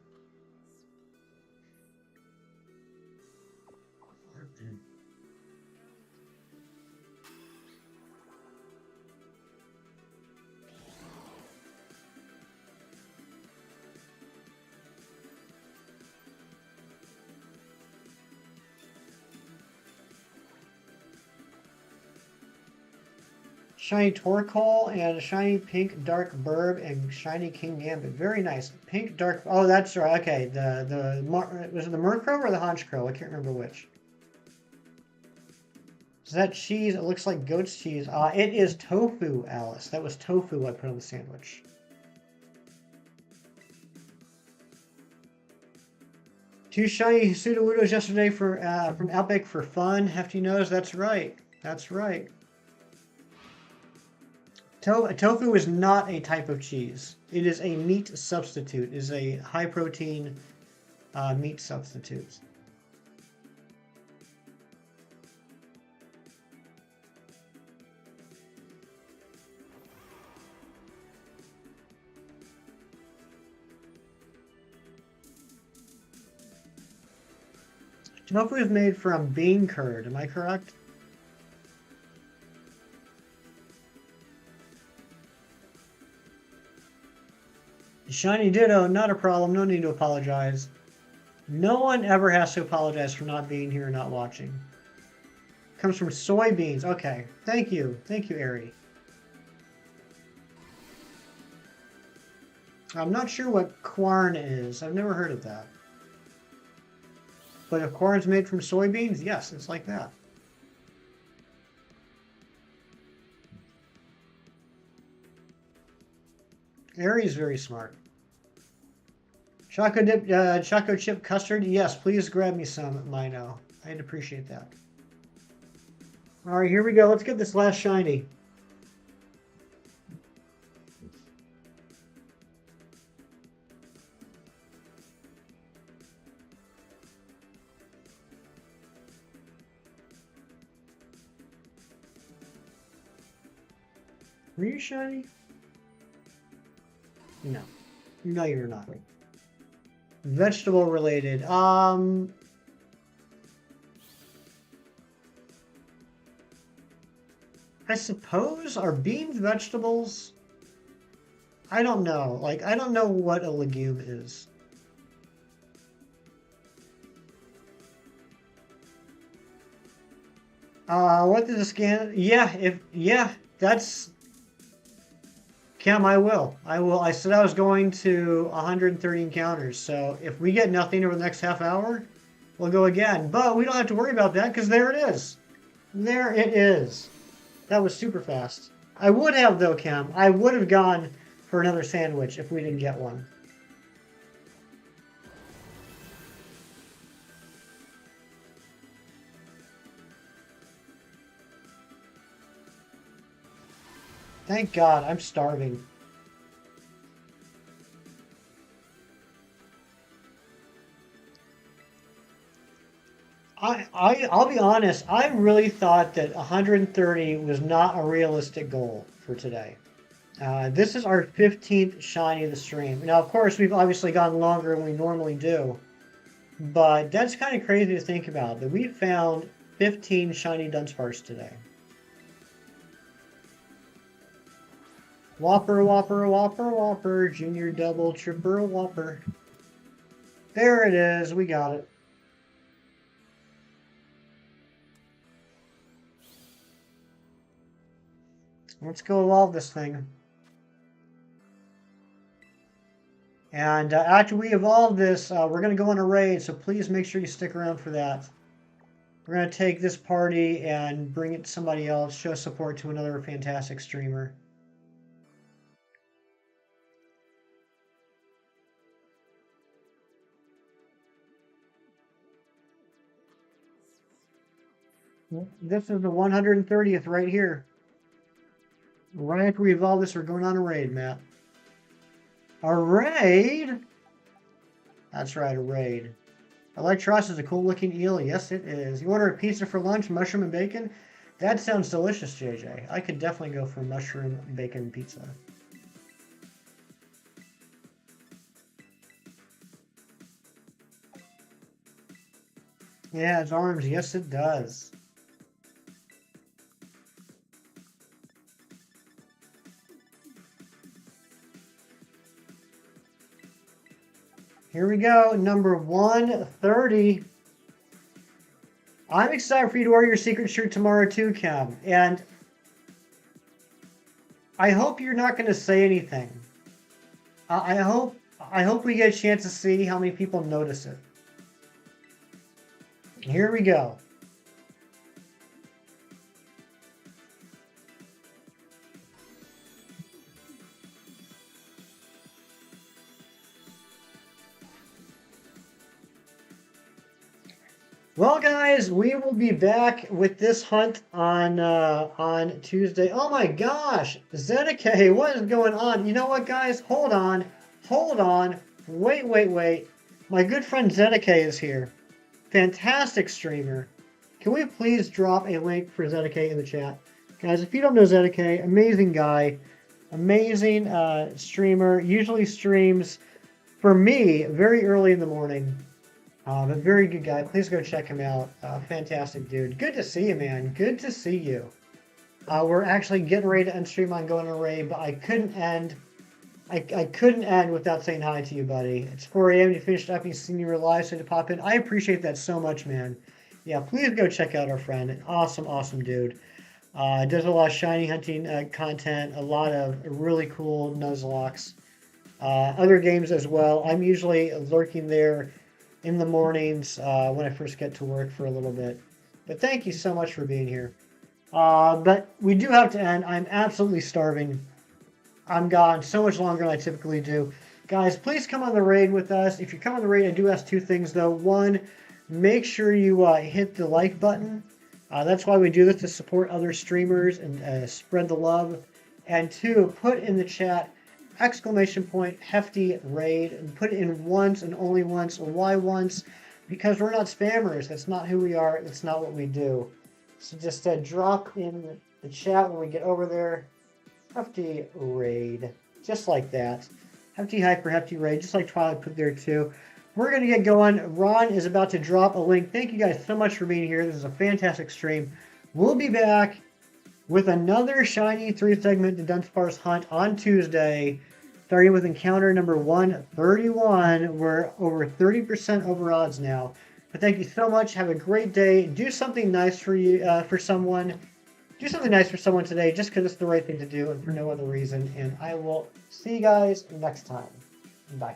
[SPEAKER 2] Shiny Torkoal and a shiny pink dark burb and shiny King Gambit. Very nice. Pink dark. Oh, that's right. Okay. Was it the Murkrow or the Honchkrow? I can't remember which. Is that cheese? It looks like goat's cheese. It is tofu, Alice. That was tofu I put on the sandwich. Two shiny Sudowoodos yesterday from Outback for fun. Hefty nose. That's right. That's right. Tofu is not a type of cheese. It is a meat substitute. It is a high protein meat substitute. Tofu is made from bean curd. Am I correct? Shiny Ditto, not a problem. No need to apologize. No one ever has to apologize for not being here and not watching. Comes from soybeans. Okay. Thank you. Thank you, Ari. I'm not sure what Quarn is. I've never heard of that. But if Quarn's made from soybeans, yes, it's like that. Ari is very smart. Choco chip custard. Yes, please grab me some, Mino. I'd appreciate that. All right, here we go. Let's get this last shiny. Are you shiny? No. No, you're not. Vegetable related. I suppose, are beans vegetables? I don't know. Like, I don't know what a legume is. What did the scan? Yeah, that's Cam, I will. I said I was going to 130 encounters, so if we get nothing over the next half hour, we'll go again. But we don't have to worry about that because there it is. There it is. That was super fast. I would have, though, Cam. I would have gone for another sandwich if we didn't get one. Thank God, I'm starving. I'll be honest, I really thought that 130 was not a realistic goal for today. This is our 15th shiny of the stream. Now, of course, we've obviously gone longer than we normally do, but that's kind of crazy to think about, that we found 15 shiny Dunsparce today. Whopper, Whopper, Whopper, Whopper, Junior Double, Tripper, Whopper. There it is. We got it. Let's go evolve this thing. And after we evolve this, we're going to go on a raid, so please make sure you stick around for that. We're going to take this party and bring it to somebody else, show support to another fantastic streamer. This is the 130th right here. Right after we evolve this, we're going on a raid, Matt. A raid? That's right, a raid. Electros is a cool looking eel. Yes, it is. You order a pizza for lunch, mushroom and bacon? That sounds delicious, JJ. I could definitely go for mushroom bacon pizza. Yeah, it's arms. Yes, it does. Here we go, number 130. I'm excited for you to wear your secret shirt tomorrow too, Cam. And I hope you're not going to say anything. I hope we get a chance to see how many people notice it. Here we go. Well, guys, we will be back with this hunt on Tuesday. Oh my gosh, Zedekay, what is going on? You know what, guys? Hold on. Wait. My good friend Zedekay is here. Fantastic streamer. Can we please drop a link for Zedekay in the chat? Guys, if you don't know Zedekay, amazing guy, amazing streamer, usually streams for me very early in the morning. A very good guy. Please go check him out. Fantastic dude. Good to see you, man. Good to see you. We're actually getting ready to unstream on Going to Raid, but I couldn't end. I couldn't end without saying hi to you, buddy. It's 4 a.m. You finished up and seen you were live, so to pop in. I appreciate that so much, man. Yeah, please go check out our friend. An awesome dude. Does a lot of shiny hunting content, a lot of really cool Nuzlocks. Other games as well. I'm usually lurking there in the mornings when I first get to work for a little bit. But thank you so much for being here. But we do have to end. I'm absolutely starving. I'm gone so much longer than I typically do. Guys, please come on the raid with us. If you come on the raid, I do ask two things, though. One, make sure you hit the like button. That's why we do this, to support other streamers and spread the love. And two, put in the chat !hefty raid, and put it in once and only once. Why once? Because we're not spammers. That's not who we are. That's not what we do. So just drop in the chat when we get over there. Hefty raid, just like that. Hefty hyper, hefty raid, just like Twilight put there too. We're gonna get going. Ron is about to drop a link. Thank you guys so much for being here. This is a fantastic stream. We'll be back with another shiny 3-segment Dudunsparce hunt on Tuesday, starting with encounter number 131. We're over 30% over odds now. But thank you so much. Have a great day. Do something nice for you, for someone. Do something nice for someone today, just because it's the right thing to do and for no other reason. And I will see you guys next time. Bye.